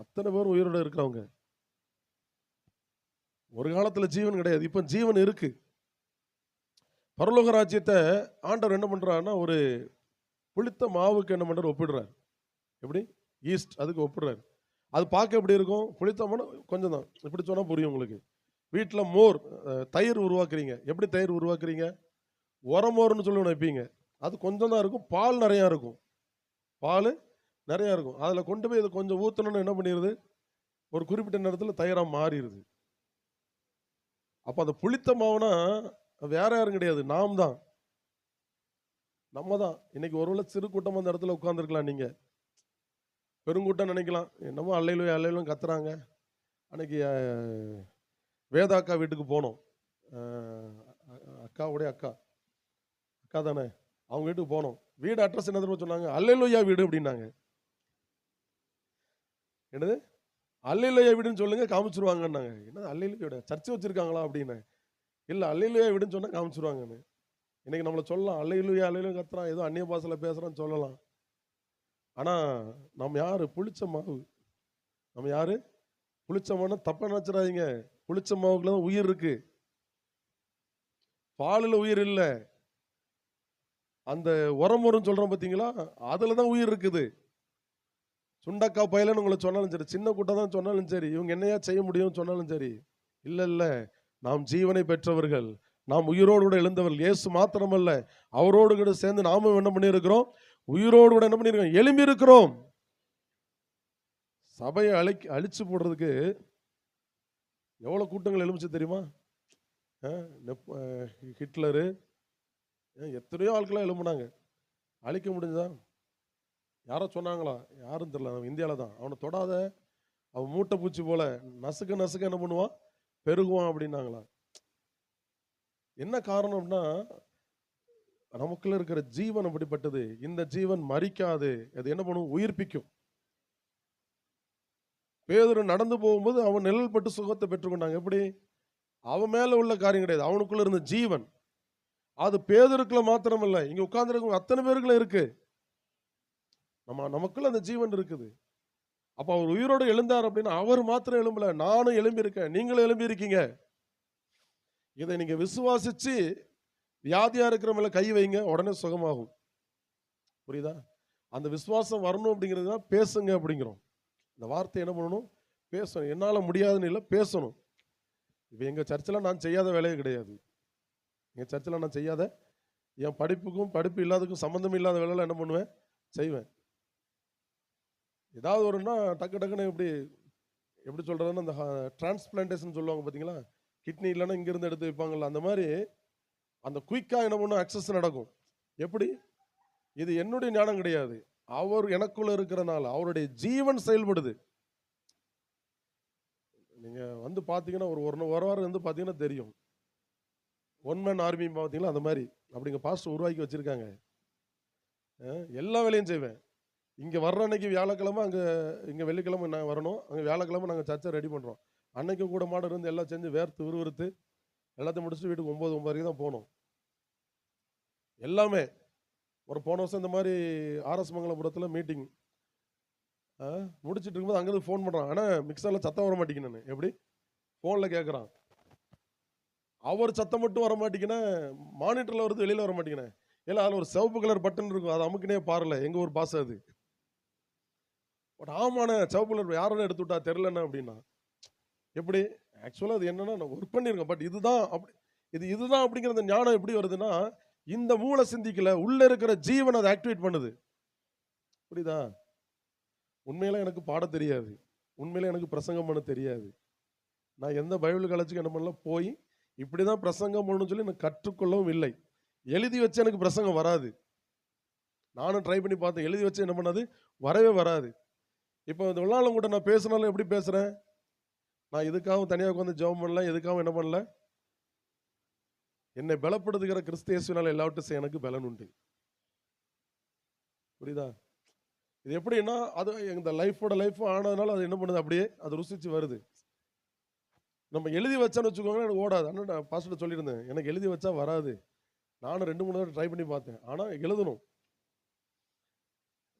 [SPEAKER 1] அத்தனை பேர் உயிரோடு இருக்கிறவங்க. ஒரு காலத்துல ஜீவன் கிடையாது, இப்ப ஜீவன் இருக்கு. பரலோக ராஜ்யத்தை ஆண்டவர் என்ன பண்றாருன்னா, ஒரு புளித்த மாவுக்கு என்ன பண்றாரு, ஒப்பிடுறார். எப்படி, ஈஸ்ட் அதுக்கு ஒப்பிடுறாரு. அது பார்க்க எப்படி இருக்கும், புளித்த மாவு கொஞ்சம் தான். இப்படி சொன்னா புரியும் உங்களுக்கு. வீட்டில் மோர், தயிர் உருவாக்குறீங்க. எப்படி தயிர் உருவாக்குறீங்க, உரமோர்னு சொல்லி ஒன்று வைப்பீங்க. அது கொஞ்சம் தான் இருக்கும், பால் நிறையா இருக்கும். பால் நிறையா இருக்கும். அதில் கொண்டு போய் இதை கொஞ்சம் ஊற்றணும்னு என்ன பண்ணிடுது, ஒரு குறிப்பிட்ட நேரத்தில் தயிராக மாறிடுது. அப்போ அந்த புளித்த மாவுனா வேற யாரும் கிடையாது, நாம் தான், நம்ம தான். இன்னைக்கு ஒருவேளை சிறு கூட்டம் அந்த இடத்துல உட்காந்துருக்கலாம், நீங்க பெருங்கூட்டம் நினைக்கலாம், என்னமோ அல்லையிலும் அல்லையிலும் கத்துறாங்க. அன்னைக்கு வேதா அக்கா வீட்டுக்கு போனோம். அக்காவுடைய அக்கா தானே, அவங்க வீட்டுக்கு போனோம். வீடு அட்ரஸ் என்ன தெரியுமா சொன்னாங்க, அல்லையிலோயா வீடு அப்படின்னாங்க. என்னது அல்லையிலோயா வீடுன்னு சொல்லுங்க காமிச்சிருவாங்கன்னாங்க. என்னது அல்லையிலோயா வீடு, சர்ச்சை வச்சிருக்காங்களா அப்படின்னு. இல்லை அல்லையிலோயா வீடுன்னு சொன்னா காமிச்சிருவாங்கன்னு. இன்னைக்கு நம்மளை சொல்லலாம், அல்லையிலோயா அல்லையிலும் கத்துறான், ஏதோ அந்நிய பாசையில பேசுறான்னு சொல்லலாம். ஆனா நம்ம யாரு, புளிச்ச மாவு. நம்ம யாரு, புளிச்ச மாவுனா தப்பா நினைச்சிடாதீங்க. புளிச்ச மாவுக்குள்ள தான் உயிர் இருக்கு, பாலில் உயிர் இல்லை. அந்த உரமுறம் சொல்றோம் பார்த்தீங்களா, அதுலதான் உயிர் இருக்குது. சுண்டக்கா பயலன்னு உங்களை சொன்னாலும் சரி, சின்ன கூட்டம் தான் சொன்னாலும் சரி, இவங்க என்னையா செய்ய முடியும்னு சொன்னாலும் சரி, இல்ல நாம் ஜீவனை பெற்றவர்கள், நாம் உயிரோடு கூட எழுந்தவர்கள். இயேசு மாத்திரமல்ல, அவரோடு கூட சேர்ந்து நாமும் என்ன பண்ணியிருக்கிறோம், உயிரோடு கூட என்ன பண்ணியிருக்கோம், எழும்பி இருக்கிறோம். சபையை அழிச்சு போடுறதுக்கு எவ்வளவு கூட்டங்கள் எழுமிச்சு தெரியுமா? ஹிட்லரு, எத்தனையோ ஆட்களாக எழும்புனாங்க. அழிக்க முடிஞ்சதா? யாரோ சொன்னாங்களா, யாரும் தெரியல, நம்ம இந்தியாவில் தான். அவனை தொடாத, அவன் மூட்டை பூச்சி போல நசுக்க என்ன பண்ணுவான், பெருகுவான் அப்படின்னாங்களா. என்ன காரணம் அப்படின்னா, நமக்குள்ள இருக்கிற ஜீவன் அப்படிப்பட்டது. இந்த ஜீவன் மரிக்காது, அது என்ன பண்ணும், உயிர்ப்பிக்கும். பேதுரு நடந்து போகும்போது அவன் நிழல் பட்டு சுகத்தை பெற்றுக்கொண்டாங்க. எப்படி, அவன் மேல உள்ள காரியம் கிடையாது, அவனுக்குள்ள இருந்த ஜீவன். அது பேதுருக்குள்ள மாத்திரம் இல்லை, இங்க உட்கார்ந்துருக்க அத்தனை பேருக்குள்ள இருக்கு. நமக்குள்ள அந்த ஜீவன் இருக்குது. அப்ப அவர் உயிரோடு எழுந்தார் அப்படின்னா அவர் மாத்திரம் எழும்பல, நானும் எழும்பி இருக்கேன், நீங்களும் எழும்பி இருக்கீங்க. இதை நீங்க விசுவாசிச்சு வியாதியா இருக்கிறவங்கள கை வைங்க, உடனே சுகமாகும். புரியுதா? அந்த விசுவாசம் வரணும் அப்படிங்கிறது தான் பேசுங்க அப்படிங்கிறோம். இந்த வார்த்தை என்ன பண்ணணும், பேசணும். என்னால முடியாதுன்னு இல்லை, பேசணும். இப்போ எங்க சர்ச்சில் நான் செய்யாத வேலையே கிடையாது. எங்க சர்ச்சில் நான் செய்யாத, என் படிப்புக்கும் படிப்பு இல்லாததுக்கும் சம்மந்தம் இல்லாத வேலையெல்லாம் என்ன பண்ணுவேன், செய்வேன். ஏதாவது ஒருன்னா டக்குன்னு எப்படி சொல்றதுன்னா, அந்த டிரான்ஸ்பிளான்டேஷன் சொல்லுவாங்க பார்த்தீங்களா, கிட்னி இல்லைன்னா இங்கிருந்து எடுத்து வைப்பாங்கல்ல, அந்த மாதிரி அந்த குயிக்காக என்ன பண்ணும், அக்சஸ் நடக்கும். எப்படி, இது என்னுடைய ஞானம் கிடையாது, அவர் எனக்குள்ள இருக்கிறனால அவருடைய ஜீவன் செயல்படுது. நீங்க வந்து பார்த்தீங்கன்னா ஒரு வாரம் வந்து பார்த்தீங்கன்னா தெரியும். ஒன் மேன் ஆர்மி பார்த்தீங்களா, அந்த மாதிரி அப்படிங்க பாஸ்டர் உருவாக்கி வச்சிருக்காங்க. எல்லா வேலையும் செய்வேன். இங்கே வர்ற அன்னைக்கு வியாழக்கிழமை, இங்கே வெள்ளிக்கிழமை நான் வரணும், அங்கே வியாழக்கிழமை நாங்கள் சர்ச்சை ரெடி பண்ணுறோம். அன்னைக்கும் கூட மாட இருந்து எல்லாம் செஞ்சு வேர்த்து விறுவிறுத்து எல்லாத்தையும் முடிச்சுட்டு வீட்டுக்கு 9 தான் போனோம். எல்லாமே ஒரு போன வருஷம் இந்த மாதிரி ஆர்எஸ் மங்கலபுரத்தில் மீட்டிங் முடிச்சுட்டு இருக்கும்போது அங்கேருந்து ஃபோன் பண்ணுறான். ஆனால் மிக்சரில் சத்தம் வர மாட்டேங்குன்னு. எப்படி ஃபோனில் கேட்குறான். அவர் சத்தம் மட்டும் வர மாட்டேங்குன்னா, மானிட்டரில் வருது, வெளியில் வர மாட்டேங்குண்ணே. இல்லை அதில் ஒரு சிவப்பு கலர் பட்டன் இருக்கும், அது அமுக்குனே பாருல, எங்கள் ஊர் பாச அது. பட் ஆமாண்ணே சிவப்பு கலர் யாரும் எடுத்து விட்டா தெரிலண்ணே அப்படின்னா. எப்படி ஆக்சுவலாக அது என்னன்னா நான் ஒர்க் பண்ணியிருக்கேன், பட் இதுதான் அப்படி இதுதான் அப்படிங்கிற அந்த ஞானம் எப்படி வருதுன்னா, இந்த மூளை சிந்திக்கல, உள்ள இருக்கிற ஜீவன் அதை ஆக்டிவேட் பண்ணுது. புரியுதா? உண்மையில எனக்கு பாட தெரியாது, உண்மையில எனக்கு பிரசங்கம் பண்ண தெரியாது. நான் எந்த பைபிள் காலேஜுக்கு என்ன பண்ணல, போய் இப்படிதான் பிரசங்கம் பண்ணணும்னு சொல்லி எனக்கு கற்றுக்கொள்ளவும் இல்லை. எழுதி வச்சு எனக்கு பிரசங்கம் வராது. நானும் ட்ரை பண்ணி பார்த்தேன், எழுதி வச்சு என்ன பண்ணாது, வரவே வராது. இப்போ இந்த விழாவில் கூட நான் பேசினாலும் எப்படி பேசுறேன், நான் இதுக்காக தனியாக உட்காந்து ஜெபம் பண்ணல, எதுக்காகவும் என்ன பண்ணல, என்னை பலப்படுத்துகிற கிறிஸ்து இயேசுவினால் எல்லாவற்றையும் செய்ய எனக்கு பலன் உண்டு. புரியுதா? இது எப்படின்னா, அது இந்த லைஃபோட ஆனதுனால அது என்ன பண்ணுது, அப்படியே அது ருசிச்சு வருது. நம்ம எழுதி வச்சான்னு வச்சுக்கோங்க, எனக்கு ஓடாது. அண்ணன் பாஸ்டர் சொல்லியிருந்தேன், எனக்கு எழுதி வச்சா வராது. நானும் 2-3 தடவை ட்ரை பண்ணி பார்த்தேன், ஆனால் எழுதணும்.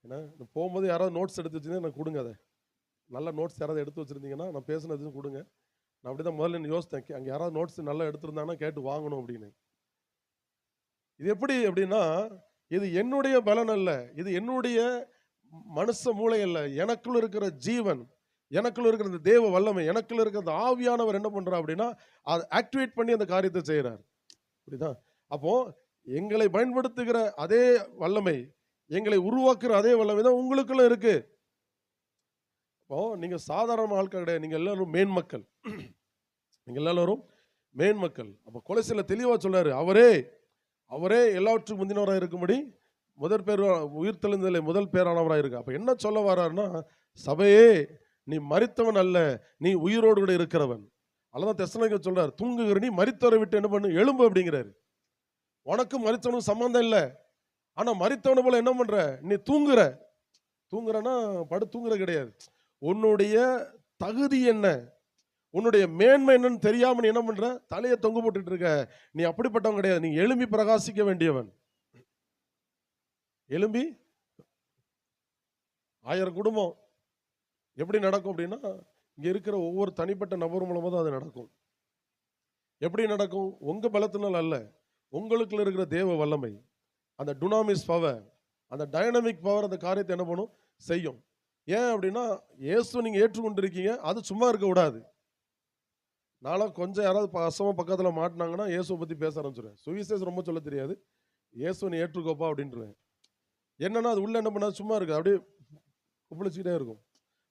[SPEAKER 1] ஏன்னா போகும்போது யாராவது நோட்ஸ் எடுத்து வச்சுருந்தா எனக்கு கொடுங்க, அதை நல்ல நோட்ஸ் யாராவது எடுத்து வச்சுருந்தீங்கன்னா நான் பேசுனதுன்னு கொடுங்க. நான் அப்படி தான் முதல்ல யோசித்தேன், அங்கே யாராவது நோட்ஸ் நல்லா எடுத்திருந்தாங்கன்னா கேட்டு வாங்கணும் அப்படின்னு. இது எப்படி அப்படின்னா, இது என்னுடைய பலன் அல்ல, இது என்னுடைய மனுஷ மூளை அல்ல, எனக்குள்ள இருக்கிற ஜீவன், எனக்குள்ள இருக்கிற இந்த தேவ வல்லமை, எனக்குள்ள இருக்கிற அந்த ஆவியானவர் என்ன பண்றா அப்படின்னா, அதை ஆக்டிவேட் பண்ணி அந்த காரியத்தை செய்யறார். புரியுதா? அப்போ எங்களை பயன்படுத்துகிற அதே வல்லமை, எங்களை உருவாக்குற அதே வல்லமை தான் உங்களுக்குள்ள இருக்கு. இப்போ நீங்க சாதாரண ஆட்கள் கிடையாது, நீங்க எல்லாரும் மேன்மக்கள், நீங்க எல்லாரும் மேன்மக்கள். அப்போ கொலோசியர்ல தெளிவா சொல்றாரு, அவரே எல்லாவற்றுக்கும் முந்தினவராக இருக்கும்படி முதல் பேர் உயிர்த்தெழுந்ததிலே முதல் பேரானவராக இருக்கு. அப்ப என்ன சொல்ல வர்றாருன்னா, சபையே நீ மரித்தவன் அல்ல, நீ உயிரோடு கூட இருக்கிறவன். அல்லதான் தெசலோனிக்கேயர் சொல்றாரு, தூங்குகிற நீ மரித்தவரை விட்டு என்ன பண்ணு, எழும்பு அப்படிங்கிறாரு. உனக்கும் மரித்தவனுக்கும் சம்பந்தம் இல்லை, ஆனா மரித்தவனை போல என்ன பண்ற, நீ தூங்குறன்னா தூங்குற கிடையாது. உன்னுடைய தகுதி என்ன, உன்னுடைய மேன்மை என்னன்னு தெரியாம நீ என்ன பண்ற, தலையை தொங்க போட்டுட்டு இருக்க. நீ அப்படிப்பட்டவன் கிடையாது, நீ எழும்பி பிரகாசிக்க வேண்டியவன். எழும்பி 1000 குடும்பம் எப்படி நடக்கும் அப்படின்னா, இங்க இருக்கிற ஒவ்வொரு தனிப்பட்ட நபர் மூலமா தான் அது நடக்கும். எப்படி நடக்கும்? உங்க பலத்தினால் அல்ல, உங்களுக்குள்ள இருக்கிற தேவ வல்லமை, அந்த டுனாமிஸ் பவர், அந்த டைனமிக் பவர் அந்த காரியத்தை என்ன பண்ணும், செய்யும். ஏன் அப்படின்னா, இயேசு நீங்க ஏற்றுக்கொண்டிருக்கீங்க, அது சும்மா இருக்க கூடாது. நானும் கொஞ்சம் யாராவது அசமா பக்கத்தில் மாட்டினாங்கன்னா இயேசுவை பற்றி பேச ஆரம்பிச்சிடுவேன். சுவிசேஷம் ரொம்ப சொல்ல தெரியாது, இயேசு நீ ஏற்றுக்கோப்பா அப்படின்ட்டுருவேன். என்னன்னா அது உள்ள என்ன பண்ணாது, சும்மா இருக்கு, அப்படியே குப்பிளிச்சுக்கிட்டே இருக்கும்.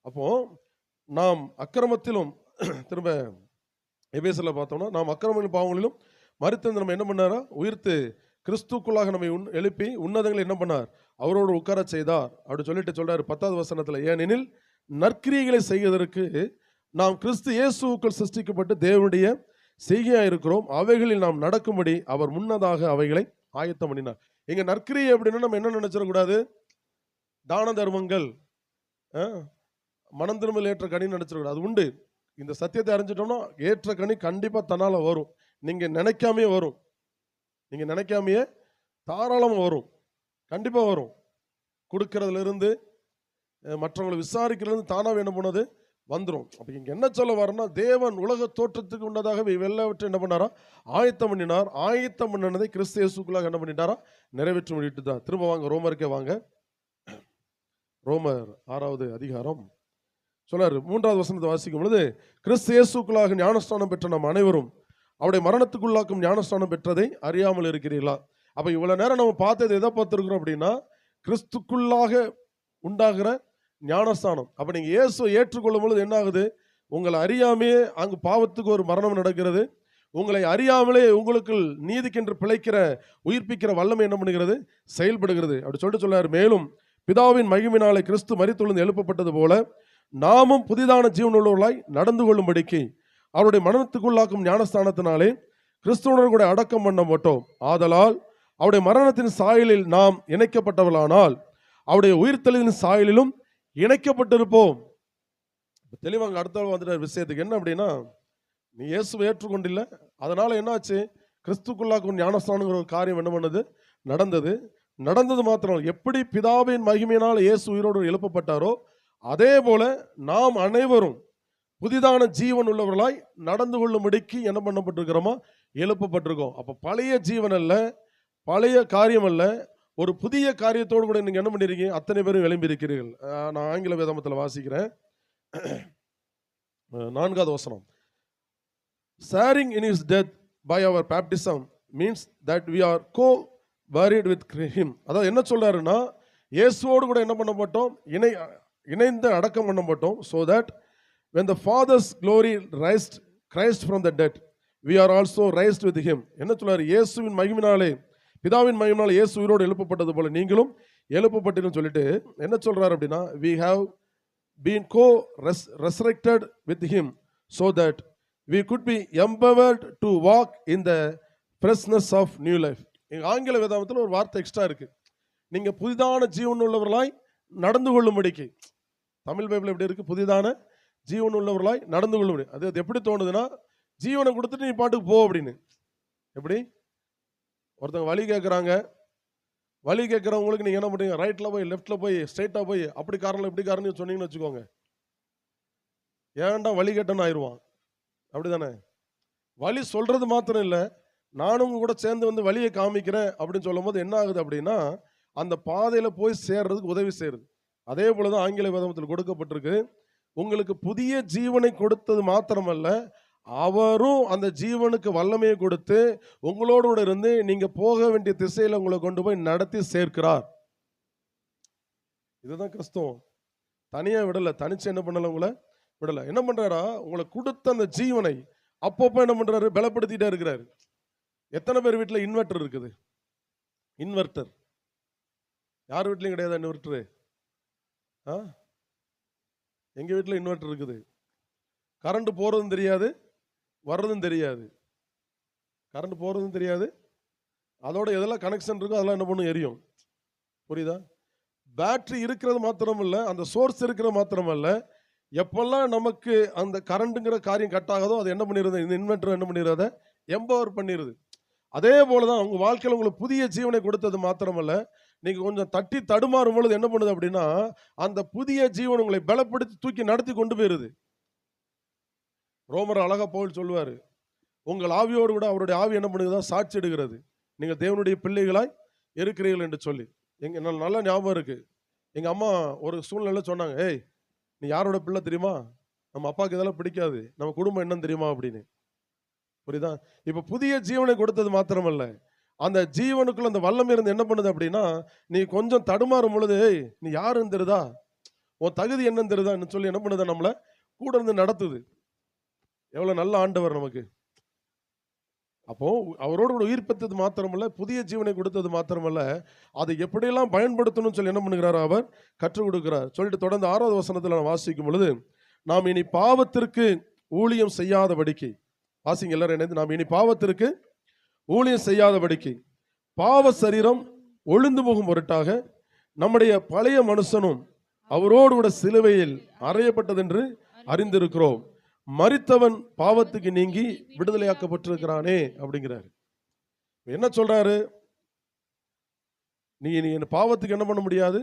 [SPEAKER 1] அப்போ நாம் அக்கிரமத்திலும், திரும்ப எபேசியர்ல பார்த்தோம்னா, நாம் அக்கிரமங்களிலும் பாவங்களிலும் மரித்து நம்ம என்ன பண்ணாரா, உயிர்த்து கிறிஸ்துக்குள்ளாக நம்மை எழுப்பி உன்னதங்களை என்ன பண்ணார், அவரோடு உட்கார செய்தார் அப்படி சொல்லிட்டு சொல்றாரு 10வது வசனத்துல, ஏனெனில் நற்கிரியைகளை செய்வதற்கு நாம் கிறிஸ்து இயேசுவுக்குள் சிருஷ்டிக்கப்பட்டு தேவனுடைய செய்கையா இருக்கிறோம், அவைகளில் நாம் நடக்கும்படி அவர் முன்னதாக அவைகளை ஆயத்தம் பண்ணினார். இங்க நற்கிரியை அப்படின்னா நம்ம என்ன நினைச்சிடக்கூடாது, தான தர்மங்கள், மனம் திரும்பல் ஏற்ற கனி நினைச்சிடக்கூடாது. அது உண்டு. இந்த சத்தியத்தை அறிஞ்சிட்டோம்னா ஏற்ற கனி கண்டிப்பா தன்னால வரும். நீங்க நினைக்காமையே வரும், நீங்க நினைக்காமையே தாராளமா வரும், கண்டிப்பா வரும். கொடுக்கறதுல இருந்து மற்றவங்களை விசாரிக்கிறது தானாக என்ன பண்ணது வந்துடும். அப்ப இங்க என்ன சொல்ல வரனா, தேவன் உலக தோற்றத்துக்கு உண்டதாகவே வெள்ளவற்றை என்ன பண்ணாரா, ஆயத்தம் பண்ணினார். ஆயத்தம் பண்ணினதை கிறிஸ்து இயேசுக்குள்ளாக என்ன பண்ணிட்டாரா, நிறைவேற்றி முடிட்டு தான். திரும்ப வாங்க, ரோமருக்கே வாங்க. ரோமர் 6வது அதிகாரம் சொல்றாரு, 3வது வசனத்தை வாசிக்கும் பொழுது, கிறிஸ்து இயேசுக்குள்ளாக ஞானஸ்தானம் பெற்ற நாம் அனைவரும் அவருடைய மரணத்துக்குள்ளாக்கும் ஞானஸ்தானம் பெற்றதை அறியாமல் இருக்கிறீர்களா? அப்ப இவ்வளவு நேரம் நம்ம பார்த்தது எதை பார்த்திருக்கிறோம் அப்படின்னா, கிறிஸ்துக்குள்ளாக உண்டாகிற ஞானஸ்தானம். அப்ப நீங்க இயேசுவை ஏற்றுக்கொள்ளும் பொழுது என்ன ஆகுது, உங்களை அறியாமையே அங்கு பாவத்துக்கு ஒரு மரணம் நடக்கிறது. உங்களை அறியாமலே உங்களுக்குள் நீதிக்கென்று பிழைக்கிற உயிர்ப்பிக்கிற வல்லமை என்ன பண்ணுகிறது, செயல்படுகிறது. அப்படி சொல்லிட்டு சொல்றாரு, மேலும் பிதாவின் மகிமையினாலே கிறிஸ்து மரித்தெழுந்து எழுப்பப்பட்டது போல நாமும் புதிதான ஜீவனுள்ளவர்களாய் நடந்து கொள்ளும்படிக்கு அவருடைய மரணத்துக்குள்ளாக்கும் ஞானஸ்தானத்தினாலே கிறிஸ்துவனோடு கூட அடக்கம் பண்ணப்பட்டோம். ஆதலால் அவருடைய மரணத்தின் சாயலில் நாம் இணைக்கப்பட்டவர்களானால் அவருடைய உயிர்த்தெழுதின் சாயலிலும் இணைக்கப்பட்டிருப்போம். தெளிவாங்க அடுத்த வந்துட்ட விஷயத்துக்கு என்ன அப்படின்னா, நீ இயேசுவை ஏற்றுக்கொண்டில்லை, அதனால என்னாச்சு, கிறிஸ்துக்குள்ளாக்கு ஞானஸ்நானங்கிற ஒரு காரியம் என்ன பண்ணது, நடந்தது மாத்திரம். எப்படி பிதாவின் மகிமையினால் இயேசு உயிரோடு எழுப்பப்பட்டாரோ அதே போல நாம் அனைவரும் புதிதான ஜீவன் உள்ளவர்களாய் நடந்து கொள்ளும்படிக்கு என்ன பண்ணப்பட்டிருக்கிறோமா, எழுப்பப்பட்டிருக்கோம். அப்ப பழைய ஜீவன் அல்ல, பழைய காரியம் அல்ல, ஒரு புதிய காரியத்தோடு கூட நீங்க என்ன பண்ணிருக்கீங்க, அத்தனை பேரும் எழும்பி இருக்கிறீர்கள். நான் ஆங்கில வேதாகமத்தில் வாசிக்கிறேன், 4வது வசனம். Sharing in his death by our baptism means that we are co-buried with him. அதாவது என்ன சொல்றாருன்னா, இயேசுவோடு கூட என்ன பண்ணப்பட்டோம், இணைந்து அடக்கம் பண்ணப்பட்டோம். So that when the Father's glory raised Christ from the dead, we are also raised with him. என்ன சொல்றாரு, இயேசுவின் மகிமையினாலே, பிதாவின் மகிமையினாலே இயேசு உயிரோடு எழுப்பப்பட்டது போல நீங்களும் எழுப்பப்பட்டீங்கன்னு சொல்லிட்டு என்ன சொல்றாரு அப்படின்னா, we have been co-resurrected with him so that we could be empowered to walk in the freshness of new life. எங்க ஆங்கில வேதாகமத்தில் ஒரு வார்த்தை எக்ஸ்ட்ரா இருக்கு, நீங்க புதிதான ஜீவன் உள்ளவர்களாய் நடந்து கொள்ளும்படிக்கு. தமிழ் பைபிள் எப்படி இருக்கு, புதிதான ஜீவன் உள்ளவர்களாய் நடந்து கொள்ளும்படி. அது எப்படி தோணுதுன்னா, ஜீவனை கொடுத்துட்டு நீ பாட்டுக்கு போ அப்படின்னு. எப்படி ஒருத்தங்க வழி கேட்குறாங்க, வழி கேட்குறவங்களுக்கு நீங்கள் என்ன பண்ணுறீங்க, ரைட்டில் போய் லெஃப்ட்டில் போய் ஸ்ட்ரைட்டாக போய் அப்படி காரணம் இப்படி காரணம் சொன்னீங்கன்னு வச்சுக்கோங்க, ஏன்டா வழி கேட்டோன்னு ஆயிடுவான். அப்படி தானே, வழி சொல்கிறது மாத்திரம் இல்லை, நானும் கூட சேர்ந்து வந்து வழியை காமிக்கிறேன் அப்படின்னு சொல்லும் போது என்ன ஆகுது அப்படின்னா, அந்த பாதையில் போய் சேர்றதுக்கு உதவி செய்யுது. அதே போல தான் ஆங்கில வேதாகமத்தில் கொடுக்கப்பட்டிருக்கு, உங்களுக்கு புதிய ஜீவனை கொடுத்தது மாத்திரமல்ல, அவரும் அந்த ஜீவனுக்கு வல்லமையை கொடுத்து உங்களோடு கூட இருந்து நீங்க போக வேண்டிய திசையில உங்களை கொண்டு போய் நடத்தி சேர்க்கிறார். இதுதான் கிறிஸ்தவம். தனியா விடல, தனிச்சு என்ன பண்ணல, உங்களை விடல. என்ன பண்றாரா, உங்களை கொடுத்த அந்த ஜீவனை அப்பப்போ என்ன பண்றாரு, பலப்படுத்திட்டே இருக்கிறாரு. எத்தனை பேர் வீட்டில் இன்வெர்டர் இருக்குது? இன்வெர்டர் யார் வீட்லையும் கிடையாது. இன்வெர்டரு எங்க வீட்டில் இன்வெர்டர் இருக்குது. கரண்ட் போறதும் தெரியாது, வர்றதும் தெரியாது. கரண்ட் போறதும் தெரியாது, அதோட எதெல்லாம் கனெக்ஷன் இருக்கோ அதெல்லாம் என்ன பண்ணும், எரியும். புரியுதா? பேட்டரி இருக்கிறது மாத்திரம் இல்லை, அந்த சோர்ஸ் இருக்கிறது மாத்திரம் இல்லை, எப்பெல்லாம் நமக்கு அந்த கரண்ட்டுங்கிற காரியம் கட் ஆகாதோ அது என்ன பண்ணிடுது, இந்த இன்வெர்டர் என்ன பண்ணிடுறத எம்பவர் பண்ணிடுது. அதே போலதான் உங்க வாழ்க்கையில் உங்களுக்கு புதிய ஜீவனை கொடுத்தது மாத்திரமல்ல, நீங்க கொஞ்சம் தட்டி தடுமாறும் பொழுது என்ன பண்ணுது அப்படின்னா, அந்த புதிய ஜீவன் உங்களை பலப்படுத்தி தூக்கி நடத்தி கொண்டு போயிருது. ரோமர் அழகா பவுல் சொல்லுவாரு, உங்கள் ஆவியோடு கூட அவருடைய ஆவி என்ன பண்ணுகிறதா, சாட்சி எடுக்கிறது, நீங்கள் தேவனுடைய பிள்ளைகளாய் இருக்கிறீர்கள் என்று சொல்லி. எங்க நல்ல ஞாபகம் இருக்கு, எங்க அம்மா ஒரு சூழ்நிலை சொன்னாங்க, ஏய் நீ யாரோட பிள்ளை தெரியுமா, நம்ம அப்பாவுக்கு இதெல்லாம் பிடிக்காது, நம்ம குடும்பம் என்னன்னு தெரியுமா அப்படின்னு. புரியுதா? இப்ப புதிய ஜீவனை கொடுத்தது மாத்திரமல்ல, அந்த ஜீவனுக்குள்ள அந்த வல்லமை இருந்து என்ன பண்ணுது அப்படின்னா, நீ கொஞ்சம் தடுமாறும் பொழுது நீ யாருன்னு தெரியுதா, உன் தகுதி என்னன்னு தெரியுதான்னு சொல்லி என்ன பண்ணுது, நம்மளை கூட இருந்து நடத்துது. எவ்வளவு நல்ல ஆண்டவர் நமக்கு. அப்போ அவரோடு கூட உயிர் பெற்றது மாத்திரமல்ல, புதிய ஜீவனை கொடுத்தது மாத்திரமல்ல, அதை எப்படியெல்லாம் பயன்படுத்தணும்னு சொல்லி என்ன பண்ணுகிறார், அவர் கற்றுக் கொடுக்கிறார். சொல்லிட்டு தொடர்ந்து 6வது வசனத்தில் நான் வாசிக்கும் பொழுது, நாம் இனி பாவத்திற்கு ஊழியம் செய்யாதபடிக்கு, வாசிங்க எல்லாரும் இணைந்து, நாம் இனி பாவத்திற்கு ஊழியம் செய்யாதபடிக்கு பாவ சரீரம் ஒளிந்து போகும் பொருட்டாக நம்முடைய பழைய மனுஷனும் அவரோடு கூட சிலுவையில் அறையப்பட்டது என்று அறிந்திருக்கிறோம். மரித்தவன் பாவத்துக்கு நீங்கி விடுதலையாக்கப்பட்டிருக்கிறானே அப்படிங்கிறாரு. என்ன சொல்றாரு, நீ என்ன பாவத்துக்கு என்ன பண்ண முடியாது,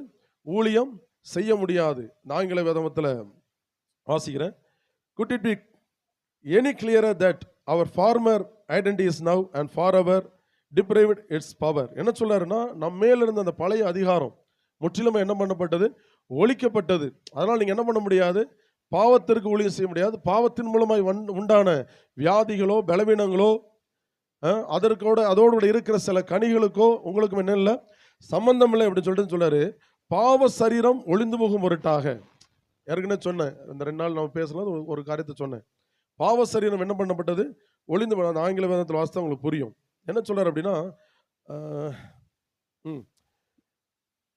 [SPEAKER 1] ஊழியம் செய்ய முடியாது. ஆங்கில வேதாகமத்தில் வாசிக்கிறேன், could it be any clearer that our former identity is now and forever deprived its power. என்ன சொல்றாருன்னா, நம்ம மேல இருந்த அந்த பழைய அதிகாரம் முற்றிலும் என்ன பண்ணப்பட்டது, ஒழிக்கப்பட்டது. அதனால் நீங்க என்ன பண்ண முடியாது, பாவத்திற்கு ஊழியம் செய்ய முடியாது. பாவத்தின் மூலமாய் உண்டான வியாதிகளோ பலவீனங்களோ அதோடு இருக்கிற சில கனிகளுக்கோ உங்களுக்கு என்ன இல்லை, சம்பந்தம் இல்லை அப்படின்னு சொல்லிட்டு சொல்றாரு. பாவ சரீரம் ஒளிந்து போகும் பொருட்டாக, ஏற்கனவே சொன்னேன், இந்த 2 நாள் நம்ம பேசலாம் ஒரு காரியத்தை சொன்னேன். பாவ சரீரம் என்ன பண்ணப்பட்டது, ஒளிந்து. அந்த ஆங்கில வேதத்தில் வாசித்தா உங்களுக்கு புரியும். என்ன சொல்றாரு அப்படின்னா,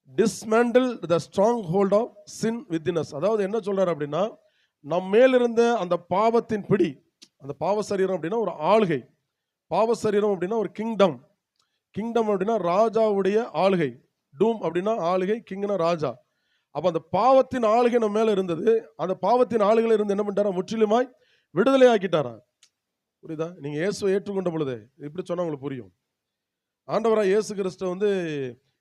[SPEAKER 1] dismantle the stronghold of sin within us. அதாவது என்ன சொல்றாரு அப்படின்னா, நம்ம மேலிருந்த அந்த பாவத்தின் பிடி, அந்த பாவ சரீரம் அப்படின்னா ஒரு ஆளுகை, பாவ சரீரம் அப்படின்னா ஒரு கிங்டம், கிங்டம் அப்படின்னா ராஜாவுடைய ஆளுகை, டூம் அப்படின்னா ஆளுகை, கிங்னா ராஜா. அப்ப அந்த பாவத்தின் ஆளுகை நம்ம மேல இருந்தது, அந்த பாவத்தின் ஆளுகளை இருந்து என்ன பண்ணிட்டாரா, முற்றிலுமாய் விடுதலை ஆக்கிட்டாரா. புரியுதா? நீங்க இயேசுவை ஏற்றுக்கொண்ட பொழுது இப்படி சொன்னா உங்களுக்கு புரியும். ஆண்டவராக இயேசு கிறிஸ்து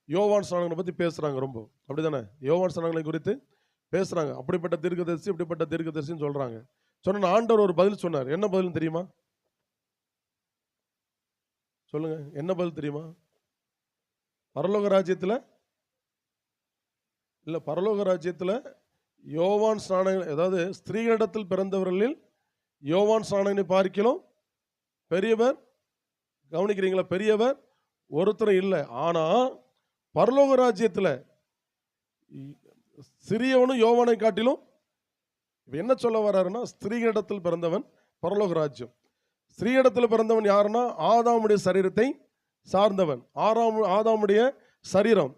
[SPEAKER 1] யோவான் ஸ்நானகனை பத்தி பேசுறாங்க ரொம்ப, அப்படிதானே? யோவான் ஸ்நானகனை குறித்து பேசுறாங்க. அப்படிப்பட்ட தீர்க்கதரிசி, இப்படிப்பட்ட தீர்க்கதரிசின்னு சொல்றாங்க. சொன்ன ஆண்டவர் ஒரு பதில் சொன்னார். என்ன பதில் தெரியுமா? சொல்லுங்க, என்ன பதில் தெரியுமா? பரலோக ராஜ்யத்துல இல்ல, பரலோக ராஜ்யத்துல யோவான் ஸ்நானகன், அதாவது ஸ்திரீகளிடத்தில் பிறந்தவர்களில் யோவான் ஸ்நானகனை பார்க்கிலும் பெரியவர், கவனிக்கிறீங்களா? பெரியவர் ஒருத்தரும் இல்லை. ஆனா பரலோக ராஜ்யத்துல சிறியவனும் யோவானை காட்டிலும், என்ன சொல்ல வர்றாருன்னா, ஸ்திரீகளிடத்தில் பிறந்தவன் பரலோக ராஜ்யம். ஸ்திரீயிடத்தில் பிறந்தவன் யாருன்னா, ஆதாமுடைய சரீரத்தை சார்ந்தவன். ஆதாமுடைய சரீரம்.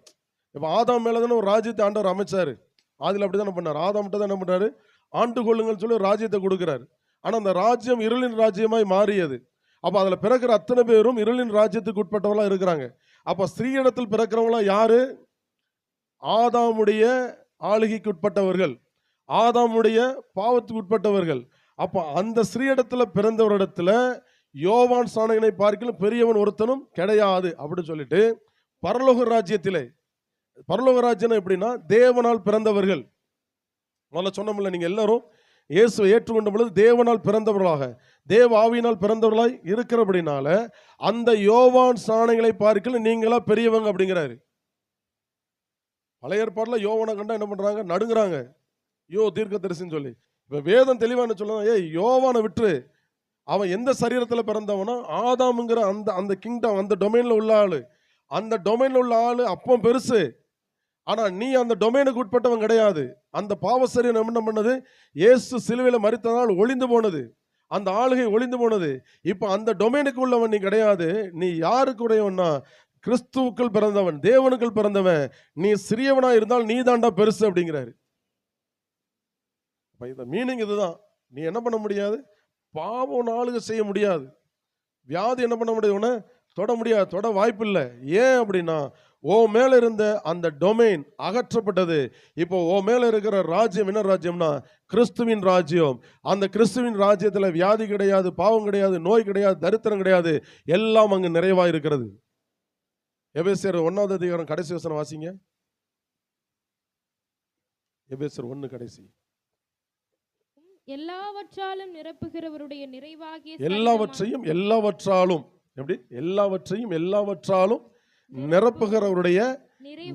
[SPEAKER 1] இப்ப ஆதாம் மேலதானே ஒரு ராஜ்யத்தை ஆண்டவர் அமைச்சாரு. ஆதியில் அப்படித்தானே பண்ணார். ஆதாம் தான் என்ன பண்றாரு? ஆண்டு கொள்ளுங்கன்னு சொல்லி ராஜ்யத்தை கொடுக்கிறாரு. ஆனா அந்த ராஜ்யம் இருளின் ராஜ்யமாய் மாறியது. அப்ப அதுல பிறக்கிற அத்தனை பேரும் இருளின் ராஜ்யத்துக்கு உட்பட்டவங்களா இருக்கிறாங்க. அப்ப ஸ்திரீயிடத்தில் பிறக்கிறவங்களா யாரு? ஆதாமுடைய ஆளுகைக்கு உட்பட்டவர்கள், ஆதாமுடைய பாவத்துக்கு உட்பட்டவர்கள். அப்ப அந்த ஸ்திரீயிடத்துல பிறந்தவரிடத்துல யோவான் ஸ்நானகனை பார்க்கலும் பெரியவன் ஒருத்தனும் கிடையாது அப்படின்னு சொல்லிட்டு, பரலோக ராஜ்யத்திலே, பரலோக ராஜ்யம் எப்படின்னா தேவனால் பிறந்தவர்கள். முதல்ல சொன்னோம்ல, நீங்க எல்லாரும் இயேசுவை ஏற்றுக்கொண்ட பொழுது தேவனால் பிறந்தவர்களாக, தேவ ஆவியினால் பிறந்தவர்களாய் இருக்கிறபடினால அந்த யோவான் ஸ்நானகனை பார்க்கலும் நீங்களா பெரியவங்க அப்படிங்கிறாரு. பழைய ஏற்பாடுல யோவானை கண்டா என்ன பண்றாங்க? நடுங்குறாங்க. யோ தீர்க்கதரிசின்னு சொல்லி. இப்ப வேதம் தெளிவா என்ன சொல்லுவாங்க? ஏய், யோவானை விட்டுரு. அவன் எந்த சரீரத்துல பிறந்தவனோ, ஆதாமுங்கிற அந்த கிங்டம், அந்த டொமைன்ல உள்ள ஆளு, அந்த டொமைன்ல உள்ள ஆளு அப்போ பெருசு. ஆனா நீ அந்த டொமைனுக்கு உட்பட்டவன் கிடையாது. அந்த பாவ சரீரம் என்ன பண்ணது? இயேசு சிலுவையில மரித்ததால் ஒளிந்து போனது. அந்த ஆளுகை ஒளிந்து போனது. இப்ப அந்த டொமைனுக்கு உள்ளவன் நீ கிடையாது. நீ யாருக்கு உடையவன்னா, கிறிஸ்துவுக்குள் பிறந்தவன், தேவனுக்குள் பிறந்தவன். நீ சிறியவனா இருந்தால் நீ தாண்டா பெருசு அப்படிங்கிறாரு. இந்த மீனிங் இதுதான். நீ என்ன பண்ண முடியாது? பாவம் ஆளுகை செய்ய முடியாது. வியாதி என்ன பண்ண முடியும்? தொட முடியாது, தொட வாய்ப்பு இல்லை. ஏன் அப்படின்னா, ஓ மேல இருந்த அந்த டொமைன் அகற்றப்பட்டது. இப்போ ஓ மேல இருக்கிற ராஜ்யம் என்ன ராஜ்யம்னா, கிறிஸ்துவின் ராஜ்யம். அந்த கிறிஸ்துவின் ராஜ்யத்துல வியாதி கிடையாது, பாவம் கிடையாது, நோய் கிடையாது, தரித்திரம் கிடையாது. எல்லாம் அங்கு நிறைவா இருக்கிறது. எபேசியர் 1வது அதிகாரம் கடைசி வசனம் வாசிங்க. எபேசியர் 1 கடைசி.
[SPEAKER 2] எல்லாவற்றாலும் நிரப்புகிறவருடைய நிறைவாகிய,
[SPEAKER 1] எல்லாவற்றாலும் எப்படி? எல்லாவற்றாலும் நிரப்புகிறவருடைய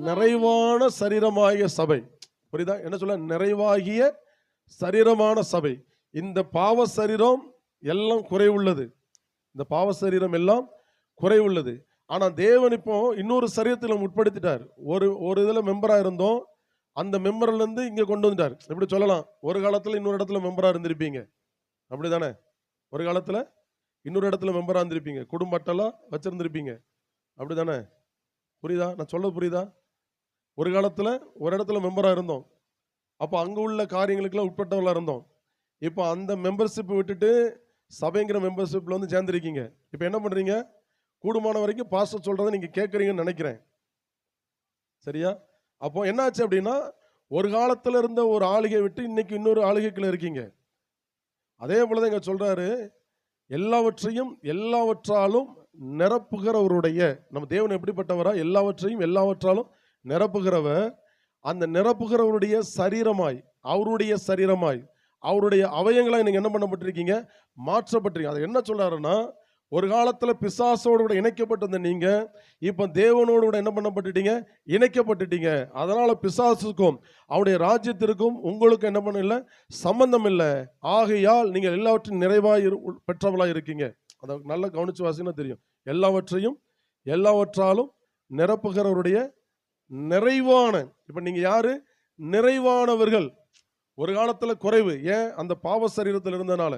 [SPEAKER 1] நிறைவான சரீரமாகிய சபை. புரியுதா? என்ன சொல்ல? நிறைவாகிய சரீரமான சபை. இந்த பாவ சரீரம் எல்லாம் குறைவுள்ளது. இந்த பாவ சரீரம் எல்லாம் குறைவுள்ளது. ஆனா தேவன் இப்போ இன்னொரு சரீரத்தில் உட்படுத்திட்டார். ஒரு இதுல மெம்பரா இருந்தோம், அந்த மெம்பர்ல இருந்து இங்க கொண்டு வந்துட்டார். எப்படி சொல்லலாம்? ஒரு காலத்துல இன்னொரு இடத்துல மெம்பரா இருந்திருப்பீங்க, அப்படிதானே? ஒரு காலத்துல இன்னொரு இடத்துல மெம்பரா இருந்திருப்பீங்க, குடும்ப அட்டெல்லாம் வச்சிருந்திருப்பீங்க, அப்படிதானே? புரியுதா? நான் சொல்ல புரியுதா? ஒரு காலத்துல ஒரு இடத்துல மெம்பரா இருந்தோம். அப்போ அங்க உள்ள காரியங்களுக்கெல்லாம் உட்பட்டவர்களா இருந்தோம். இப்போ அந்த மெம்பர்ஷிப் விட்டுட்டு சபைங்கிற மெம்பர்ஷிப்ல சேர்ந்திருக்கீங்க. இப்போ என்ன பண்றீங்க? கூடுமான வரைக்கும் பாஸ்டர் சொல்றதை நீங்க கேட்கறீங்கன்னு நினைக்கிறேன். சரியா? அப்போ என்னாச்சு அப்படின்னா, ஒரு காலத்துல இருந்த ஒரு ஆளுகை விட்டு இன்னைக்கு இன்னொரு ஆளுகைக்குள்ள இருக்கீங்க. அதே போலதான் இங்க சொல்றாரு, எல்லாவற்றாலும் நிரப்புகிறவருடைய, நம்ம தேவன் எப்படிப்பட்டவரா? எல்லாவற்றாலும் நிரப்புகிறவர். அந்த நிரப்புகிறவருடைய சரீரமாய், அவருடைய அவயங்களாய் நீங்க என்ன பண்ணப்பட்டிருக்கீங்க? மாற்றப்பட்டிருக்கீங்க. அதை என்ன சொல்றாருன்னா, ஒரு காலத்துல பிசாசோடு கூட இணைக்கப்பட்டிருந்த நீங்க இப்ப தேவனோடு கூட என்ன பண்ணப்பட்டுட்டீங்க? இணைக்கப்பட்டுட்டீங்க. அதனால பிசாசுக்கும் அவருடைய ராஜ்யத்திற்கும் உங்களுக்கு என்ன பண்ண இல்லை? சம்பந்தம் இல்லை. ஆகையால் நீங்கள் எல்லாவற்றையும் நிறைவாய் பெற்றவளாய் இருக்கீங்க. அதை நல்லா கவனிச்சு வாசினா தெரியும். எல்லாவற்றாலும் நிரப்புகிறவருடைய நிறைவான. இப்ப நீங்க யாரு? நிறைவானவர்கள். ஒரு காலத்துல குறைவு. ஏன்? அந்த பாவ சரீரத்தில் இருந்தனால,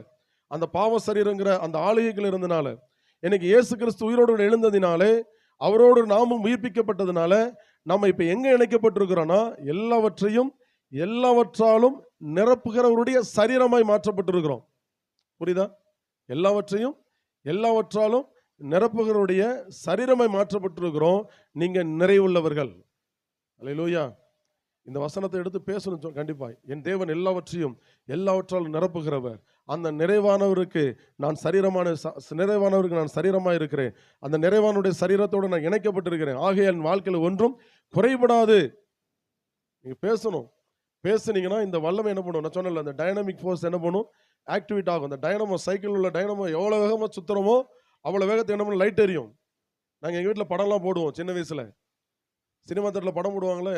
[SPEAKER 1] அந்த பாவ சரீரங்கிற அந்த ஆளுகைகள் இருந்தனால. எனக்கு இயேசு கிறிஸ்து உயிரோடு எழுந்ததினாலே, அவரோடு நாமும் உயிர்ப்பிக்கப்பட்டதுனால நம்ம இப்ப எங்க இணைக்கப்பட்டிருக்கிறோம்னா, எல்லாவற்றாலும் நிரப்புகிறவருடைய சரீரமாய் மாற்றப்பட்டிருக்கிறோம். புரியுதா? எல்லாவற்றாலும் நிரப்புகிறவருடைய சரீரமாய் மாற்றப்பட்டிருக்கிறோம். நீங்க நிறைவுள்ளவர்கள். அல்லேலூயா. இந்த வசனத்தை எடுத்து பேசணும் கண்டிப்பா. என் தேவன் எல்லாவற்றாலும் நிரப்புகிறவர். அந்த நிறைவானவருக்கு நான் நிறைவானவருக்கு நான் சரீரமாக இருக்கிறேன். அந்த நிறைவானுடைய சரீரத்தோடு நான் இணைக்கப்பட்டிருக்கிறேன். ஆகையால் என் வாழ்க்கையில் ஒன்றும் குறைபடாது. நீங்க பேசணும். பேசுனீங்கன்னா இந்த வல்லமை என்ன பண்ணும்? நான் சொன்னேன்ல, அந்த டைனமிக் ஃபோர்ஸ் என்ன பண்ணும்? ஆக்டிவேட் ஆகும். அந்த டைனமோ, சைக்கிள் உள்ள டைனமோ எவ்வளோ வேகமாக சுத்துறோமோ அவ்வளோ வேகத்தை என்ன பண்ணும்? லைட் எரியும். நாங்கள் எங்கள் வீட்டில் படம்லாம் போடுவோம் சின்ன வயசில். சினிமா தேட்டரில் படம் போடுவாங்களே,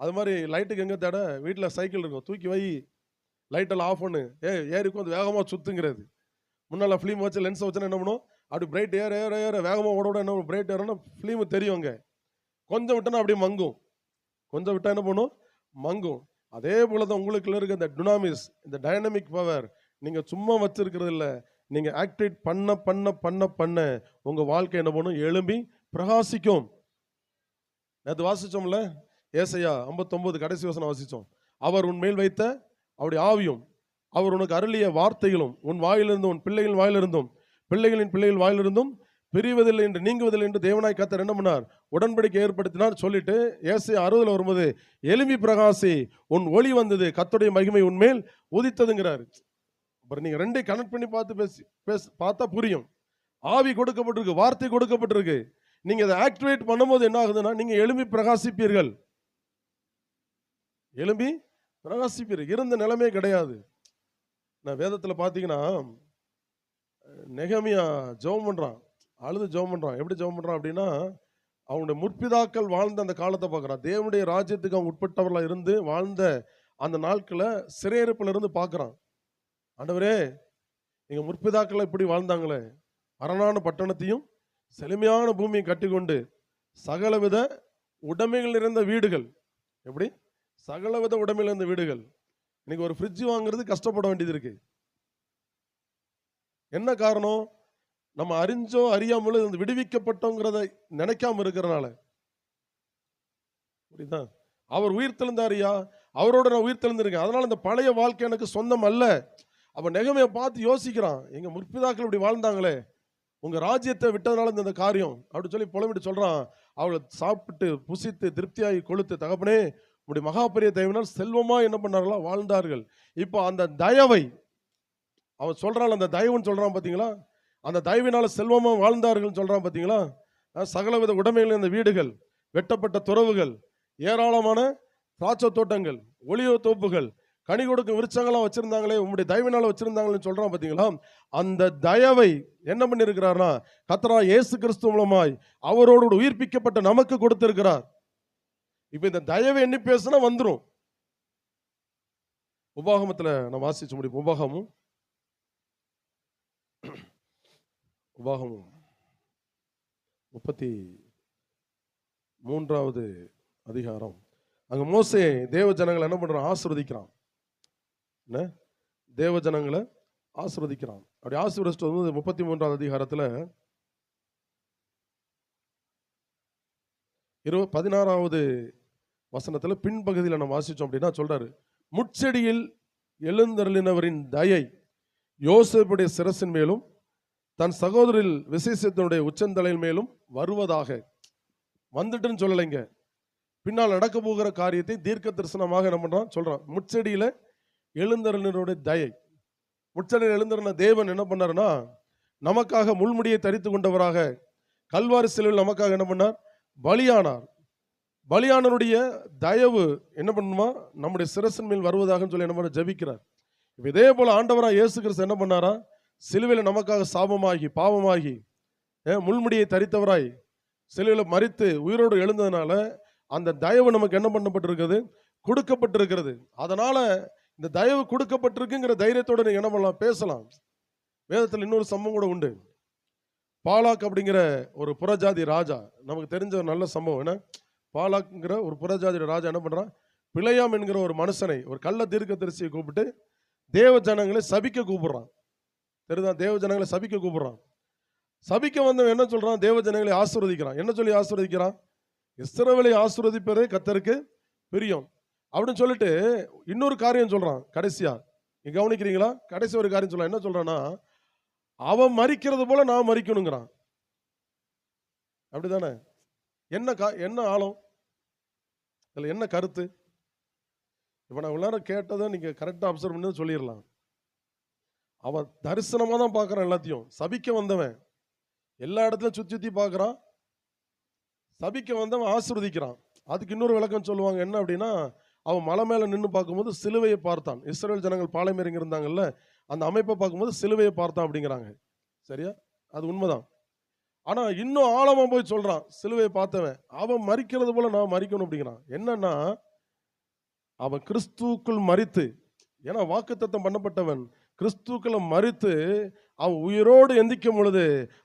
[SPEAKER 1] அது மாதிரி லைட்டுக்கு எங்கே தேட வீட்டில் சைக்கிள் இருக்கும். தூக்கி வை, லைட்டெல்லாம் ஆஃப் பண்ணு, ஏறிக்கும், அது வேகமாக சுத்துங்கிறது. முன்னால் ஃபிலிம் வச்சு லென்ஸை வச்சுன்னா என்ன பண்ணும்? அப்படி பிரைட் ஏற ஏற ஏற வேகமாக ஓட என்ன பிரைட் ஏறனா ஃபிலிமு தெரியும். அங்கே கொஞ்சம் விட்டோன்னா அப்படியே மங்கும். கொஞ்சம் விட்டால் என்ன பண்ணும்? மங்கும். அதே போல தான் உங்களுக்குள்ள இருக்க இந்த டுனாமிஸ், இந்த டைனமிக் பவர் நீங்கள் சும்மா வச்சிருக்கிறது இல்லை. நீங்கள் ஆக்டிவேட் பண்ண பண்ண பண்ண பண்ண உங்கள் வாழ்க்கை என்ன பண்ணும்? எழும்பி பிரகாசிக்கும். நேற்று வாசிச்சோம்ல, ஏசாயா 59 கடைசி வசனம் வாசிச்சோம். அவர் உன் மேல் வைத்த அவருடைய ஆவியும் அவர் உனக்கு அருளிய வார்த்தைகளும் உன் வாயிலிருந்தும் உன் பிள்ளைகளின் வாயிலிருந்தும் பிள்ளைகளின் பிள்ளைகள் வாயிலிருந்தும் பிரிவதில்லை என்று நீங்குவதில்லை என்று தேவனாய் கர்த்தர் என்ன பண்ணார்? உடன்படிக்கை ஏற்படுத்தினார். சொல்லிட்டு ஏசாயா 60 வரும்போது எழும்பி பிரகாசி, உன் ஒளி வந்தது, கர்த்தருடைய மகிமை உன்மேல் உதித்ததுங்கிறார். அப்புறம் நீங்க ரெண்டை கனெக்ட் பண்ணி பார்த்தா புரியும். ஆவி கொடுக்கப்பட்டிருக்கு, வார்த்தை கொடுக்கப்பட்டிருக்கு. நீங்க அதை ஆக்டிவேட் பண்ணும்போது என்ன ஆகுதுன்னா, நீங்க எழும்பி பிரகாசிப்பீர்கள். எழும்பி பிரகாசிப்பீர்கள். இருந்த நிலைமை கிடையாது. நான் வேதத்துல பாத்தீங்கன்னா, நெகமியா ஜெபம் பண்றான், அழுது ஜெபம் பண்றான். எப்படி ஜெபம் பண்றான் அப்படின்னா, அவனுடைய முற்பிதாக்கள் வாழ்ந்த அந்த காலத்தை பார்க்குறான். தேவனுடைய ராஜ்யத்துக்கு அவங்க உட்பட்டவர்களாக இருந்து வாழ்ந்த அந்த நாட்களை சிறையிருப்பில் இருந்து பார்க்குறான். ஆண்டவரே, எங்க முற்பிதாக்கள் இப்படி வாழ்ந்தாங்களே, அரணான பட்டணத்தையும் செழுமையான பூமியை கட்டிக்கொண்டு சகலவித உடைமைகள் நிறைந்த வீடுகள். எப்படி? சகலவித உடைமைகள் இருந்த வீடுகள். இன்னைக்கு ஒரு ஃப்ரிட்ஜ் வாங்குறது கஷ்டப்பட வேண்டியது இருக்கு. என்ன காரணம்? நம்ம அறிஞ்சோ அறியாமலோ இந்த விடுவிக்கப்பட்டோங்கிறத நினைக்காம இருக்கிறனால. புரியுதா? அவர் உயிர் தெழுந்தாரியா, அவரோட நான் உயிர் தெழுந்திருக்கேன், அதனால இந்த பழைய வாழ்க்கை எனக்கு சொந்தம் அல்ல. அப்ப நெகமியா பார்த்து யோசிக்கிறான், எங்க முற்பிதாக்கள் இப்படி வாழ்ந்தாங்களே, உங்க ராஜ்யத்தை விட்டதுனால இந்த காரியம் அப்படி சொல்லி புலம்பிட்டு சொல்றான். அவளை சாப்பிட்டு புசித்து திருப்தியாகி கொளுத்து, தகப்பனே உடைய மகாபெரிய தயவினால் செல்வமா என்ன பண்ணார்களா? வாழ்ந்தார்கள். இப்போ அந்த தயவை அவன் சொல்றான், அந்த தயவுன்னு சொல்றான் பாத்தீங்களா? அந்த தயவினால செல்வமா வாழ்ந்தார்கள் சொல்றான் பாத்தீங்களா? சகலவித உடைமைகள், இந்த வீடுகள், வெட்டப்பட்ட துறவுகள், ஏராளமான திராட்சை தோட்டங்கள், ஒளியோ தோப்புகள், கனி கொடுக்கும் விருட்சங்களாம் வச்சிருந்தாங்களே, உங்களுடைய தயவினால வச்சிருந்தாங்களேன்னு சொல்றான் பாத்தீங்களா? அந்த தயவை என்ன பண்ணி இருக்கிறார்னா, கர்த்தராகிய இயேசு கிறிஸ்து மூலமாய் அவரோடு உயிர்ப்பிக்கப்பட்ட நமக்கு கொடுத்திருக்கிறார். இப்ப இந்த தயவை எண்ணி பேசினா வந்துரும். உபாகமத்துல நான் வாசிச்சு முடிப்போம். உபாகமும் 33வது அதிகாரம். அங்க மோசே தேவ ஜனங்களை என்ன பண்றான்? ஆசீர்வதிக்கிறான். என்ன? தேவ ஜனங்களை ஆசீர்வதிக்கிறான். அப்படி ஆசீர்வதிச்சுட்டு வந்து 33வது அதிகாரத்துல 16வது வசனத்துல பின்பகுதியில் நம்ம வாசிச்சோம் அப்படின்னா சொல்றாரு, முட்செடியில் எழுந்தருளினவரின் தயை யோசேப்புடைய சிரசின் மேலும் தன் சகோதரில் விசேஷத்தினுடைய உச்சந்தலையின் மேலும் வருவதாக. வந்துட்டுன்னு சொல்லலைங்க, பின்னால் நடக்க போகிற காரியத்தை தீர்க்க தரிசனமாக என்ன பண்றான்? சொல்றான். முட்செடியில எழுந்தருளினருடைய தயை. முட்செடியில் எழுந்தருளின தேவன் என்ன பண்ணாருன்னா, நமக்காக முள்முடியை தரித்து கொண்டவராக கல்வாரி சிலுவையில் நமக்காக என்ன பண்ணார்? பலியானார். பலியானருடைய தயவு என்ன பண்ணுமா? நம்முடைய சிரசின் மேல் வருவதாக சொல்லி என்ன பண்ண ஜெபிக்கிறார். இதே போல ஆண்டவராக இயேசு கிறிஸ்து என்ன பண்ணாரா? சிலுவையில் நமக்காக சாபமாகி பாவமாகி முள்முடியை தரித்தவராய் சிலுவையில் மரித்து உயிரோடு எழுந்ததுனால அந்த தயவு நமக்கு என்ன பண்ணப்பட்டிருக்கிறது? கொடுக்கப்பட்டிருக்கிறது. அதனால இந்த தயவு கொடுக்கப்பட்டிருக்குங்கிற தைரியத்தோட நீங்க என்ன பண்ணலாம்? பேசலாம். வேதத்தில் இன்னொரு சம்பவம் கூட உண்டு. பாலாக் அப்படிங்கிற ஒரு புறஜாதி ராஜா, நமக்கு தெரிஞ்ச ஒரு நல்ல சம்பவம். என்ன? பாலாக்ங்கிற ஒரு புறஜாதி ராஜா என்ன பண்றான்? பிழையாம் என்கிற ஒரு மனுஷனை, ஒரு கள்ள தீர்க்கதரிசியை கூப்பிட்டு தேவ ஜனங்களை சபிக்க கூப்பிடுறான். தெரியுதான்? தேவ ஜனங்களை சபிக்க கூப்பிடுறான். சபிக்க வந்தவன் என்ன சொல்றான்? தேவ ஜனங்களை ஆசீர்வதிக்கிறான். என்ன சொல்லி ஆசீர்வதிக்கிறான்? இஸ்ரவேலை ஆசீர்வதிப்பதே கர்த்தருக்கு பிரியம் அப்படின்னு சொல்லிட்டு இன்னொரு காரியம் சொல்றான். கடைசியா நீங்க கவனிக்கிறீங்களா? கடைசி ஒரு காரியம் சொல்றான். என்ன சொல்றான்னா, அவன் மரிக்கிறது போல நான் மரிக்கணுங்கிறான். அப்படிதானே? என்ன ஆழம் இதுல? என்ன கருத்து? இப்ப நான் உள்ளார கேட்டதை நீங்க கரெக்டா அப்சர்வ் பண்ணி சொல்லிடலாம். அவன் தரிசனமா தான் பார்க்கறான், எல்லாத்தையும் சபிக்க வந்தவன் எல்லா இடத்துலயும் சுத்தி சுத்தி பார்க்கறான். சபிக்க வந்தவன் ஆசீர்வதிக்கிறான். அதுக்கு இன்னொரு விளக்கம் சொல்லுவாங்க, என்ன அப்படின்னா, அவன் மலை மேல நின்று பார்க்கும்போது சிலுவையை பார்த்தான். இஸ்ரவேல் ஜனங்கள் பாளையம் இறங்கி இருந்தாங்கல்ல, அந்த அமைப்பை பார்க்கும்போது சிலுவையை பார்த்தான் அப்படிங்கிறாங்க. சரியா? அது உண்மைதான். ஆனா இன்னும் ஆழமா போய் சொல்றான், சிலுவையை பார்த்தவன் அவன் மரிக்கிறது போல நான் மரிக்கணும் அப்படிங்கிறான். என்னன்னா, அவன் கிறிஸ்துவுக்குள் மரித்து, ஏன்னா வாக்குத்தத்தம் பண்ணப்பட்டவன் கிறிஸ்துக்குள்ள மரித்து அவன் உயிரோடு எந்திக்கும் பொழுது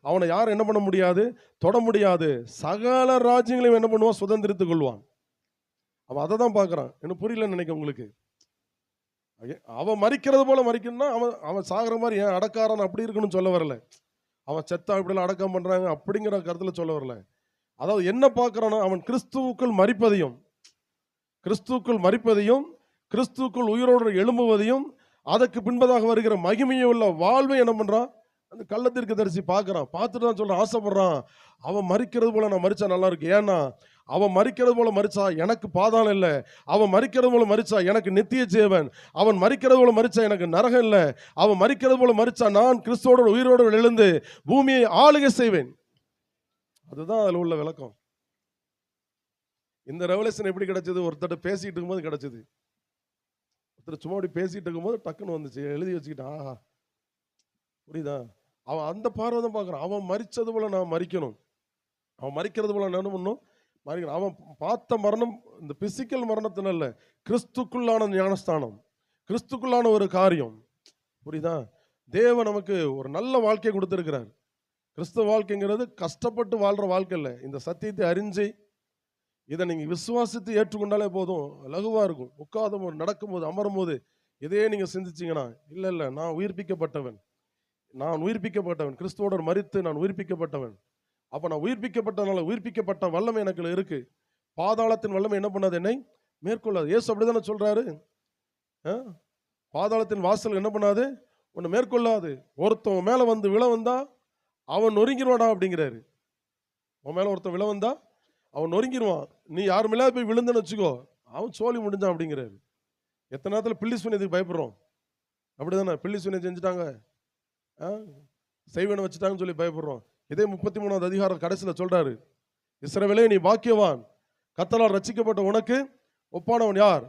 [SPEAKER 1] அவனை யாரும் என்ன பண்ண முடியாது, தொட முடியாது. சகல ராஜ்யங்களையும் என்ன பண்ணுவான், சுதந்திரித்துக் கொள்வான். அவன் அதை தான் பார்க்கறான். எனக்கு புரியலன்னு நினைக்க உங்களுக்கு. அவன் மரிக்கிறது போல மரிக்கணும்னா அவன் அவன் சாகிற மாதிரி ஏன் அடக்காரன் அப்படி இருக்கணும்னு சொல்ல வரல. அவன் செத்தா இப்படிலாம் அடக்கம் பண்றாங்க அப்படிங்கிற கருத்துல சொல்ல வரல. அதாவது என்ன பார்க்கறானா, அவன் கிறிஸ்துவுக்குள் மரிப்பதையும் கிறிஸ்துவுக்குள் உயிரோடு எழும்புவதையும் அதற்கு பின்பதாக வருகிற மகிமையை உள்ள வாழ்வை என்ன பண்றான், அந்த கள்ளத்திற்கு தரிசி பார்க்கறான். பார்த்துட்டு தான் சொல்றான், ஆசைப்படுறான். அவன் மரிக்கிறது போல நான் மரிச்சா நல்லா இருக்கு. ஏன்னா அவன் மரிக்கிறது போல மரிச்சா எனக்கு பாதாளம் இல்லை, அவன் மரிக்கிறது போல மரிச்சா எனக்கு நித்திய ஜீவன், அவன் மரிக்கிறது போல மரிச்சா எனக்கு நரகம் இல்லை, அவன் மரிக்கிறது போல மரிச்சா நான் கிறிஸ்துவோட உயிரோடு எழுந்து பூமியை ஆளுகை செய்வேன். அதுதான் அதுல உள்ள விளக்கம். இந்த ரெவலேஷன் எப்படி கிடைச்சது? ஒருத்தர் பேசிட்டு இருக்கும்போது கிடைச்சது. ஒருத்தர் சும்மா அப்படி பேசிட்டு இருக்கும்போது டக்குன்னு வந்துச்சு, எழுதி வச்சுக்கிட்டான். ஆஹா, புரியுதா? அவன் அந்த பார்வை தான் பார்க்கறான். அவன் மரிச்சது போல நான் மரிக்கணும், அவன் மரிக்கிறது போல நான் என்ன பண்ணணும், மரிக்கணும். அவன் பார்த்த மரணம் இந்த பிசிக்கல் மரணத்தினல்ல, கிறிஸ்துக்குள்ளான ஞானஸ்தானம், கிறிஸ்துக்குள்ளான ஒரு காரியம். புரியுதா? தேவன் நமக்கு ஒரு நல்ல வாழ்க்கையை கொடுத்திருக்கிறார். கிறிஸ்துவ வாழ்க்கைங்கிறது கஷ்டப்பட்டு வாழ்ற வாழ்க்கை இல்லை. இந்த சத்தியத்தை அறிஞ்சு இதை நீங்க விசுவாசித்து ஏற்றுக்கொண்டாலே போதும், லகுவா இருக்கும். உட்காரும் நடக்கும்போது அமரும்போது இதையே நீங்க சிந்திச்சீங்கன்னா, இல்ல இல்ல நான் உயிர்ப்பிக்கப்பட்டவன், கிறிஸ்துவோட மரித்து நான் உயிர்ப்பிக்கப்பட்டவன். அப்ப நான் உயிர்ப்பிக்கப்பட்டனால உயிர்ப்பிக்கப்பட்ட வல்லமை எனக்கு இருக்கு. பாதாளத்தின் வல்லமை என்ன பண்ணாது, என்னை மேற்கொள்ளாது. இயேசு அப்படிதானே சொல்றாரு. பாதாளத்தின் வாசல் என்ன பண்ணாது, உன்னை மேற்கொள்ளாது. ஒருத்தன் மேல வந்து விழ வந்தா அவன் நொறுங்கிடுவாடா அப்படிங்கிறாரு. உன் மேல ஒருத்தன் விழ வந்தா அவன் நொறுங்கிடுவான். நீ யார் மேல போய் விழுந்துன்னு வச்சுக்கோ, அவன் சோழி முடிஞ்சான் அப்படிங்கிறாரு. எத்தனை நேரத்தில் பில்லி சுனியத்துக்கு பயப்படுறோம். அப்படிதானே? பில்லி சுனியம் செஞ்சுட்டாங்க, செய்வனை வச்சுட்டாங்கன்னு சொல்லி பயப்படுறோம். இதே 33வது அதிகாரம் கடைசியில் சொல்றாரு, இஸ்ரவேலே நீ பாக்கியவான், கர்த்தரால் ரட்சிக்கப்பட்ட உனக்கு ஒப்பானவன் யார்,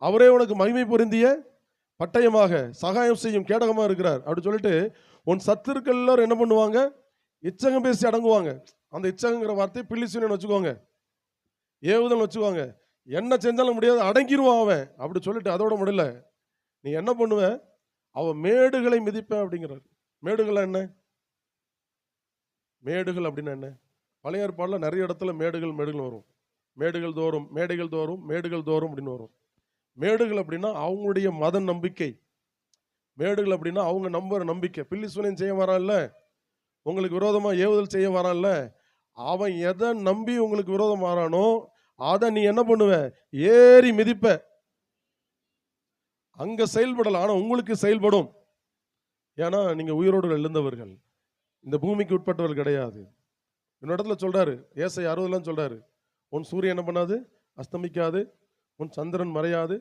[SPEAKER 1] அவரே உனக்கு மகிமை பொருந்திய பட்டயமாக சகாயம் செய்யும் கேடகமா இருக்கிறார் அப்படி சொல்லிட்டு உன் சத்துருக்கள் எல்லாரும் என்ன பண்ணுவாங்க, இச்சகம் பேசி அடங்குவாங்க. அந்த இச்சகங்கிற வார்த்தை பில்லிசுனியன் வச்சுக்கோங்க, ஏவுதல் வச்சுக்கோங்க. என்ன செஞ்சாலும் முடியாது, அடங்கிடுவான் அவன் அப்படி சொல்லிட்டு அதோட முடியல. நீ என்ன பண்ணுவ, அவன் மேடுகளை மிதிப்பேன் அப்படிங்கிறார். மேடுகள் என்ன? மேடுகள் அப்படின்னா என்ன? பழைய ஏற்பாடுல நிறைய இடத்துல மேடுகள் வரும். மேடுகள் தோறும் அப்படின்னு வரும். மேடுகள் அப்படின்னா அவங்களுடைய மத நம்பிக்கை. மேடுகள் அப்படின்னா அவங்க நம்புற நம்பிக்கை. பில்லி சூனியம் செய்ய வரான்ல, உங்களுக்கு விரோதமா ஏவுதல் செய்ய வரான்ல, அவன் எதை நம்பி உங்களுக்கு விரோதம் வரானோ அதை நீ என்ன பண்ணுவ, ஏறி மிதிப்ப. அங்க செயல்படல, ஆனா உங்களுக்கு செயல்படும். ஏன்னா நீங்க உயிரோடு எழுந்தவர்கள், இந்த பூமிக்கு உட்பட்டவர்கள் கிடையாது. இன்னொரு இடத்துல சொல்றாரு, ஏசாயா 60 சொல்றாரு, உன் சூரியன் என்ன பண்ணாது, அஸ்தமிக்காது, உன் சந்திரன் மறையாது,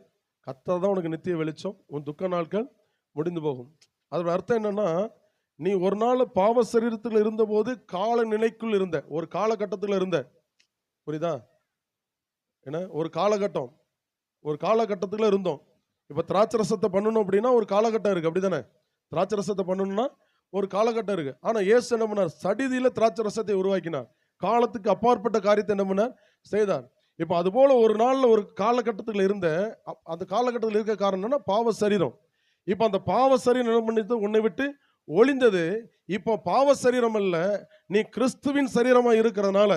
[SPEAKER 1] கர்த்தர் தான் உனக்கு நித்திய வெளிச்சம், உன் துக்க நாட்கள் முடிந்து போகும். அதோட அர்த்தம் என்னன்னா, நீ ஒரு நாள் பாவ சரீரத்தில் இருந்தபோது கால நிலைக்குள் இருந்த, ஒரு காலகட்டத்தில் இருந்த, புரியுதா? என்ன ஒரு காலகட்டத்தில் இருந்தோம். இப்ப திராட்சை ரசத்தை பண்ணணும் அப்படின்னா ஒரு காலகட்டம் இருக்கு, அப்படிதானே? திராட்சை ரசத்தை பண்ணணும்னா ஒரு காலகட்டம் இருக்கு. ஆனா இயேசு என்ன பண்ணார், சடிதியில திராட்சை ரசத்தை உருவாக்கினார். காலத்துக்கு அப்பாற்பட்ட காரியத்தை என்ன பண்ணார், செய்தார். இப்ப அது போல ஒரு நாள்ல ஒரு காலகட்டத்தில் இருந்த, அந்த காலகட்டத்தில் இருக்க காரணம் என்னன்னா பாவ சரீரம். இப்ப அந்த பாவ சரீரம் என்ன பண்ணிட்டு உன்னை விட்டு ஒளிந்தது. இப்போ பாவ சரீரம் அல்ல, நீ கிறிஸ்துவின் சரீரமா இருக்கிறதுனால,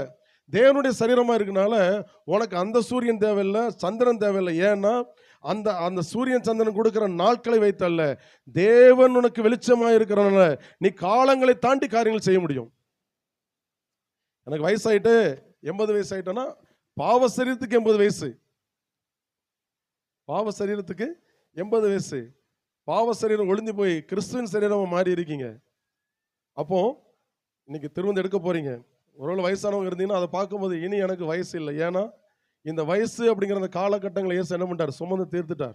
[SPEAKER 1] தேவனுடைய சரீரமா இருக்கனால உனக்கு அந்த சூரியன் தேவையில்லை, சந்திரன் தேவையில்லை. ஏன்னா அந்த சூரியன் சந்திரன் கொடுக்கிற நாட்களை வைத்தல்ல, தேவன் உனக்கு வெளிச்சமா இருக்கிறனால நீ காலங்களை தாண்டி காரியங்கள் செய்ய முடியும். எனக்கு வயசாயிட்டு 80 வயசு ஆயிட்டேன்னா பாவ சரீரத்துக்கு 80 வயசு, பாவ சரீரத்துக்கு 80 வயசு. பாவ சரீரம் ஒளிந்து போய் கிறிஸ்துவின் சரீரமா மாறி இருக்கீங்க. அப்போ இன்னைக்கு திரும்ப எடுக்க போறீங்க. ஒருவேளை வயசானவங்க இருந்தீங்கன்னா அதை பார்க்கும்போது இனி எனக்கு வயசு இல்லை. ஏன்னா இந்த வயசு அப்படிங்கிற அந்த காலகட்டங்களை இயேசு என்ன பண்ணிட்டார், சுமந்து தீர்த்துட்டார்.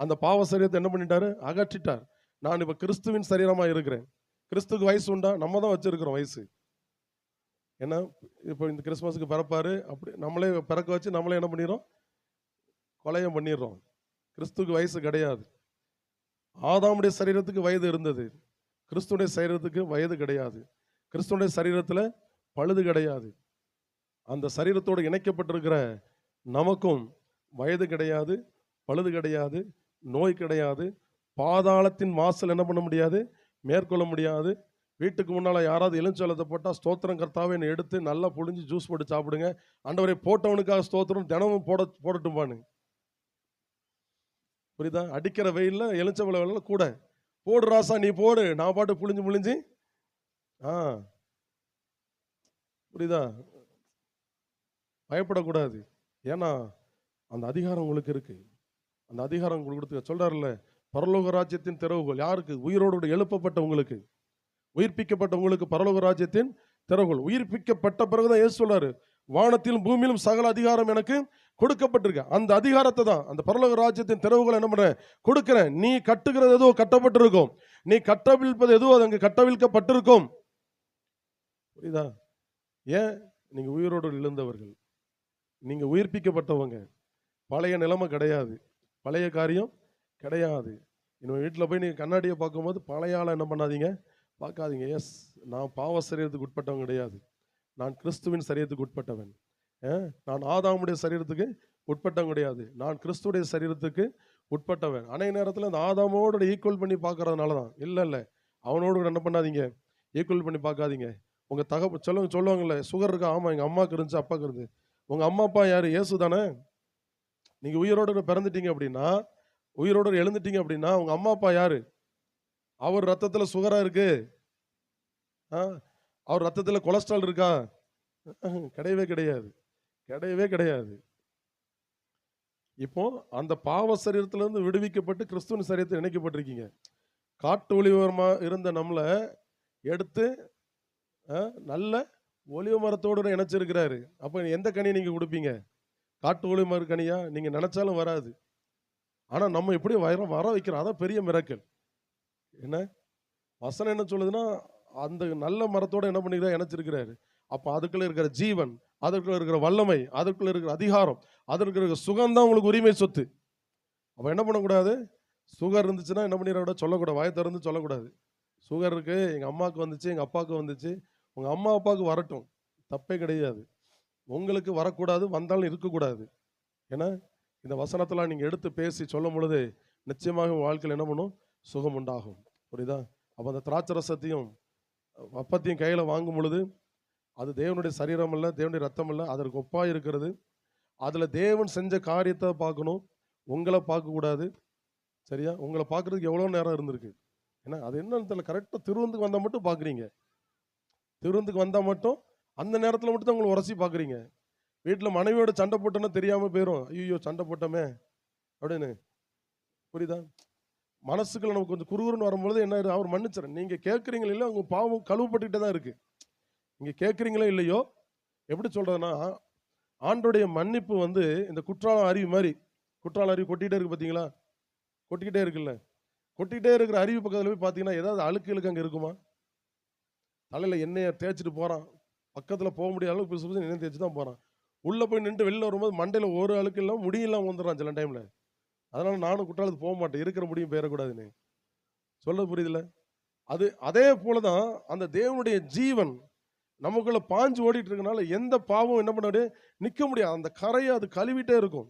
[SPEAKER 1] அந்த பாவ சரீரத்தை என்ன பண்ணிட்டாரு, அகற்றிட்டார். நான் இப்போ கிறிஸ்துவின் சரீரமாக இருக்கிறேன். கிறிஸ்துக்கு வயசு உண்டா? நம்ம தான் வச்சிருக்கிறோம் வயசு. ஏன்னா இப்போ இந்த கிறிஸ்மஸுக்கு பிறப்பாரு, அப்படி நம்மளே பிறக்க வச்சு நம்மளே என்ன பண்ணிடுறோம்? கொலையம் பண்ணிடுறோம். கிறிஸ்துக்கு வயசு கிடையாது. ஆதாமுடைய சரீரத்துக்கு வயது இருந்தது, கிறிஸ்துடைய சரீரத்துக்கு வயது கிடையாது. கிறிஸ்துடைய சரீரத்தில் பழுது கிடையாது. அந்த சரீரத்தோடு இணைக்கப்பட்டிருக்கிற நமக்கும் வயது கிடையாது, பழுது கிடையாது, நோய் கிடையாது. பாதாளத்தின் வாசல் என்ன பண்ண முடியாது? மேற்கொள்ள முடியாது. வீட்டுக்கு முன்னால் யாராவது எலுமிச்சம்பழத்தை போட்டால் ஸ்தோத்திரம் கர்த்தாவே எடுத்து நல்லா புழிஞ்சு ஜூஸ் போட்டு சாப்பிடுங்க. ஆண்டவரை போட்டவனுக்காக ஸ்தோத்திரம் தினமும் போடட்டும்பானு. புரியுதா? அடிக்கிற வெயிலில் எலுமிச்சம்பழ வெயில கூட போடு ராசா, நீ போடு, நான் பாட்டு புழிஞ்சு புரியுதா? பயப்படக்கூடாது. ஏன்னா அந்த அதிகாரம் உங்களுக்கு இருக்கு. அந்த அதிகாரம் உங்களுக்கு கொடுத்து சொல்றாருல்ல, பரலோக ராஜ்யத்தின் திறவுகோல் யாருக்கு? உயிரோடு எழுப்பப்பட்ட உங்களுக்கு, உயிர்ப்பிக்கப்பட்ட உங்களுக்கு பரலோக ராஜ்யத்தின் திறவுகோல். உயிர்ப்பிக்கப்பட்ட பிறகுதான் இயேசு சொல்றாரு, வானத்திலும் பூமியிலும் சகல அதிகாரம் எனக்கு கொடுக்கப்பட்டிருக்கு. அந்த அதிகாரத்தை தான், அந்த பரலோக ராஜ்யத்தின் திறவுகோல் என்ன பண்றேன்? கொடுக்கிறேன். நீ கட்டுகிறது எதுவோ கட்டப்பட்டிருக்கும், நீ கட்டவிழ்ப்பது எதுவோ அது அங்கு கட்டவிழ்க்கப்பட்டிருக்கும். புரியுதா? ஏன்? நீங்க உயிரோடு எழுந்தவர்கள், நீங்க உயிர்ப்பிக்கப்பட்டவங்க. பழைய நிலைமை கிடையாது, பழைய காரியம் கிடையாது. இன்னும் வீட்டில் போய் நீங்கள் கண்ணாடியை பார்க்கும்போது பழைய ஆளை என்ன பண்ணாதீங்க, பார்க்காதீங்க. எஸ், நான் பாவ சரீரத்துக்கு உட்பட்டவன் கிடையாது, நான் கிறிஸ்துவின் சரீரத்துக்கு உட்பட்டவன். நான் ஆதாமுடைய சரீரத்துக்கு உட்பட்டவன் கிடையாது, நான் கிறிஸ்துடைய சரீரத்துக்கு உட்பட்டவன். அனைத்து நேரத்தில் அந்த ஆதாமோட ஈக்குவல் பண்ணி பார்க்கறதுனால தான். இல்லை, அவனோடு என்ன பண்ணாதீங்க, ஈக்குவல் பண்ணி பார்க்காதீங்க. உங்கள் சொல்லுவாங்கல்ல, சுகர் இருக்கா? ஆமாம், எங்கள் அம்மாவுக்கு இருந்துச்சு, அப்பாவுக்கு இருந்து. உங்கள் அம்மா அப்பா யார்? இயேசு தானே. நீங்கள் உயிரோடு பிறந்துட்டீங்க அப்படின்னா, உயிரோடு எழுந்துட்டீங்க அப்படின்னா, உங்க அம்மா அப்பா யாரு? அவர் ரத்தத்தில் சுகரா இருக்கு? அவர் ரத்தத்தில் கொலஸ்ட்ரால் இருக்கா? கிடையவே கிடையாது, கிடையவே கிடையாது. இப்போ அந்த பாவ சரீரத்திலிருந்து விடுவிக்கப்பட்டு கிறிஸ்துவின் சரீரத்தில் இணைக்கப்பட்டிருக்கீங்க. காட்டு ஒளிவரமா இருந்த நம்மளை எடுத்து நல்ல ஒளிவ மரத்தோடு இணைச்சிருக்கிறாரு. அப்போ எந்த கனியை நீங்க கொடுப்பீங்க? காட்டு ஒளிவ மர கனியா? நீங்க நினைச்சாலும் வராது. ஆனா நம்ம எப்படி வர வைக்கிறோம், அதான் பெரிய மிராக்கிள். என்ன வசனம் என்ன சொல்லுதுன்னா, அந்த நல்ல மரத்தோட என்ன பண்ணிக்கிறார்? இணைச்சிருக்கிறாரு. அப்போ அதுக்குள்ள இருக்கிற ஜீவன், அதற்குள்ள இருக்கிற வல்லமை, அதற்குள்ள இருக்கிற அதிகாரம், அதற்கு இருக்கிற சுகம் தான் உங்களுக்கு உரிமை சொத்து. அப்போ என்ன பண்ணக்கூடாது? சுகர் இருந்துச்சுன்னா என்ன பண்ணிடக்கூடாது? சொல்லக்கூடாது, வாயை திறந்து சொல்லக்கூடாது. சுகர் இருக்கு, எங்கள் அம்மாவுக்கு வந்துச்சு, எங்கள் அப்பாவுக்கு வந்துச்சு. உங்கள் அம்மா அப்பாவுக்கு வரட்டும், தப்பே கிடையாது. உங்களுக்கு வரக்கூடாது, வந்தாலும் இருக்கக்கூடாது. ஏன்னா இந்த வசனத்தெல்லாம் நீங்கள் எடுத்து பேசி சொல்லும் பொழுது நிச்சயமாக வாழ்க்கையில் என்ன பண்ணும்? சுகம் உண்டாகும். புரியுதா? அப்போ அந்த திராட்சை ரசத்தையும் அப்பத்தையும் கையில் வாங்கும் பொழுது அது தேவனுடைய சரீரம் இல்லை, தேவனுடைய ரத்தம் இல்லை, அதற்கு ஒப்பாக இருக்கிறது. அதில் தேவன் செஞ்ச காரியத்தை பார்க்கணும், உங்களை பார்க்கக்கூடாது. சரியா? உங்களை பார்க்குறதுக்கு எவ்வளோ நேரம் இருந்திருக்கு? ஏன்னா அது என்னன்னு தெரியல, கரெக்டாக திருவந்துக்கு வந்தால் மட்டும் பார்க்குறீங்க. திருவந்துக்கு வந்தால் மட்டும் அந்த நேரத்தில் மட்டும் தான் உங்களை உரசி பார்க்குறீங்க. வீட்டில் மனைவியோட சண்டை போட்டோன்னா தெரியாமல் போயிடும், ஐயோ சண்டை போட்டோமே அப்படின்னு. புரியுதா? மனசுக்குள்ள நமக்கு கொஞ்சம் குறுகுறுன்னு வரும்பொழுது என்ன, அவர் மன்னிச்சிடறேன். நீங்கள் கேட்குறீங்களோ இல்லை, உங்கள் பாவம் கழுவப்பட்டுக்கிட்டே தான் இருக்குது. நீங்கள் கேட்குறீங்களோ இல்லையோ, எப்படி சொல்கிறதுனா, ஆண்டோடைய மன்னிப்பு இந்த குற்றால அருவி மாதிரி, குற்றால அருவி கொட்டிகிட்டே இருக்குது பார்த்தீங்களா? கொட்டிக்கிட்டே இருக்குல்ல, கொட்டிக்கிட்டே இருக்கிற அருவி பக்கத்தில் போய் பார்த்தீங்கன்னா ஏதாவது அழுக்கு அங்கே இருக்குமா? தலையில் எண்ணெயை தேய்ச்சிட்டு போகிறான், பக்கத்தில் போக முடியாத அளவுக்கு புதுசு எண்ணெய் தேய்ச்சி தான் போகிறான். உள்ளே போய் நின்று வெளியில் வரும்போது மண்டையில் ஒரு அழுக்கு இல்லாமல் முடியெல்லாம் வந்துடுறான் சில டைமில். அதனால் நானும் குற்றாலத்துக்கு போக மாட்டேன், இருக்கிற முடியும் பெயரக்கூடாதுன்னு. சொல்ல புரியுதுல்ல? அதே போல தான் அந்த தேவனுடைய ஜீவன் நமக்குள்ள பாஞ்சு ஓடிட்டு இருக்கனால எந்த பாவம் என்ன பண்ணாரு? நிற்க முடியாது. அந்த கரையை அது கழுவிட்டே இருக்கும்.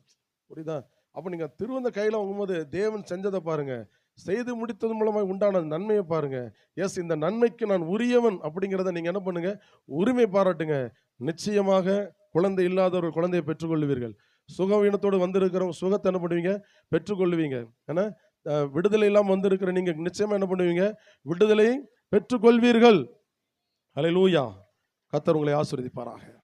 [SPEAKER 1] புரியுதா? அப்போ நீங்கள் திருவந்த கையில் வாங்கும்போது தேவன் செஞ்சதை பாருங்க, செய்து முடித்தது மூலமாக உண்டான நன்மையை பாருங்க. எஸ், இந்த நன்மைக்கு நான் உரியவன் அப்படிங்கிறத நீங்கள் என்ன பண்ணுங்க? உரிமை பாராட்டுங்க. நிச்சயமாக குழந்தை இல்லாதவர்கள் குழந்தையை பெற்றுக்கொள்வீர்கள். சுகவீனத்தோடு வந்திருக்கிறவங்க சுகத்தை என்ன பண்ணுவீங்க? பெற்றுக்கொள்வீங்க. ஏன்னா விடுதலை இல்லாமல் வந்திருக்கிற நீங்கள் நிச்சயமாக என்ன பண்ணுவீங்க? விடுதலை பெற்றுக்கொள்வீர்கள். ஹல்லேலூயா. கர்த்தர் உங்களை ஆசீர்வதிப்பாராக.